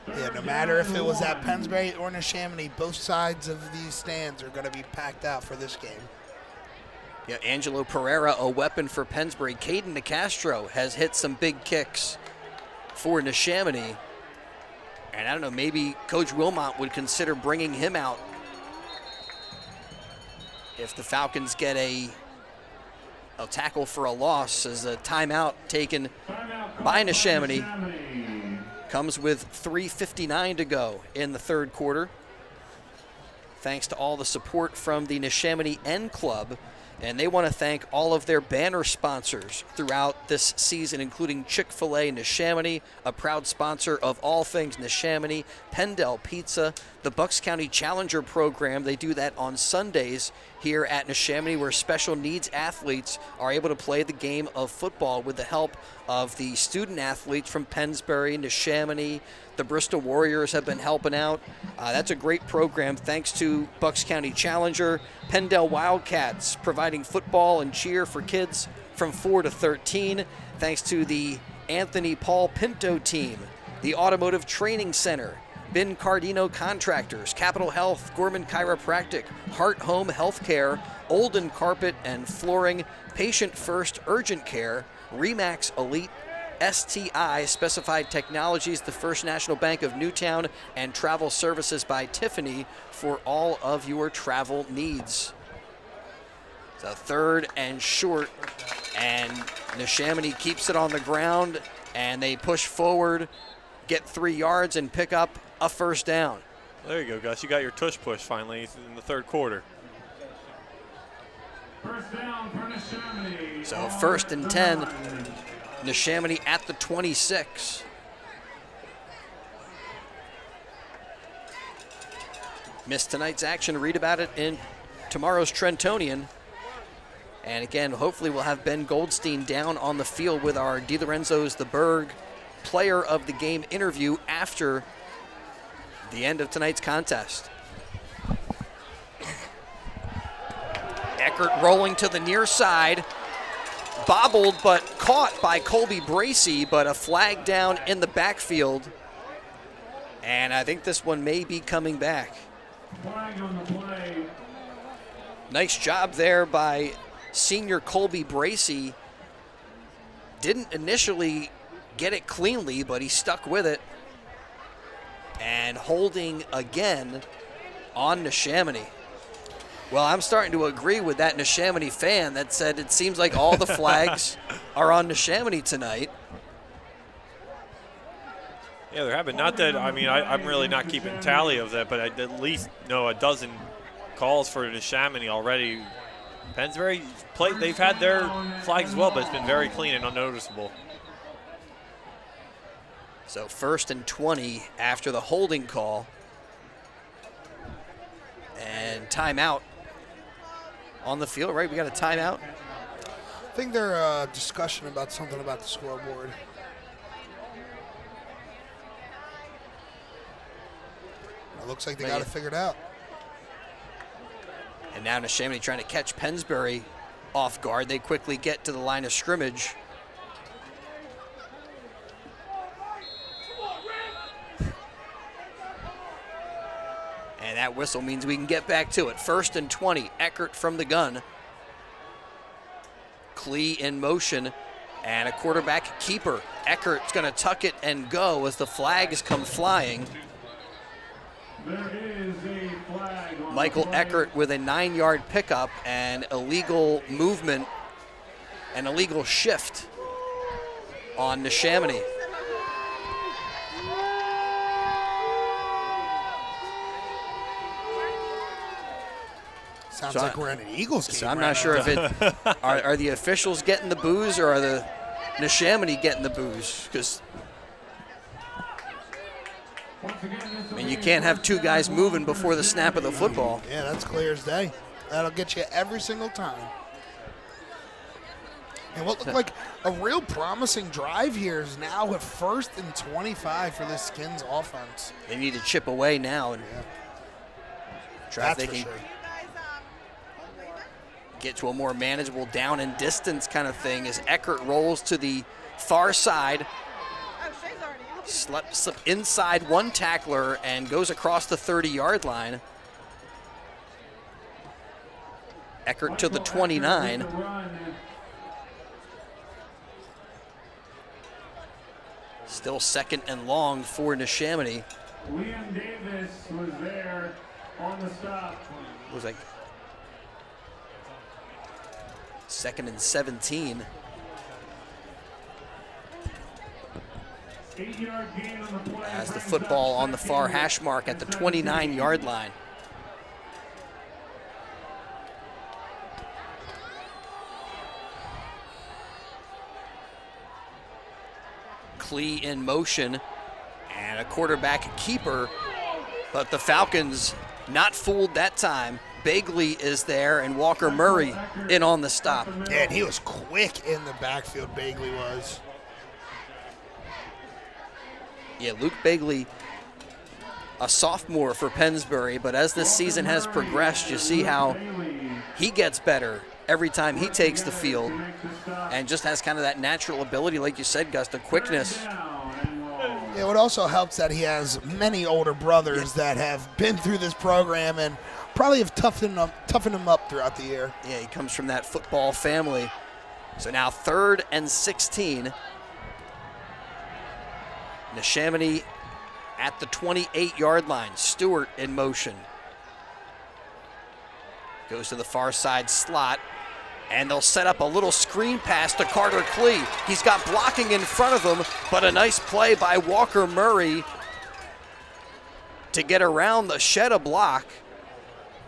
Yeah, no matter if it was at Pennsbury or Neshaminy, both sides of these stands are going to be packed out for this game. Yeah, Angelo Pereira, a weapon for Pennsbury. Caden DeCastro has hit some big kicks for Neshaminy. And I don't know, maybe Coach Wilmot would consider bringing him out if the Falcons get a tackle for a loss, as a timeout taken by Neshaminy. Comes with 3:59 to go in the third quarter. Thanks to all the support from the Neshaminy N Club. And they want to thank all of their banner sponsors throughout this season, including Chick-fil-A Neshaminy, a proud sponsor of all things Neshaminy, Pendel Pizza, the Bucks County Challenger Program. They do that on Sundays here at Neshaminy, where special needs athletes are able to play the game of football with the help of the student athletes from Pennsbury, Neshaminy, The Bristol Warriors have been helping out. That's a great program thanks to Bucks County Challenger. Pendle Wildcats providing football and cheer for kids from 4 to 13. Thanks to the Anthony Paul Pinto team. The Automotive Training Center. Ben Cardino Contractors, Capital Health, Gorman Chiropractic, Heart Home Healthcare, Olden Carpet and Flooring, Patient First Urgent Care, Remax Elite, STI Specified Technologies, the First National Bank of Newtown, and Travel Services by Tiffany for all of your travel needs. So 3rd and short, and Neshaminy keeps it on the ground, and they push forward, get 3 yards, and pick up a first down. There you go, Gus. You got your tush push finally in the 3rd quarter. First down for Neshaminy. So 1st and 10, Neshaminy at the 26. Missed tonight's action. Read about it in tomorrow's Trentonian. And again, hopefully we'll have Ben Goldstein down on the field with our DiLorenzo's The Berg Player of the Game interview after the end of tonight's contest. Eckert rolling to the near side. Bobbled but caught by Colby Bracey, but a flag down in the backfield. And I think this one may be coming back. Flag on the play. Nice job there by senior Colby Bracey. Didn't initially get it cleanly, but he stuck with it. And holding again on Neshaminy. Well, I'm starting to agree with that Neshaminy fan that said it seems like all the flags are on Neshaminy tonight. Yeah, there have been. Not that, I mean, I'm really not keeping tally of that, but I at least know a dozen calls for Neshaminy already. Pennsbury, they've had their flags as well, but it's been very clean and unnoticeable. So 1st and 20 after the holding call. And timeout on the field, right? We got a timeout. I think they're discussion about something about the scoreboard. It looks like they got it figured out. And now Neshaminy trying to catch Pennsbury off guard. They quickly get to the line of scrimmage. And that whistle means we can get back to it. 1st and 20, Eckert from the gun. Klee in motion, and a quarterback keeper. Eckert's gonna tuck it and go as the flags come flying. There is a flag on Michael the play. Eckert with a 9-yard pickup and illegal movement, an illegal shift on Neshaminy. Sounds like we're in an Eagles game. So I'm right not sure now. if it are the officials getting the boos or are the Neshaminy getting the boos? Because I mean, you can't have 2 guys moving before the snap of the football. Yeah, that's clear as day. That'll get you every single time. And what looked like a real promising drive here is now at 1st and 25 for the Skins offense. They need to chip away now and try if they can get to a more manageable down and distance kind of thing as Eckert rolls to the far side. Slip inside one tackler and goes across the 30-yard line. Eckert to the 29. Still 2nd and long for Neshaminy. Liam Davis was there on the stop. It was like 2nd and 17. 8-yard gain on the play. As the football on the far hash mark at the 29-yard line. Klee in motion and a quarterback keeper, but the Falcons not fooled that time. Bagley is there and Walker Murray in on the stop. Yeah, and he was quick in the backfield, Bagley was. Yeah, Luke Begley, a sophomore for Pennsbury, but as this season has progressed, you see how he gets better every time he takes the field and just has kind of that natural ability, like you said, Gus, the quickness. Yeah, what also helps that he has many older brothers that have been through this program and probably have toughened him up throughout the year. Yeah, he comes from that football family. So now 3rd and 16. Neshaminy at the 28-yard line. Stewart in motion. Goes to the far side slot, and they'll set up a little screen pass to Carter Klee. He's got blocking in front of him, but a nice play by Walker Murray to get around the shed of block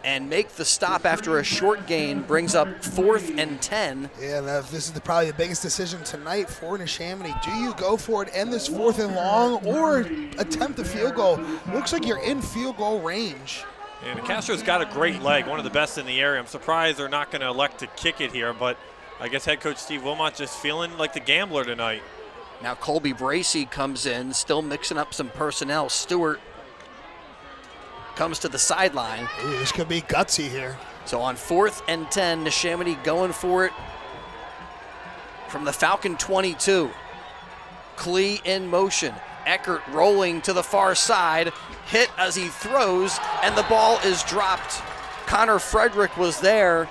and make the stop after a short gain. Brings up 4th and 10. Yeah, this is probably the biggest decision tonight for Neshaminy. Do you go for it, end this 4th and long, or attempt a field goal? Looks like you're in field goal range. And Castro's got a great leg, one of the best in the area. I'm surprised they're not going to elect to kick it here, but I guess head coach Steve Wilmot just feeling like the gambler tonight. Now Colby Bracey comes in, still mixing up some personnel. Stewart comes to the sideline. Ooh, this could be gutsy here. So on 4th and 10, Neshaminy going for it from the Falcon 22. Klee in motion. Eckert rolling to the far side, hit as he throws, and the ball is dropped. Connor Frederick was there,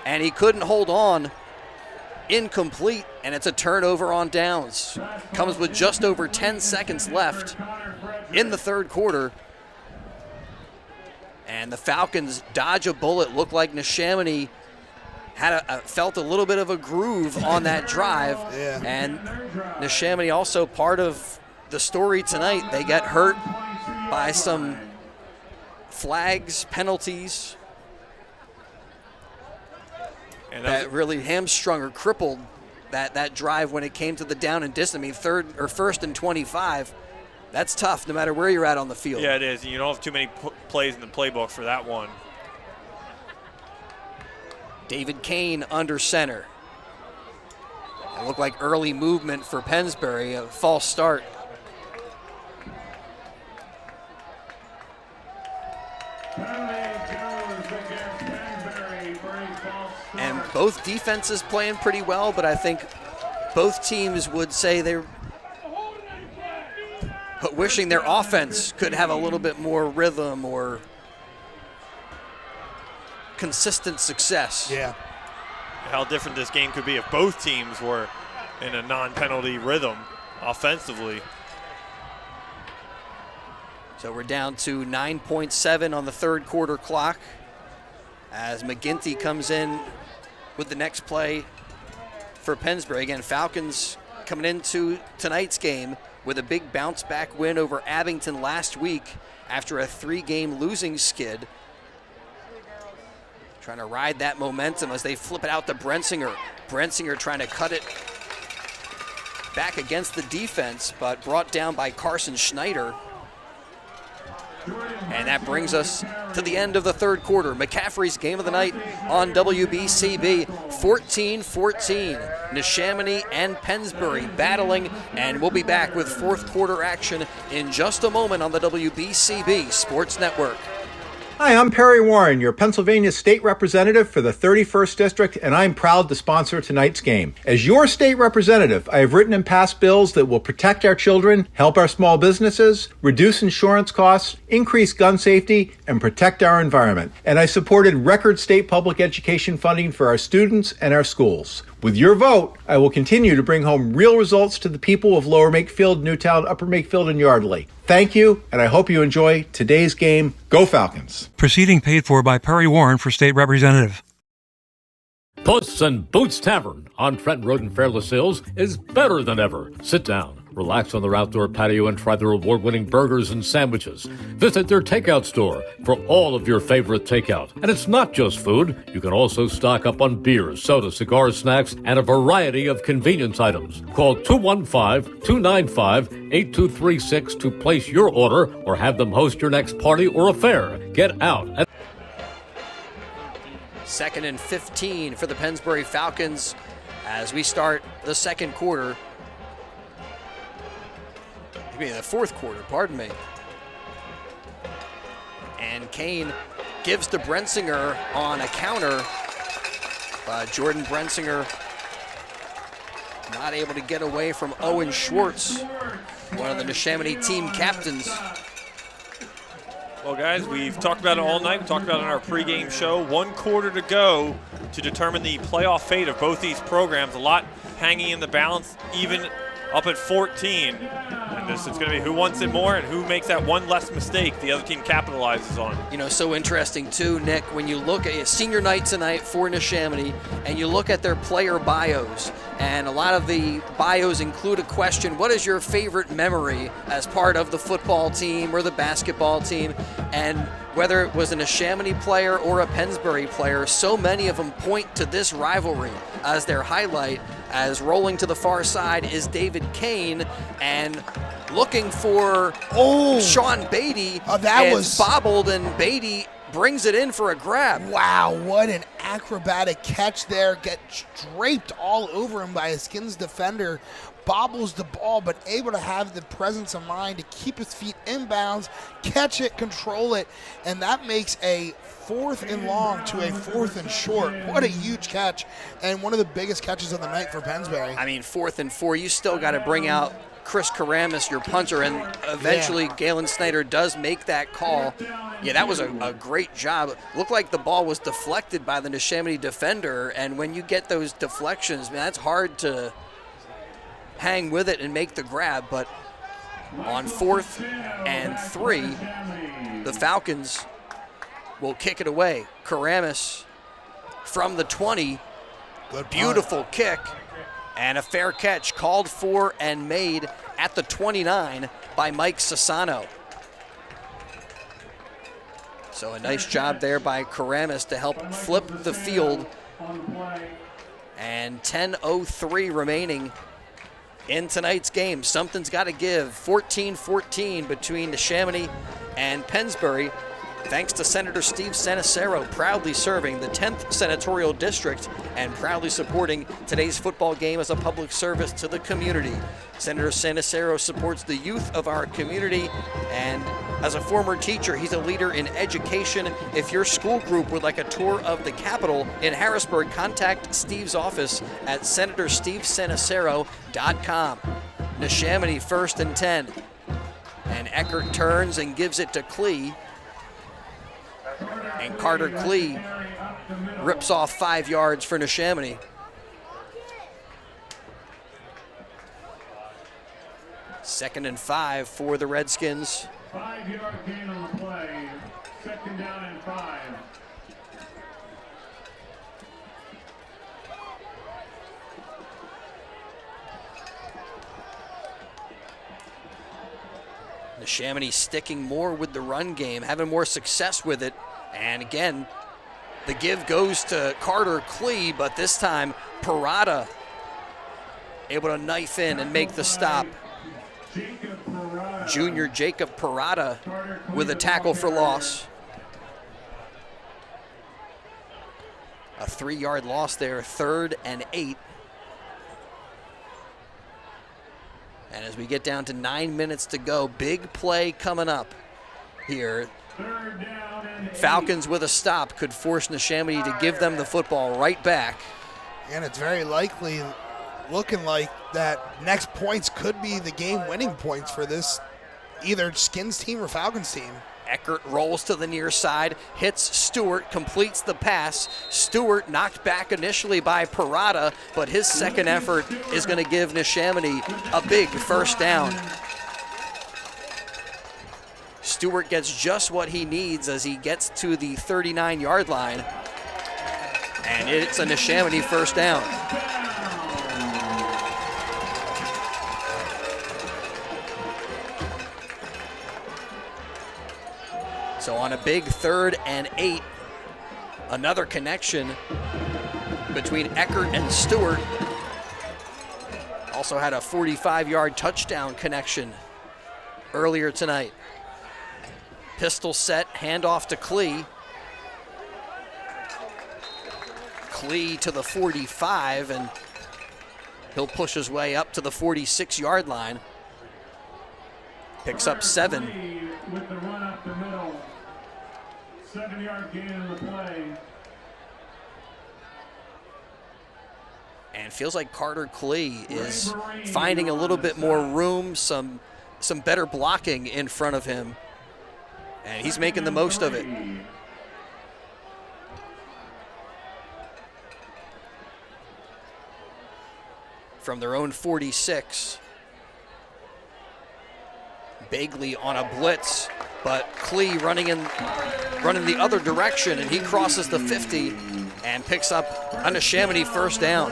and he couldn't hold on. Incomplete, and it's a turnover on downs. Comes with just over 10 seconds left in the 3rd quarter. And the Falcons dodge a bullet. Looked like Neshaminy had felt a little bit of a groove on that drive. Yeah. And Neshaminy also part of the story tonight. They get hurt by some flags, penalties, and that really hamstrung or crippled that drive when it came to the down and distance. I mean, 1st and 25. That's tough no matter where you're at on the field. Yeah, it is. You don't have too many plays in the playbook for that one. David Kane under center. It looked like early movement for Pennsbury, a false start. And both defenses playing pretty well, but I think both teams would say they're wishing their offense could have a little bit more rhythm or consistent success. Yeah. How different this game could be if both teams were in a non-penalty rhythm offensively. So we're down to 9.7 on the 3rd quarter clock as McGinty comes in with the next play for Pennsbury. Again, Falcons coming into tonight's game with a big bounce-back win over Abington last week after a 3-game losing skid. Trying to ride that momentum as they flip it out to Brensinger. Brensinger trying to cut it back against the defense, but brought down by Carson Schneider. And that brings us to the end of the 3rd quarter. McCaffrey's game of the night on WBCB, 14-14. Neshaminy and Pennsbury battling, and we'll be back with 4th quarter action in just a moment on the WBCB Sports Network. Hi, I'm Perry Warren, your Pennsylvania State Representative for the 31st District, and I'm proud to sponsor tonight's game. As your state representative, I have written and passed bills that will protect our children, help our small businesses, reduce insurance costs, increase gun safety, and protect our environment. And I supported record state public education funding for our students and our schools. With your vote, I will continue to bring home real results to the people of Lower Makefield, Newtown, Upper Makefield, and Yardley. Thank you, and I hope you enjoy today's game. Go Falcons! Proceeding paid for by Perry Warren for State Representative. Puss and Boots Tavern on Trenton Road in Fairless Hills is better than ever. Sit down, relax on their outdoor patio, and try their award-winning burgers and sandwiches. Visit their takeout store for all of your favorite takeout. And it's not just food. You can also stock up on beers, soda, cigars, snacks, and a variety of convenience items. Call 215-295-8236 to place your order or have them host your next party or affair. Get out at 2nd and 15 for the Pennsbury Falcons as we start the 2nd quarter. the fourth quarter, pardon me. And Kane gives to Brensinger on a counter. Jordan Brensinger not able to get away from Owen Schwartz, one of the Neshaminy team captains. Well, guys, we've talked about it all night. We talked about it in our pregame show. 1 quarter to go to determine the playoff fate of both these programs. A lot hanging in the balance, even up at 14. And this is going to be who wants it more and who makes that one less mistake the other team capitalizes on. You know, so interesting too, Nick, when you look at senior night tonight for Neshaminy and you look at their player bios, and a lot of the bios include a question, what is your favorite memory as part of the football team or the basketball team? And whether it was a Neshaminy player or a Pennsbury player, so many of them point to this rivalry as their highlight, as rolling to the far side is David Kane and looking for Sean Beatty. That was bobbled, and Beatty brings it in for a grab. Wow, what an acrobatic catch there. Gets draped all over him by a Skins defender. Bobbles the ball, but able to have the presence of mind to keep his feet inbounds, catch it, control it, and that makes a 4th and long to a 4th and short. What a huge catch, and one of the biggest catches of the night for Pennsbury. I mean, 4th and 4, you still got to bring out Chris Karamis, your punter, and eventually Galen Snyder does make that call. Yeah, that was a great job. Looked like the ball was deflected by the Neshaminy defender, and when you get those deflections, man, that's hard to hang with it and make the grab. But on 4th and 3, the Falcons will kick it away. Karamis from the 20, beautiful kick, and a fair catch called for and made at the 29 by Mike Sassano. So a nice job there by Karamis to help flip the field. And 10:03 remaining in tonight's game. Something's got to give. 14-14 between Neshaminy and Pennsbury, thanks to Senator Steve Sanacero, proudly serving the 10th Senatorial District and proudly supporting today's football game as a public service to the community. Senator Sanacero supports the youth of our community, and as a former teacher, he's a leader in education. If your school group would like a tour of the Capitol in Harrisburg, contact Steve's office at senatorstevesanacero.com. Neshaminy 1st and 10. And Eckert turns and gives it to Klee. And Carter Klee rips off 5 yards for Neshaminy. Second and 5 for the Redskins. 5-yard gain on the play. 2nd down and 5. Neshaminy sticking more with the run game, having more success with it. And again, the give goes to Carter Klee, but this time Parada able to knife in and make the stop. Junior Jacob Parada with a tackle for loss. A 3-yard loss there, 3rd and 8. And as we get down to 9 minutes to go, big play coming up here. Falcons with a stop could force Neshaminy to give them the football right back. And it's very likely looking like that next points could be the game-winning points for this either Skins team or Falcons team. Eckert rolls to the near side, hits Stewart, completes the pass. Stewart knocked back initially by Parada, but his second effort is going to give Neshaminy a big 1st down. Stewart gets just what he needs as he gets to the 39-yard line. And it's a Neshaminy 1st down. So on a big 3rd and 8, another connection between Eckert and Stewart. Also had a 45-yard touchdown connection earlier tonight. Pistol set, handoff to Klee. Klee to the 45, and he'll push his way up to the 46-yard line. Picks up 7. With the run up the middle. 7-yard gain in the play. And feels like Carter Klee is finding a little bit more room, some better blocking in front of him. And he's making the most of it. From their own 46. Bagley on a blitz, but Klee running the other direction, and he crosses the 50 and picks up a Neshaminy first down.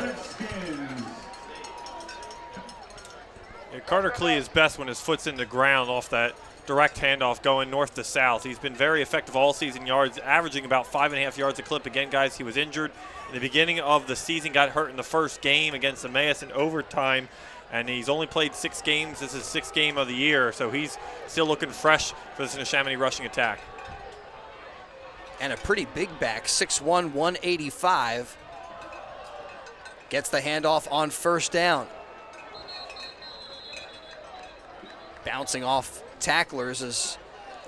Yeah, Carter Klee is best when his foot's in the ground off that direct handoff going north to south. He's been very effective all season yards, averaging about 5.5 yards a clip. Again, guys, he was injured in the beginning of the season, got hurt in the first game against Emmaus in overtime, and he's only played 6 games. This is his 6th game of the year, so he's still looking fresh for this Neshaminy rushing attack. And a pretty big back, 6'1", 185. Gets the handoff on first down. Bouncing off tacklers as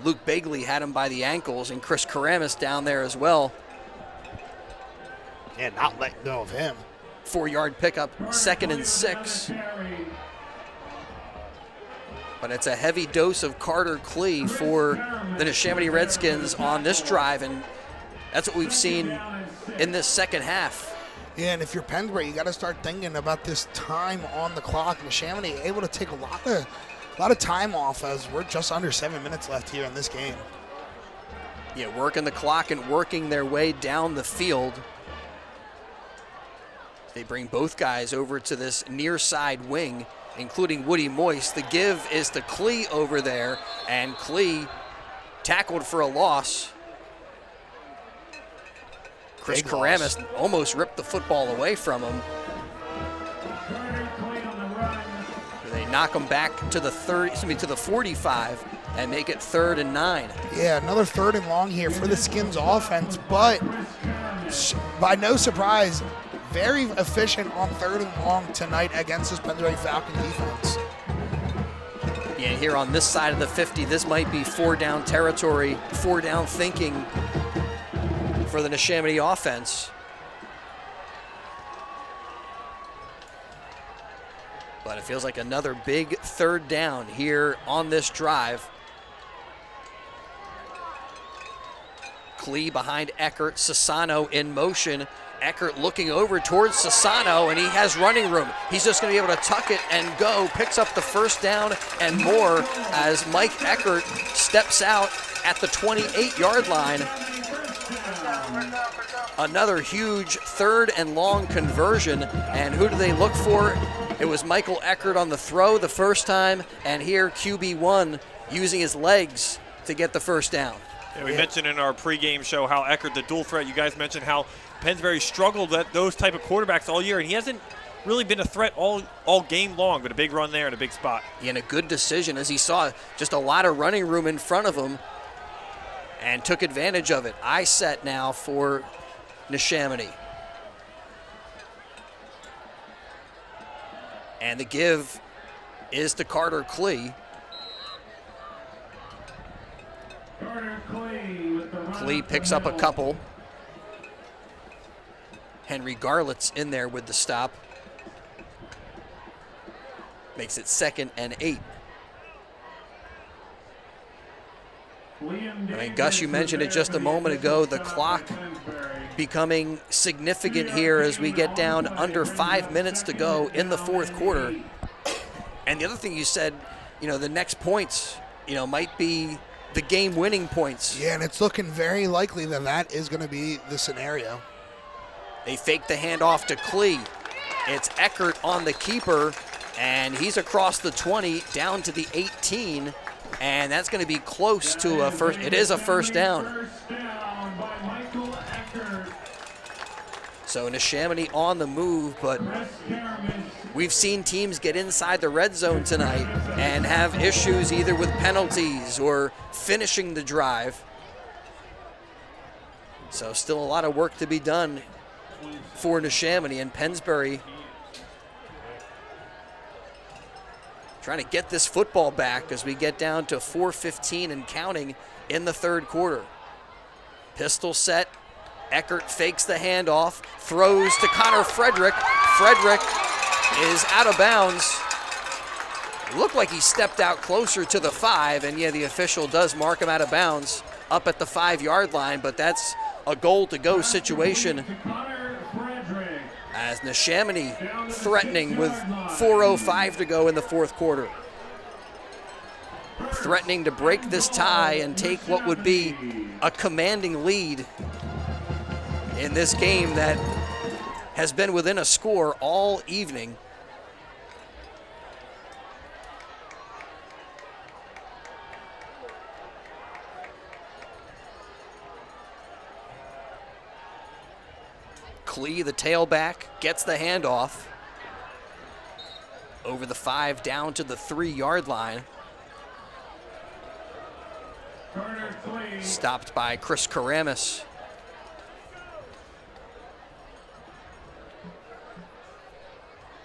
Luke Bagley had him by the ankles, and Chris Karamis down there as well. Yeah, not letting go of him. 4-yard pickup, 2nd and 6. But it's a heavy dose of Carter Klee for the Neshaminy Redskins on this drive, and that's what we've seen in this second half. Yeah, and if you're Pennsbury, you got to start thinking about this time on the clock. Neshaminy able to take a lot of time off as we're just under 7 minutes left here in this game. Yeah, working the clock and working their way down the field. They bring both guys over to this near side wing, including Woody Moist. The give is to Klee over there, and Klee tackled for a loss. Chris Karamis almost ripped the football away from him. They knock him back to the 45 and make it 3rd and 9. Yeah, another 3rd and long here for the Skins offense, but by no surprise, very efficient on 3rd and long tonight against this Pennsbury Falcon defense. Yeah, here on this side of the 50, this might be 4-down territory, 4-down thinking for the Neshaminy offense. But it feels like another big 3rd down here on this drive. Klee behind Eckert, Sassano in motion. Eckert looking over towards Sassano, and he has running room. He's just going to be able to tuck it and go. Picks up the first down and more as Mike Eckert steps out at the 28-yard line. Another huge 3rd and long conversion, and who do they look for? It was Michael Eckert on the throw the first time, and here QB1 using his legs to get the first down. Yeah, we mentioned in our pregame show how Eckert, the dual threat, you guys mentioned how Pennsbury struggled at those type of quarterbacks all year, and he hasn't really been a threat all game long, but a big run there and a big spot. Yeah, and a good decision as he saw just a lot of running room in front of him and took advantage of it. Eye set now for Neshaminy. And the give is to Carter Klee. Klee picks up a couple. Henry Garlett's in there with the stop. Makes it 2nd and 8. And Gus, you mentioned it just a moment ago, the clock becoming significant here as we get down under 5 minutes to go in the 4th quarter. And the other thing you said, the next points, might be the game-winning points. Yeah, and it's looking very likely that is going to be the scenario. They fake the handoff to Klee. It's Eckert on the keeper, and he's across the 20 down to the 18, and that's going to be close to a first. It is a first down. So Neshaminy on the move, but we've seen teams get inside the red zone tonight and have issues either with penalties or finishing the drive. So still a lot of work to be done for Neshaminy, and Pennsbury trying to get this football back as we get down to 4:15 and counting in the third quarter. Pistol set. Eckert fakes the handoff, throws to Connor Frederick. Frederick is out of bounds. Looked like he stepped out closer to the 5, and yeah, the official does mark him out of bounds up at the 5-yard line, but that's a goal-to-go situation as Neshaminy threatening with 4:05 to go in the fourth quarter. Threatening to break this tie and take what would be a commanding lead in this game that has been within a score all evening. Klee, the tailback, gets the handoff over the 5 down to the 3-yard line. Stopped by Chris Karamis.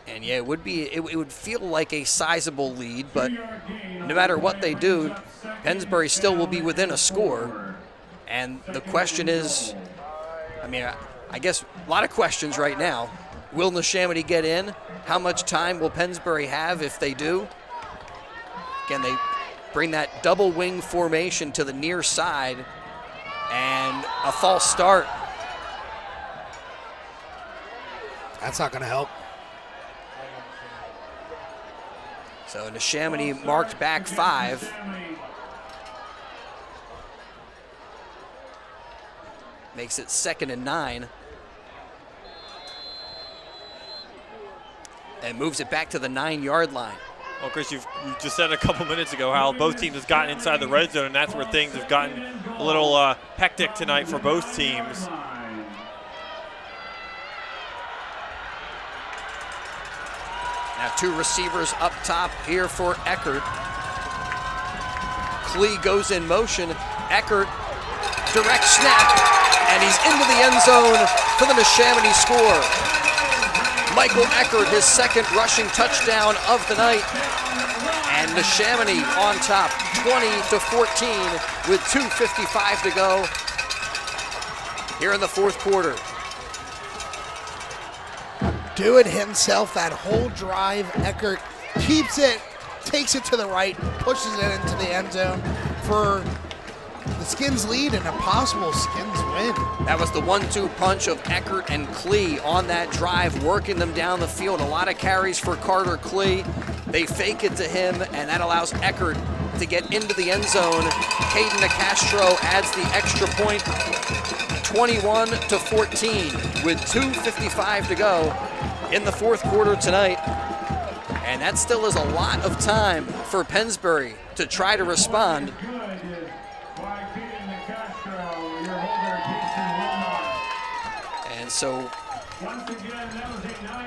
And yeah, it would feel like a sizable lead, but no matter what they do, Pennsbury still will be within a score. And the question is, I guess a lot of questions right now. Will Neshaminy get in? How much time will Pennsbury have if they do? Again, they bring that double wing formation to the near side, and a false start. That's not going to help. So Neshaminy marked back 5. Makes it 2nd and 9. And moves it back to the 9-yard line. Well, Chris, you just said a couple minutes ago how both teams have gotten inside the red zone, and that's where things have gotten a little hectic tonight for both teams. Now 2 receivers up top here for Eckert. Klee goes in motion. Eckert, direct snap, and he's into the end zone for the Neshaminy score. Michael Eckert, his 2nd rushing touchdown of the night. And Neshaminy on top, 20-14 with 2:55 to go here in the fourth quarter. Do it himself that whole drive. Eckert keeps it, takes it to the right, pushes it into the end zone for the Skins lead and a possible Skins win. That was the 1-2 punch of Eckert and Klee on that drive, working them down the field. A lot of carries for Carter Klee. They fake it to him, and that allows Eckert to get into the end zone. Caden DeCastro adds the extra point, 21-14 with 2:55 to go in the fourth quarter tonight. And that still is a lot of time for Pennsbury to try to respond. And so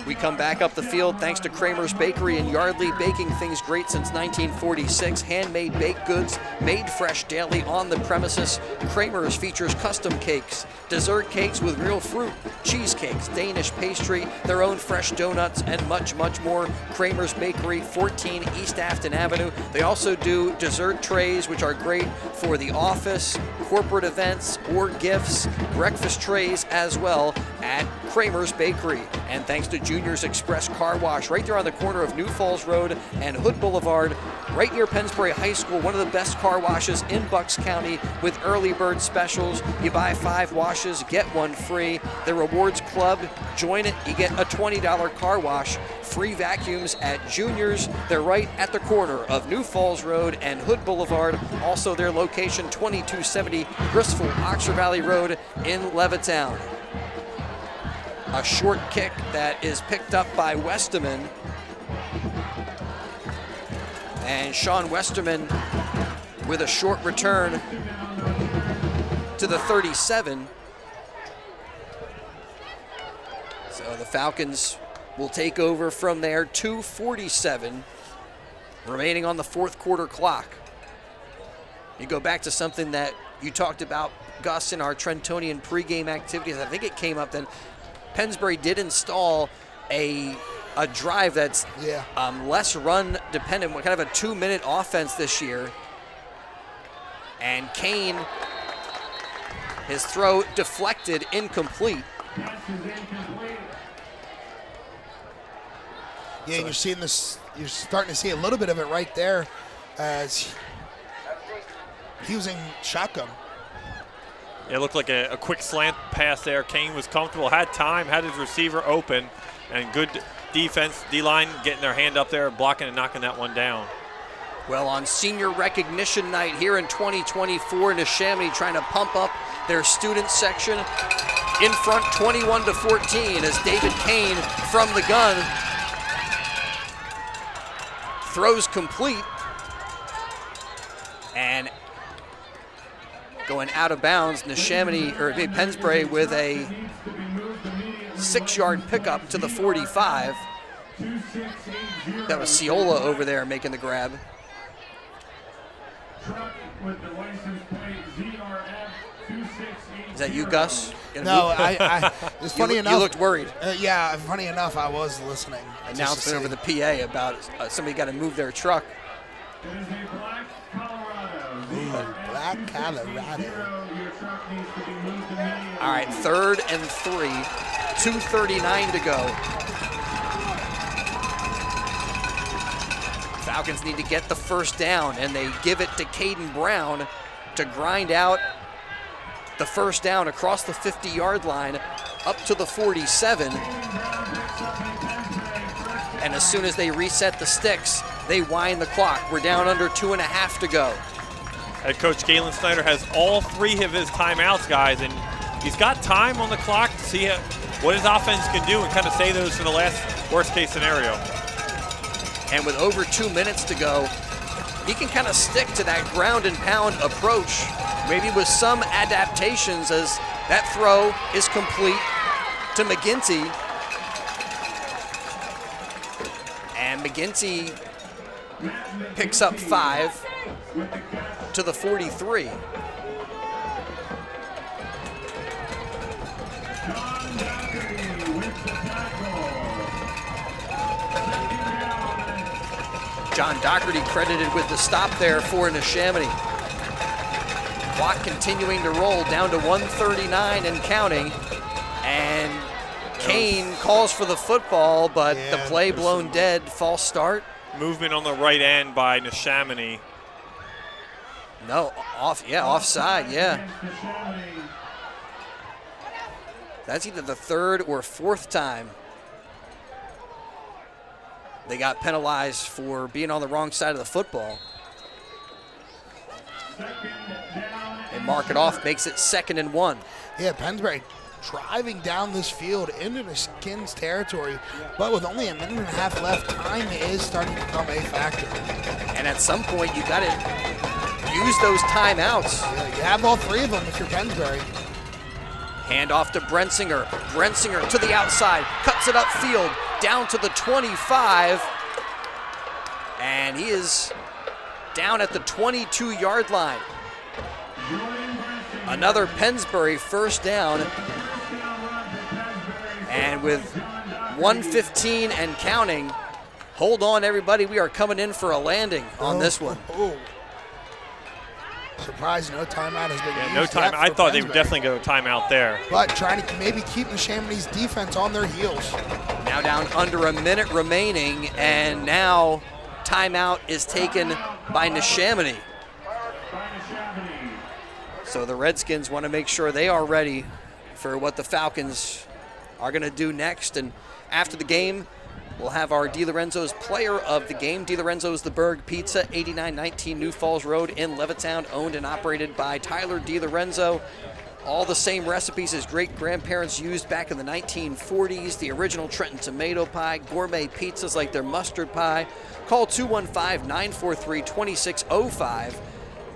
we come back up the field thanks to Kramer's Bakery and Yardley, baking things great since 1946. Handmade baked goods made fresh daily on the premises. Kramer's features custom cakes, dessert cakes with real fruit, cheesecakes, Danish pastry, their own fresh donuts, and much, much more. Kramer's Bakery, 14 East Afton Avenue. They also do dessert trays, which are great for the office, corporate events, or gifts. Breakfast trays as well at Kramer's Bakery. And thanks to Junior's Express Car Wash right there on the corner of New Falls Road and Hood Boulevard, right near Pennsbury High School, one of the best car washes in Bucks County with early bird specials. You buy 5 washes, get 1 free. The Rewards Club, join it, you get a $20 car wash. Free vacuums at Junior's. They're right at the corner of New Falls Road and Hood Boulevard. Also their location, 2270 Bristol Oxford Valley Road in Levittown. A short kick that is picked up by Westerman. And Sean Westerman with a short return to the 37. So the Falcons will take over from there. 2:47 remaining on the fourth quarter clock. You go back to something that you talked about, Gus, in our Trentonian pregame activities. I think it came up then. Pennsbury did install a a drive that's less run dependent, kind of a 2-minute offense this year. And Kane, his throw deflected, incomplete. Yeah, and you're seeing this. You're starting to see a little bit of it right there, as he was in shotgun. It looked like a quick slant pass there. Kane was comfortable, had time, had his receiver open, and good defense. D-line getting their hand up there, blocking and knocking that one down. Well, on senior recognition night here in 2024, Neshaminy trying to pump up their student section. In front, 21-14, as David Kane from the gun throws complete, and going out of bounds, Pennsbury with a 6-yard pickup to the 45. That was Ciola over there making the grab. Is that you, Gus? No, it's funny enough. You looked worried. Yeah, funny enough, I was listening. Announcement over the PA about somebody got to move their truck. Black Colorado. All right, 3rd and 3, 2:39 to go. Falcons need to get the first down, and they give it to Caden Brown to grind out the first down across the 50-yard line up to the 47. And as soon as they reset the sticks, they wind the clock. We're down under 2.5 to go. Head coach Galen Snyder has all 3 of his timeouts, guys, and he's got time on the clock to see what his offense can do and kind of save those for the last worst-case scenario. And with over 2 minutes to go, he can kind of stick to that ground and pound approach, maybe with some adaptations, as that throw is complete to McGinty. And McGinty picks up 5 to the 43. John Doherty credited with the stop there for Neshaminy. Clock continuing to roll down to 1:39 and counting. And Kane calls for the football, but the play blown dead. False start. Movement on the right end by Neshaminy. No, offside, yeah. That's either the 3rd or 4th time they got penalized for being on the wrong side of the football. They mark it off, makes it 2nd and 1. Yeah, Pennsbury driving down this field into the Skins territory, but with only 1.5 minutes left, time is starting to become a factor. And at some point, you got to use those timeouts. Yeah, you have all 3 of them if you're Pennsbury. Hand off to Brensinger. Brensinger to the outside, cuts it upfield, down to the 25. And he is down at the 22-yard line. Another Pennsbury first down. And with 1:15 and counting, hold on, everybody. We are coming in for a landing on this one. Surprised no timeout has been used. No time. I thought they would definitely go timeout there. But trying to maybe keep Neshaminy's defense on their heels. Now down under a minute remaining, and now timeout is taken by Neshaminy. So the Redskins want to make sure they are ready for what the Falcons are going to do next. And after the game, we'll have our DiLorenzo's player of the game. DiLorenzo's The Berg Pizza, 8919 New Falls Road in Levittown, owned and operated by Tyler DiLorenzo. All the same recipes his great-grandparents used back in the 1940s. The original Trenton tomato pie, gourmet pizzas like their mustard pie. Call 215-943-2605.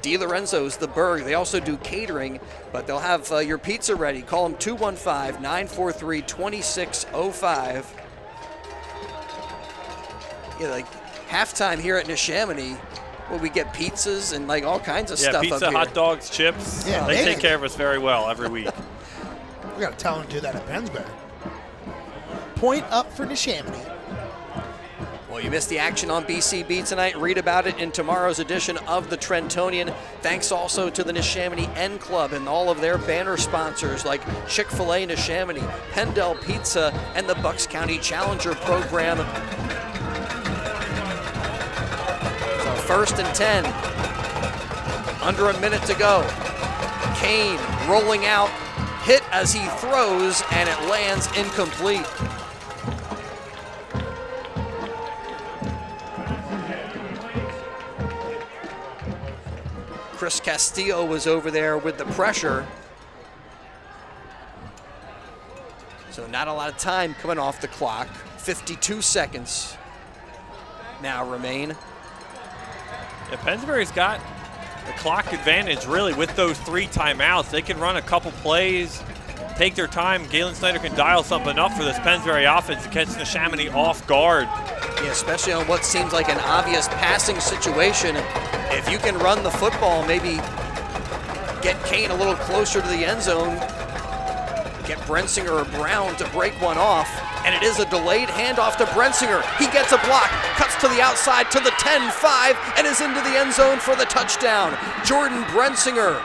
DiLorenzo's The Berg. They also do catering, but they'll have your pizza ready. Call them 215-943-2605. Yeah, like halftime here at Neshaminy, where we get pizzas and like all kinds of stuff up here. Pizza, hot dogs, chips. Yeah, they take care of us very well every week. We got to tell them to do that at Pennsbury. Point up for Neshaminy. Well, you missed the action on BCB tonight. Read about it in tomorrow's edition of the Trentonian. Thanks also to the Neshaminy N Club and all of their banner sponsors like Chick-fil-A Neshaminy, Pendel Pizza, and the Bucks County Challenger Program. So 1st and 10. Under a minute to go. Kane rolling out, hit as he throws, and it lands incomplete. Chris Castillo was over there with the pressure. So not a lot of time coming off the clock. 52 seconds now remain. Yeah, Pennsbury's got the clock advantage really with those 3 timeouts. They can run a couple plays, take their time. Galen Snyder can dial something up for this Pennsbury offense to catch Neshaminy off guard. Yeah, especially on what seems like an obvious passing situation. If you can run the football, maybe get Kane a little closer to the end zone, get Brensinger or Brown to break one off, and it is a delayed handoff to Brensinger. He gets a block, cuts to the outside to the 10-5, and is into the end zone for the touchdown. Jordan Brensinger,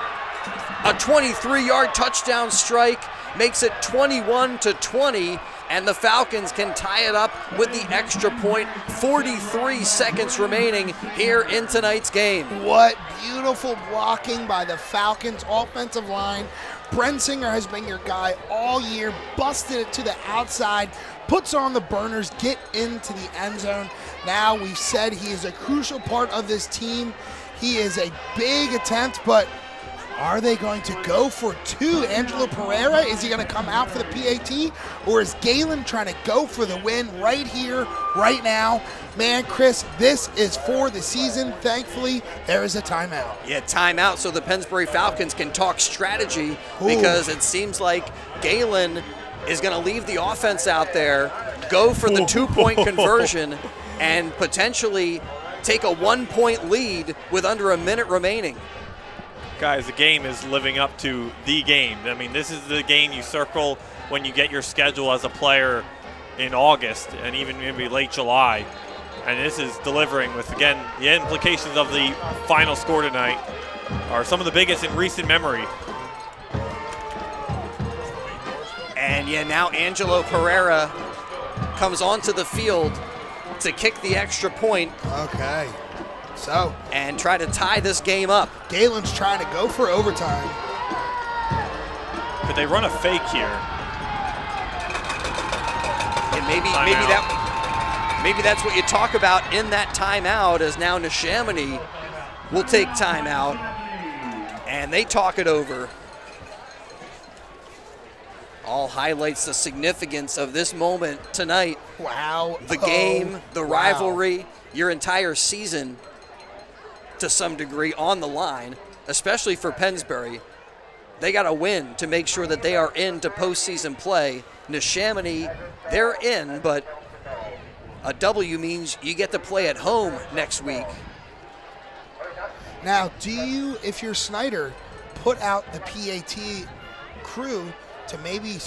a 23-yard touchdown strike, makes it 21-20, and the Falcons can tie it up with the extra point. 43 seconds remaining here in tonight's game. What beautiful blocking by the Falcons offensive line. Brensinger has been your guy all year, busted it to the outside, puts on the burners, get into the end zone. Now we've said he is a crucial part of this team. He is a big attempt, but are they going to go for 2? Angelo Pereira, is he going to come out for the PAT? Or is Galen trying to go for the win right here, right now? Man, Chris, this is for the season. Thankfully, there is a timeout. Yeah, timeout so the Pennsbury Falcons can talk strategy, because it seems like Galen is going to leave the offense out there, go for the 2-point conversion, and potentially take a 1-point lead with under a minute remaining. Guys, the game is living up to the game. I mean, this is the game you circle when you get your schedule as a player in August and even maybe late July. And this is delivering with, again, the implications of the final score tonight are some of the biggest in recent memory. And yeah, now Angelo Pereira comes onto the field to kick the extra point. Okay. So, and try to tie this game up. Galen's trying to go for overtime. Could they run a fake here? And maybe that's what you talk about in that timeout, as now Neshaminy will take timeout and they talk it over. All highlights the significance of this moment tonight. Wow. The game, the rivalry, your entire season to some degree on the line, especially for Pennsbury. They got to win to make sure that they are into postseason play. Neshaminy, they're in, but a W means you get to play at home next week. Now, do you, if you're Snyder, put out the PAT crew to maybe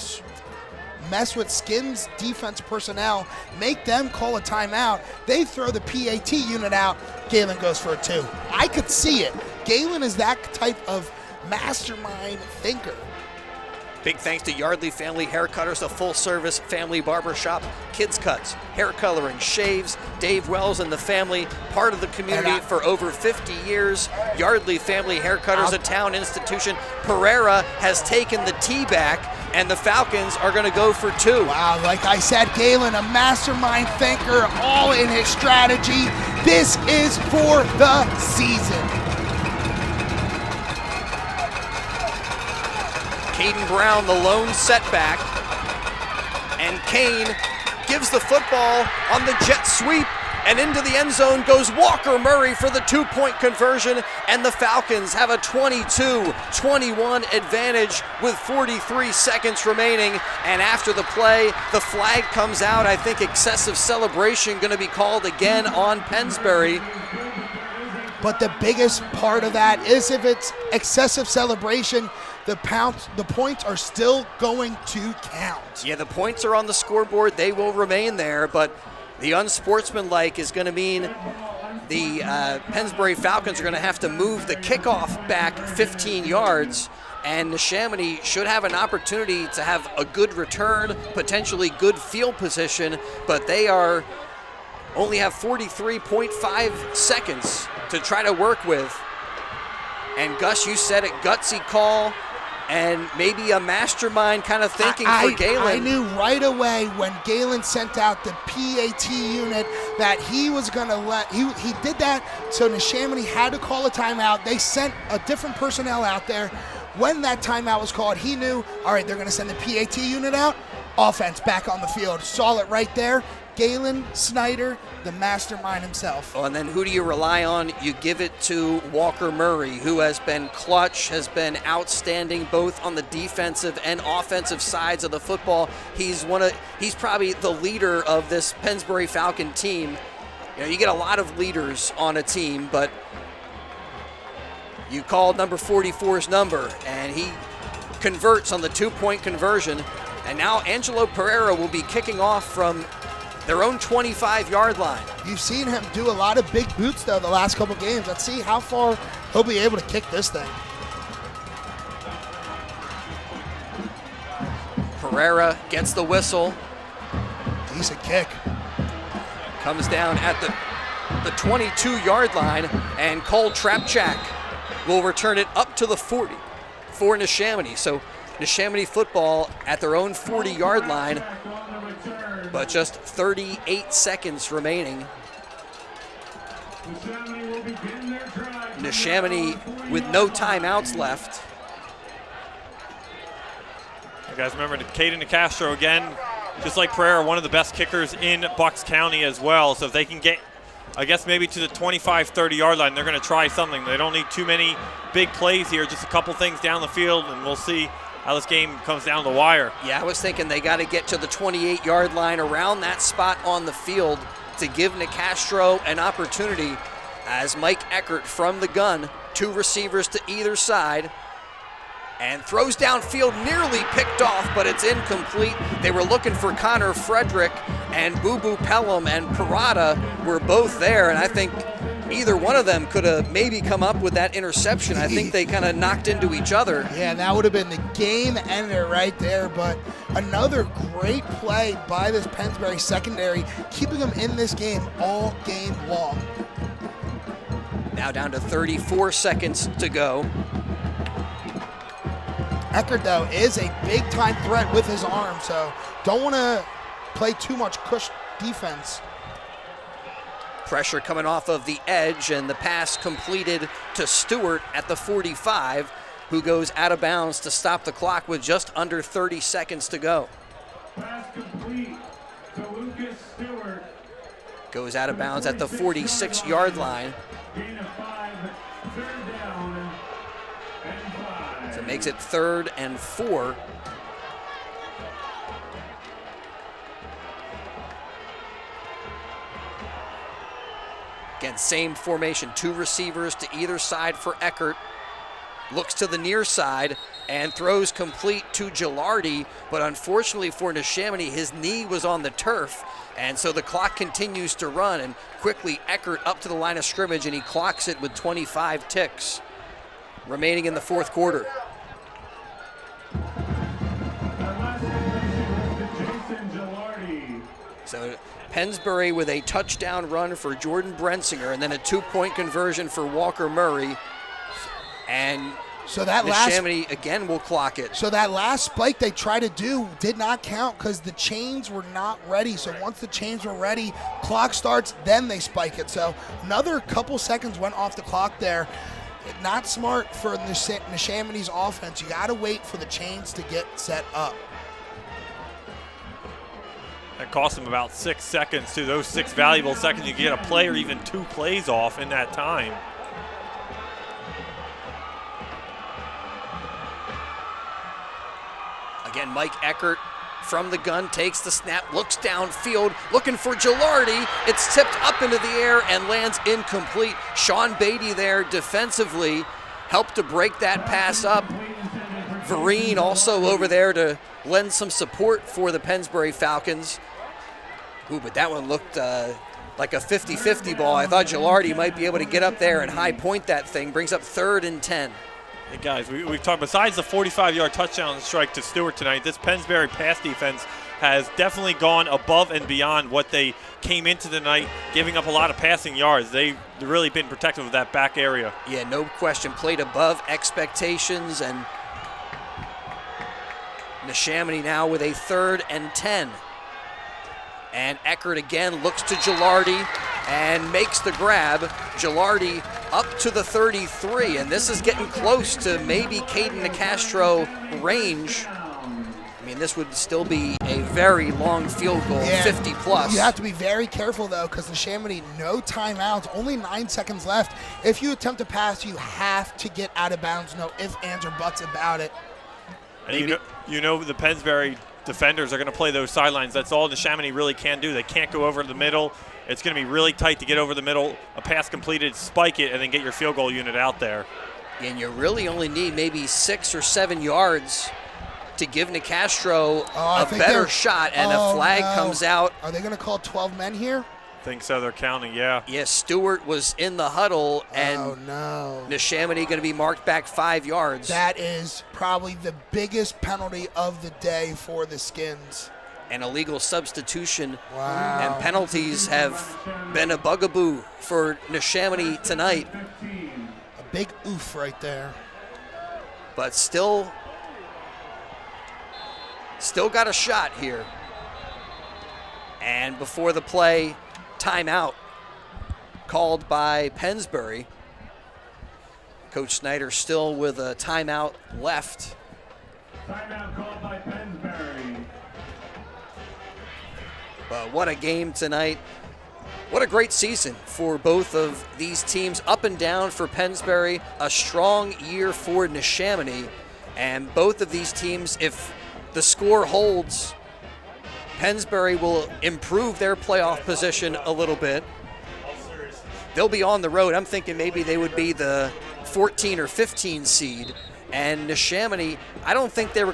mess with Skins' defense personnel, make them call a timeout, they throw the PAT unit out, Galen goes for a 2. I could see it. Galen is that type of mastermind thinker. Big thanks to Yardley Family Haircutters, a full-service family barbershop. Kids cuts, hair coloring, shaves. Dave Wells and the family, part of the community for over 50 years. Yardley Family Haircutters, a town institution. Pereira has taken the tee back, and the Falcons are going to go for 2. Wow, like I said, Galen, a mastermind thinker, all in his strategy. This is for the season. Caden Brown, the lone setback, and Kane gives the football on the jet sweep, and into the end zone goes Walker Murray for the 2-point conversion, and the Falcons have a 22-21 advantage with 43 seconds remaining. And after the play, the flag comes out. I think excessive celebration going to be called again on Pennsbury. But the biggest part of that is if it's excessive celebration, the points are still going to count. Yeah, the points are on the scoreboard. They will remain there, but The unsportsmanlike is going to mean the Pennsbury Falcons are going to have to move the kickoff back 15 yards, and Neshaminy should have an opportunity to have a good return, potentially good field position, but they only have 43.5 seconds to try to work with. And Gus, you said it, gutsy call and maybe a mastermind kind of thinking for Galen. I knew right away when Galen sent out the PAT unit that he was going to he did that, so Neshaminy had to call a timeout. They sent a different personnel out there. When that timeout was called, he knew, all right, they're going to send the PAT unit out. Offense back on the field. Saw it right there. Galen Snyder, the mastermind himself. Well, and then who do you rely on? You give it to Walker Murray, who has been clutch, has been outstanding both on the defensive and offensive sides of the football. He's probably the leader of this Pennsbury Falcon team. You know, you get a lot of leaders on a team, but you called number 44's number, and he converts on the 2-point conversion. And now Angelo Pereira will be kicking off from their own 25-yard line. You've seen him do a lot of big boots, though, the last couple games. Let's see how far he'll be able to kick this thing. Pereira gets the whistle. Decent kick. Comes down at the 22-yard line, and Cole Trapchak will return it up to the 40 for Neshaminy. So Neshaminy football at their own 40-yard line, but just 38 seconds remaining. Neshaminy with no timeouts left. You guys remember Caden DeCastro again, just like Pereira, one of the best kickers in Bucks County as well. So if they can get, I guess, maybe to the 25, 30-yard line, they're going to try something. They don't need too many big plays here, just a couple things down the field, and we'll see how this game comes down the wire. Yeah, I was thinking they got to get to the 28-yard line, around that spot on the field, to give Nicastro an opportunity, as Mike Eckert from the gun, 2 receivers to either side, and throws downfield, nearly picked off, but it's incomplete. They were looking for Connor Frederick, and Boo Boo Pelham and Parada were both there, and I think either one of them could have maybe come up with that interception. I think they kind of knocked into each other. Yeah, that would have been the game ender right there, but another great play by this Pennsbury secondary, keeping them in this game all game long. Now down to 34 seconds to go. Eckert, though, is a big-time threat with his arm, so don't want to play too much cush defense. Pressure coming off of the edge, and the pass completed to Stewart at the 45, who goes out of bounds to stop the clock with just under 30 seconds to go. Pass complete to Lucas Stewart. Goes out of bounds at the 46-yard line. Gain of 5, third down and 5. So it makes it 3rd and 4. Again, same formation, 2 receivers to either side for Eckert. Looks to the near side and throws complete to Gilardi, but unfortunately for Neshaminy, his knee was on the turf, and so the clock continues to run, and quickly Eckert up to the line of scrimmage, and he clocks it with 25 ticks remaining in the 4th quarter. So Pennsbury with a touchdown run for Jordan Brensinger, and then a 2-point conversion for Walker Murray. And so that Neshaminy again will clock it. So that last spike they tried to do did not count because the chains were not ready. So once the chains were ready, clock starts, then they spike it. So another couple seconds went off the clock there. Not smart for Neshaminy's offense. You got to wait for the chains to get set up. That cost them about 6 seconds, too. Those 6 valuable seconds, you get a play or even 2 plays off in that time. Again, Mike Eckert from the gun takes the snap, looks downfield, looking for Gilardi. It's tipped up into the air and lands incomplete. Sean Beatty there defensively helped to break that pass up. Vereen also over there to lend some support for the Pennsbury Falcons. Ooh, but that one looked like a 50-50 ball. I thought Gilardi might be able to get up there and high point that thing. Brings up 3rd and 10. Hey guys, we've talked, besides the 45-yard touchdown strike to Stewart tonight, this Pennsbury pass defense has definitely gone above and beyond what they came into the night, giving up a lot of passing yards. They've really been protective of that back area. Yeah, no question. Played above expectations, and Neshaminy now with a 3rd and 10. And Eckert again looks to Gilardi and makes the grab. Gilardi up to the 33, and this is getting close to maybe Caden DeCastro range. I mean, this would still be a very long field goal, 50 plus. You have to be very careful, though, because Neshaminy, no timeouts, only 9 seconds left. If you attempt to pass, you have to get out of bounds. No ifs, ands, or buts about it. And you know the Pennsbury defenders are going to play those sidelines. That's all Neshaminy really can do. They can't go over the middle. It's going to be really tight to get over the middle, a pass completed, spike it, and then get your field goal unit out there. And you really only need maybe 6 or 7 yards to give DeCastro a better shot, and a flag comes out. Are they going to call 12 men here? Think so, they're counting, yeah. Yes, Stewart was in the huddle, and Neshaminy going to be marked back 5 yards. That is probably the biggest penalty of the day for the Skins. An illegal substitution. Wow. And penalties have been a bugaboo for Neshaminy tonight. A big oof right there. But still got a shot here. And before the play, timeout called by Pennsbury. Coach Snyder still with a timeout left. Timeout called by Pennsbury. But what a game tonight. What a great season for both of these teams. Up and down for Pennsbury. A strong year for Neshaminy. And both of these teams, if the score holds, Pennsbury will improve their playoff position a little bit. They'll be on the road. I'm thinking maybe they would be the 14 or 15 seed. And Neshaminy, I don't think they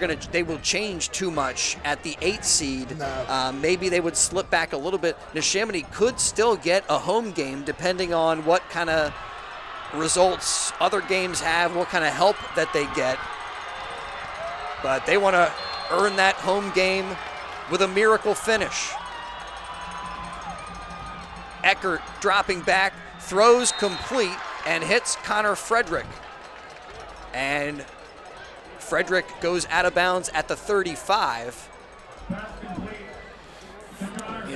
will change too much at the 8 seed. No. Maybe they would slip back a little bit. Neshaminy could still get a home game depending on what kind of results other games have, what kind of help that they get. But they want to earn that home game with a miracle finish. Eckert dropping back, throws complete, and hits Connor Frederick. And Frederick goes out of bounds at the 35.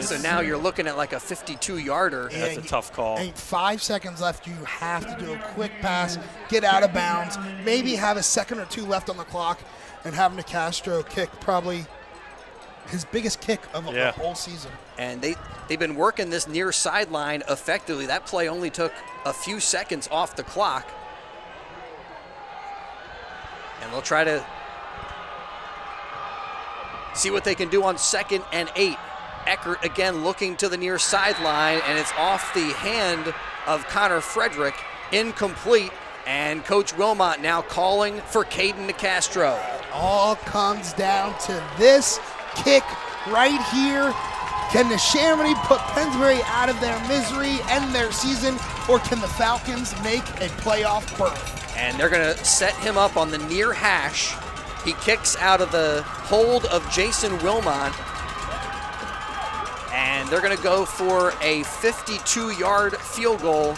So now you're looking at like a 52-yarder. That's a tough call. And 5 seconds left. You have to do a quick pass, get out of bounds, maybe have a second or two left on the clock, and have DeCastro kick probably his biggest kick of the whole season. And they've been working this near sideline effectively. That play only took a few seconds off the clock. And they'll try to see what they can do on 2nd and 8. Eckert again looking to the near sideline, and it's off the hand of Connor Frederick, incomplete. And Coach Wilmot now calling for Caden DeCastro. All comes down to this kick right here. Can Neshaminy put Pennsbury out of their misery, end their season, or can the Falcons make a playoff berth? And they're going to set him up on the near hash. He kicks out of the hold of Jason Wilmot. And they're going to go for a 52-yard field goal.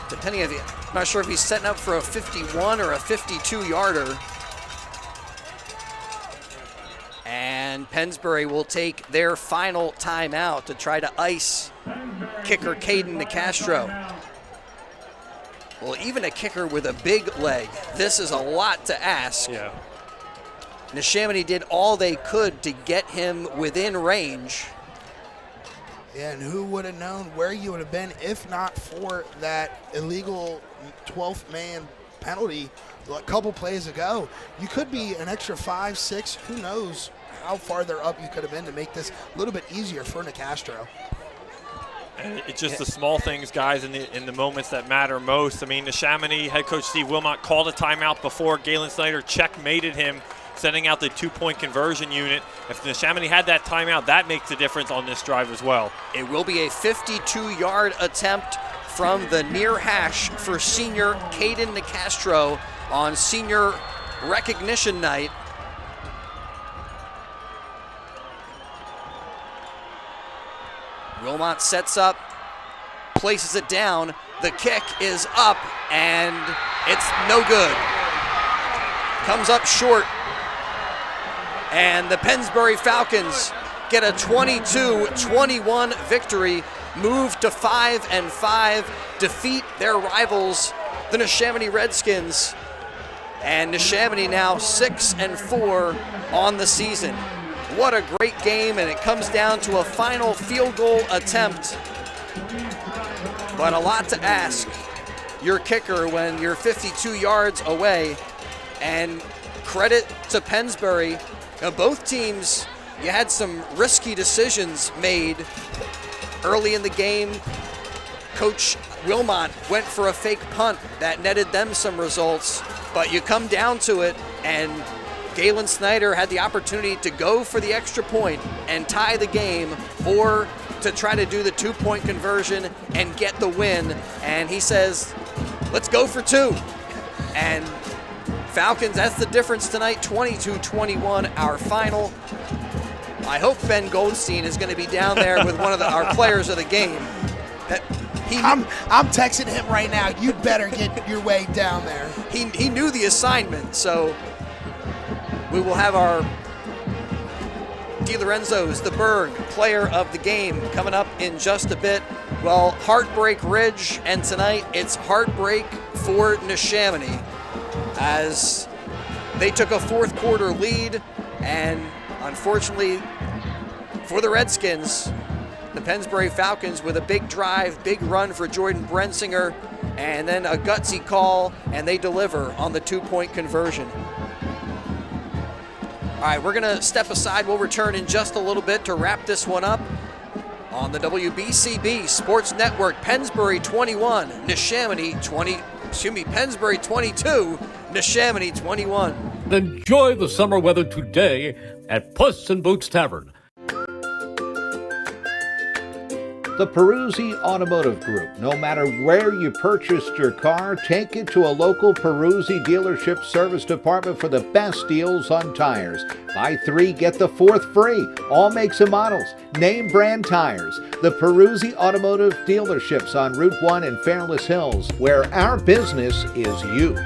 Depending on, I'm not sure if he's setting up for a 51 or a 52-yarder. And Pennsbury will take their final timeout to try to ice kicker Caden DeCastro. Well, even a kicker with a big leg, this is a lot to ask. Yeah. Neshaminy did all they could to get him within range. Yeah, and who would have known where you would have been if not for that illegal 12th man penalty a couple plays ago? You could be an extra 5, 6, who knows how farther up you could have been to make this a little bit easier for DeCastro. And it's just the small things, guys, in the moments that matter most. I mean, Neshaminy head coach Steve Wilmot called a timeout before Galen Snyder checkmated him sending out the 2-point conversion unit. If Neshaminy had that timeout, that makes a difference on this drive as well. It will be a 52-yard attempt from the near hash for senior Caden Nicastro on senior recognition night. Wilmot sets up, places it down. The kick is up, and it's no good. Comes up short. And the Pennsbury Falcons get a 22-21 victory, move to 5-5, defeat their rivals, the Neshaminy Redskins. And Neshaminy now 6-4 on the season. What a great game, and it comes down to a final field goal attempt. But a lot to ask your kicker when you're 52 yards away. And credit to Pennsbury. Now, both teams, you had some risky decisions made early in the game. Coach Wilmot went for a fake punt that netted them some results, but you come down to it, and Galen Snyder had the opportunity to go for the extra point and tie the game, or to try to do the 2-point conversion and get the win. And he says, let's go for 2. And Falcons, that's the difference tonight, 22-21, our final. I hope Ben Goldstein is going to be down there with one of our players of the game. I'm texting him right now. You'd better get your way down there. He knew the assignment, so we will have our DiLorenzo's, the Berg, player of the game, coming up in just a bit. Well, Heartbreak Ridge, and tonight it's Heartbreak for Neshaminy, as they took a fourth quarter lead, and unfortunately for the Redskins, the Pennsbury Falcons with a big drive, big run for Jordan Brensinger, and then a gutsy call, and they deliver on the 2-point conversion. All right, we're going to step aside. We'll return in just a little bit to wrap this one up on the WBCB Sports Network. Pennsbury 21, Neshaminy 20. Pennsbury 22, Neshaminy 21. Enjoy the summer weather today at Puss in Boots Tavern. The Peruzzi Automotive Group. No matter where you purchased your car, take it to a local Peruzzi dealership service department for the best deals on tires. Buy 3, get the 4th free. All makes and models. Name brand tires. The Peruzzi Automotive dealerships on Route 1 in Fairless Hills, where our business is you.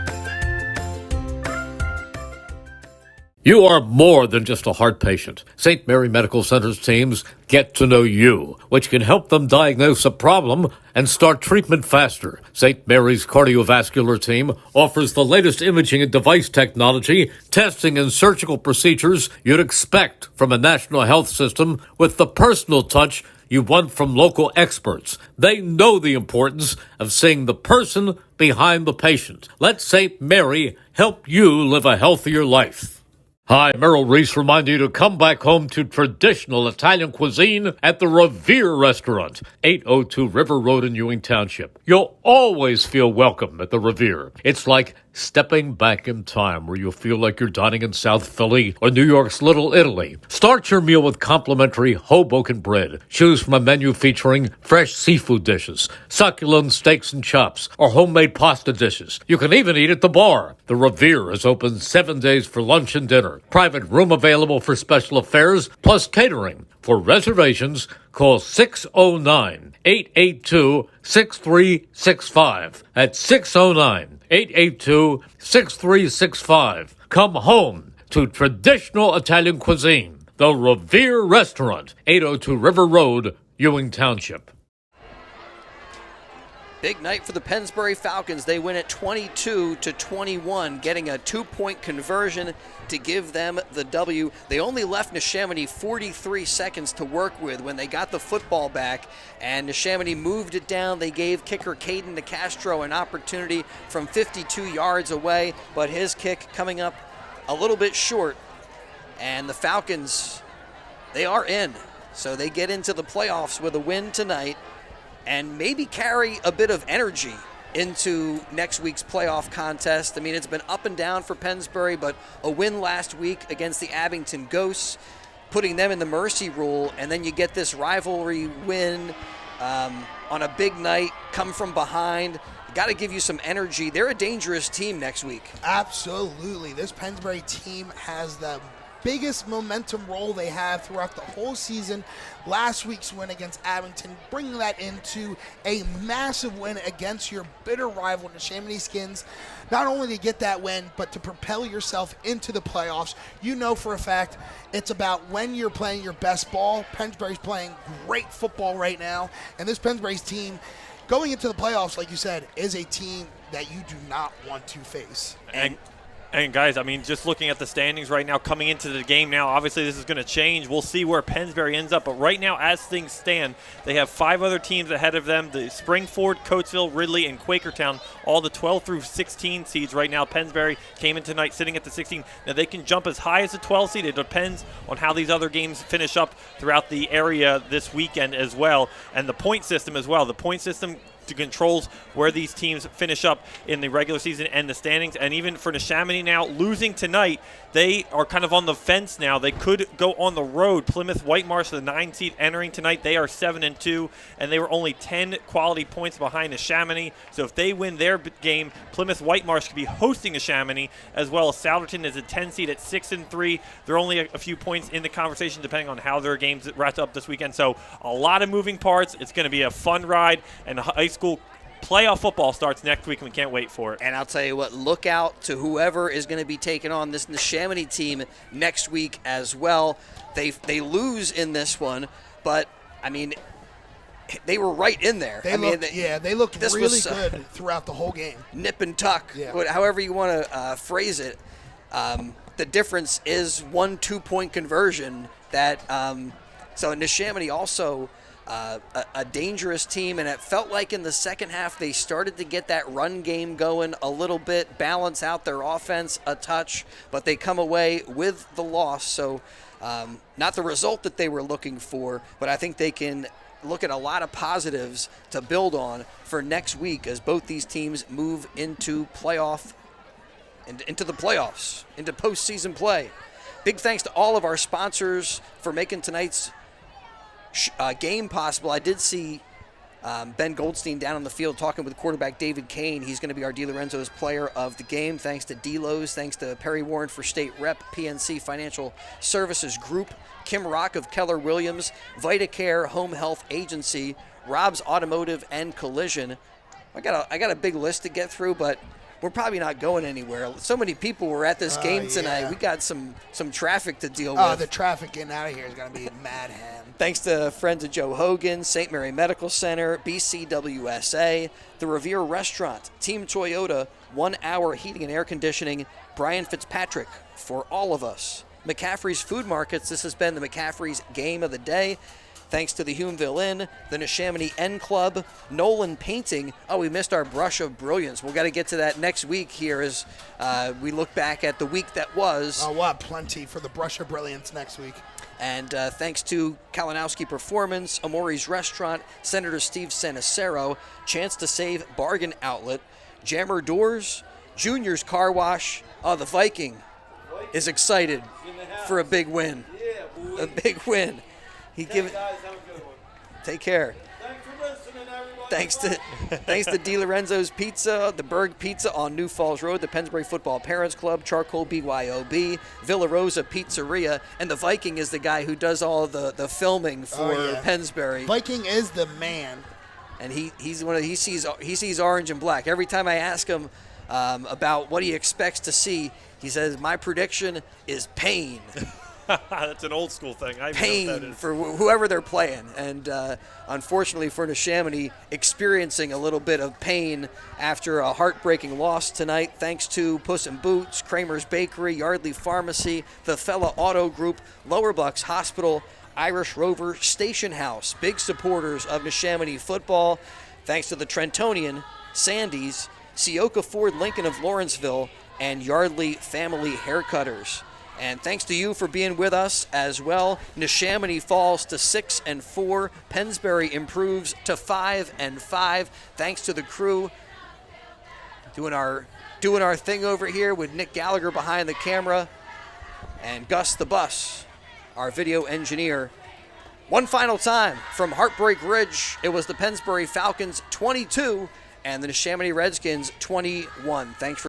You are more than just a heart patient. St. Mary Medical Center's teams get to know you, which can help them diagnose a problem and start treatment faster. St. Mary's cardiovascular team offers the latest imaging and device technology, testing and surgical procedures you'd expect from a national health system with the personal touch you want from local experts. They know the importance of seeing the person behind the patient. Let St. Mary help you live a healthier life. Hi, Merrill Reese reminding you to come back home to traditional Italian cuisine at the Revere Restaurant, 802 River Road in Ewing Township. You'll always feel welcome at the Revere. It's like stepping back in time, where you'll feel like you're dining in South Philly or New York's Little Italy. Start your meal with complimentary Hoboken bread. Choose from a menu featuring fresh seafood dishes, succulent steaks and chops, or homemade pasta dishes. You can even eat at the bar. The Revere is open 7 days for lunch and dinner. Private room available for special affairs, plus catering. For reservations, call 609-882-6365. That's 609-882-6365. Come home to traditional Italian cuisine. The Revere Restaurant, 802 River Road, Ewing Township. Big night for the Pennsbury Falcons. They win it 22-21, getting a 2-point conversion to give them the W. They only left Neshaminy 43 seconds to work with when they got the football back, and Neshaminy moved it down. They gave kicker Caden Nicastro an opportunity from 52 yards away, but his kick coming up a little bit short. And the Falcons, they are in, so they get into the playoffs with a win tonight, and maybe carry a bit of energy into next week's playoff contest. I mean, it's been up and down for Pennsbury, but a win last week against the Abington Ghosts, putting them in the mercy rule, and then you get this rivalry win on a big night, come from behind. Got to give you some energy. They're a dangerous team next week. Absolutely. This Pennsbury team has the biggest momentum role they have throughout the whole season. Last week's win against Abington, bringing that into a massive win against your bitter rival, Neshaminy Skins. Not only to get that win, but to propel yourself into the playoffs. You know for a fact it's about when you're playing your best ball. Pennsbury's playing great football right now, and this Pennsbury's team going into the playoffs, like you said, is a team that you do not want to face. And guys, I mean, just looking at the standings right now, coming into the game now, obviously this is going to change. We'll see where Pennsbury ends up. But right now, as things stand, they have 5 other teams ahead of them: the Springford, Coatesville, Ridley, and Quakertown, all the 12 through 16 seeds right now. Pennsbury came in tonight sitting at the 16. Now, they can jump as high as the 12 seed. It depends on how these other games finish up throughout the area this weekend as well. And the point system as well. The point system controls where these teams finish up in the regular season and the standings. And even for Neshaminy now, losing tonight, they are kind of on the fence now. They could go on the road. Plymouth Whitemarsh, the 9 seed, entering tonight. They are 7-2, and they were only 10 quality points behind Neshaminy. So if they win their game, Plymouth Whitemarsh could be hosting Neshaminy, as well as Souderton is a 10 seed at 6-3. They're only a few points in the conversation depending on how their games wrap up this weekend. So a lot of moving parts. It's going to be a fun ride, and high school playoff football starts next week, and we can't wait for it. And I'll tell you what, look out to whoever is going to be taking on this Neshaminy team next week as well. They lose in this one, but, I mean, they were right in there. They looked really good throughout the whole game. Nip and tuck, however you want to phrase it. The difference is 1 2-point conversion. So Neshaminy also a dangerous team, and it felt like in the second half they started to get that run game going a little bit, balance out their offense a touch, but they come away with the loss. So not the result that they were looking for, but I think they can look at a lot of positives to build on for next week as both these teams move into the playoffs, into postseason play. Big thanks to all of our sponsors for making tonight's game possible. I did see Ben Goldstein down on the field talking with quarterback David Kane. He's going to be our DiLorenzo's player of the game. Thanks to D-Lowe's, thanks to Perry Warren for State Rep, PNC Financial Services Group, Kim Rock of Keller Williams, VitaCare Home Health Agency, Rob's Automotive and Collision. I got a big list to get through, but we're probably not going anywhere. So many people were at this game tonight. Yeah. We got some traffic to deal with. The traffic getting out of here is going to be mayhem. Thanks to friends of Joe Hogan, St. Mary Medical Center, BCWSA, the Revere Restaurant, Team Toyota, 1 Hour Heating and Air Conditioning, Brian Fitzpatrick, for all of us. McCaffrey's Food Markets, this has been the McCaffrey's Game of the Day. Thanks to the Huonville Inn, the Neshaminy N Club, Nolan Painting. Oh, we missed our Brush of Brilliance. We've got to get to that next week here as we look back at the week that was. Oh, wow, plenty for the Brush of Brilliance next week. And thanks to Kalinowski Performance, Amori's Restaurant, Senator Steve Sanicero, Chance to Save Bargain Outlet, Jammer Doors, Junior's Car Wash. Oh, the Viking is excited for a big win. A big win. Take care. Thanks to DiLorenzo's Pizza, the Berg Pizza on New Falls Road, the Pennsbury Football Parents Club, Charcoal BYOB, Villa Rosa Pizzeria, and the Viking is the guy who does all the filming for Pennsbury. Viking is the man. And he sees orange and black. Every time I ask him about what he expects to see, he says, my prediction is pain. That's an old school thing. Pain for whoever they're playing. And unfortunately for Neshaminy, experiencing a little bit of pain after a heartbreaking loss tonight, thanks to Puss in Boots, Kramer's Bakery, Yardley Pharmacy, the Fella Auto Group, Lower Bucks Hospital, Irish Rover Station House, big supporters of Neshaminy football. Thanks to the Trentonian, Sandy's, Sioka Ford Lincoln of Lawrenceville, and Yardley Family Haircutters. And thanks to you for being with us as well. Neshaminy falls to 6-4. Pennsbury improves to 5-5. Thanks to the crew doing our thing over here with Nick Gallagher behind the camera and Gus the Bus, our video engineer. One final time from Heartbreak Ridge, it was the Pennsbury Falcons 22 and the Neshaminy Redskins 21. Thanks for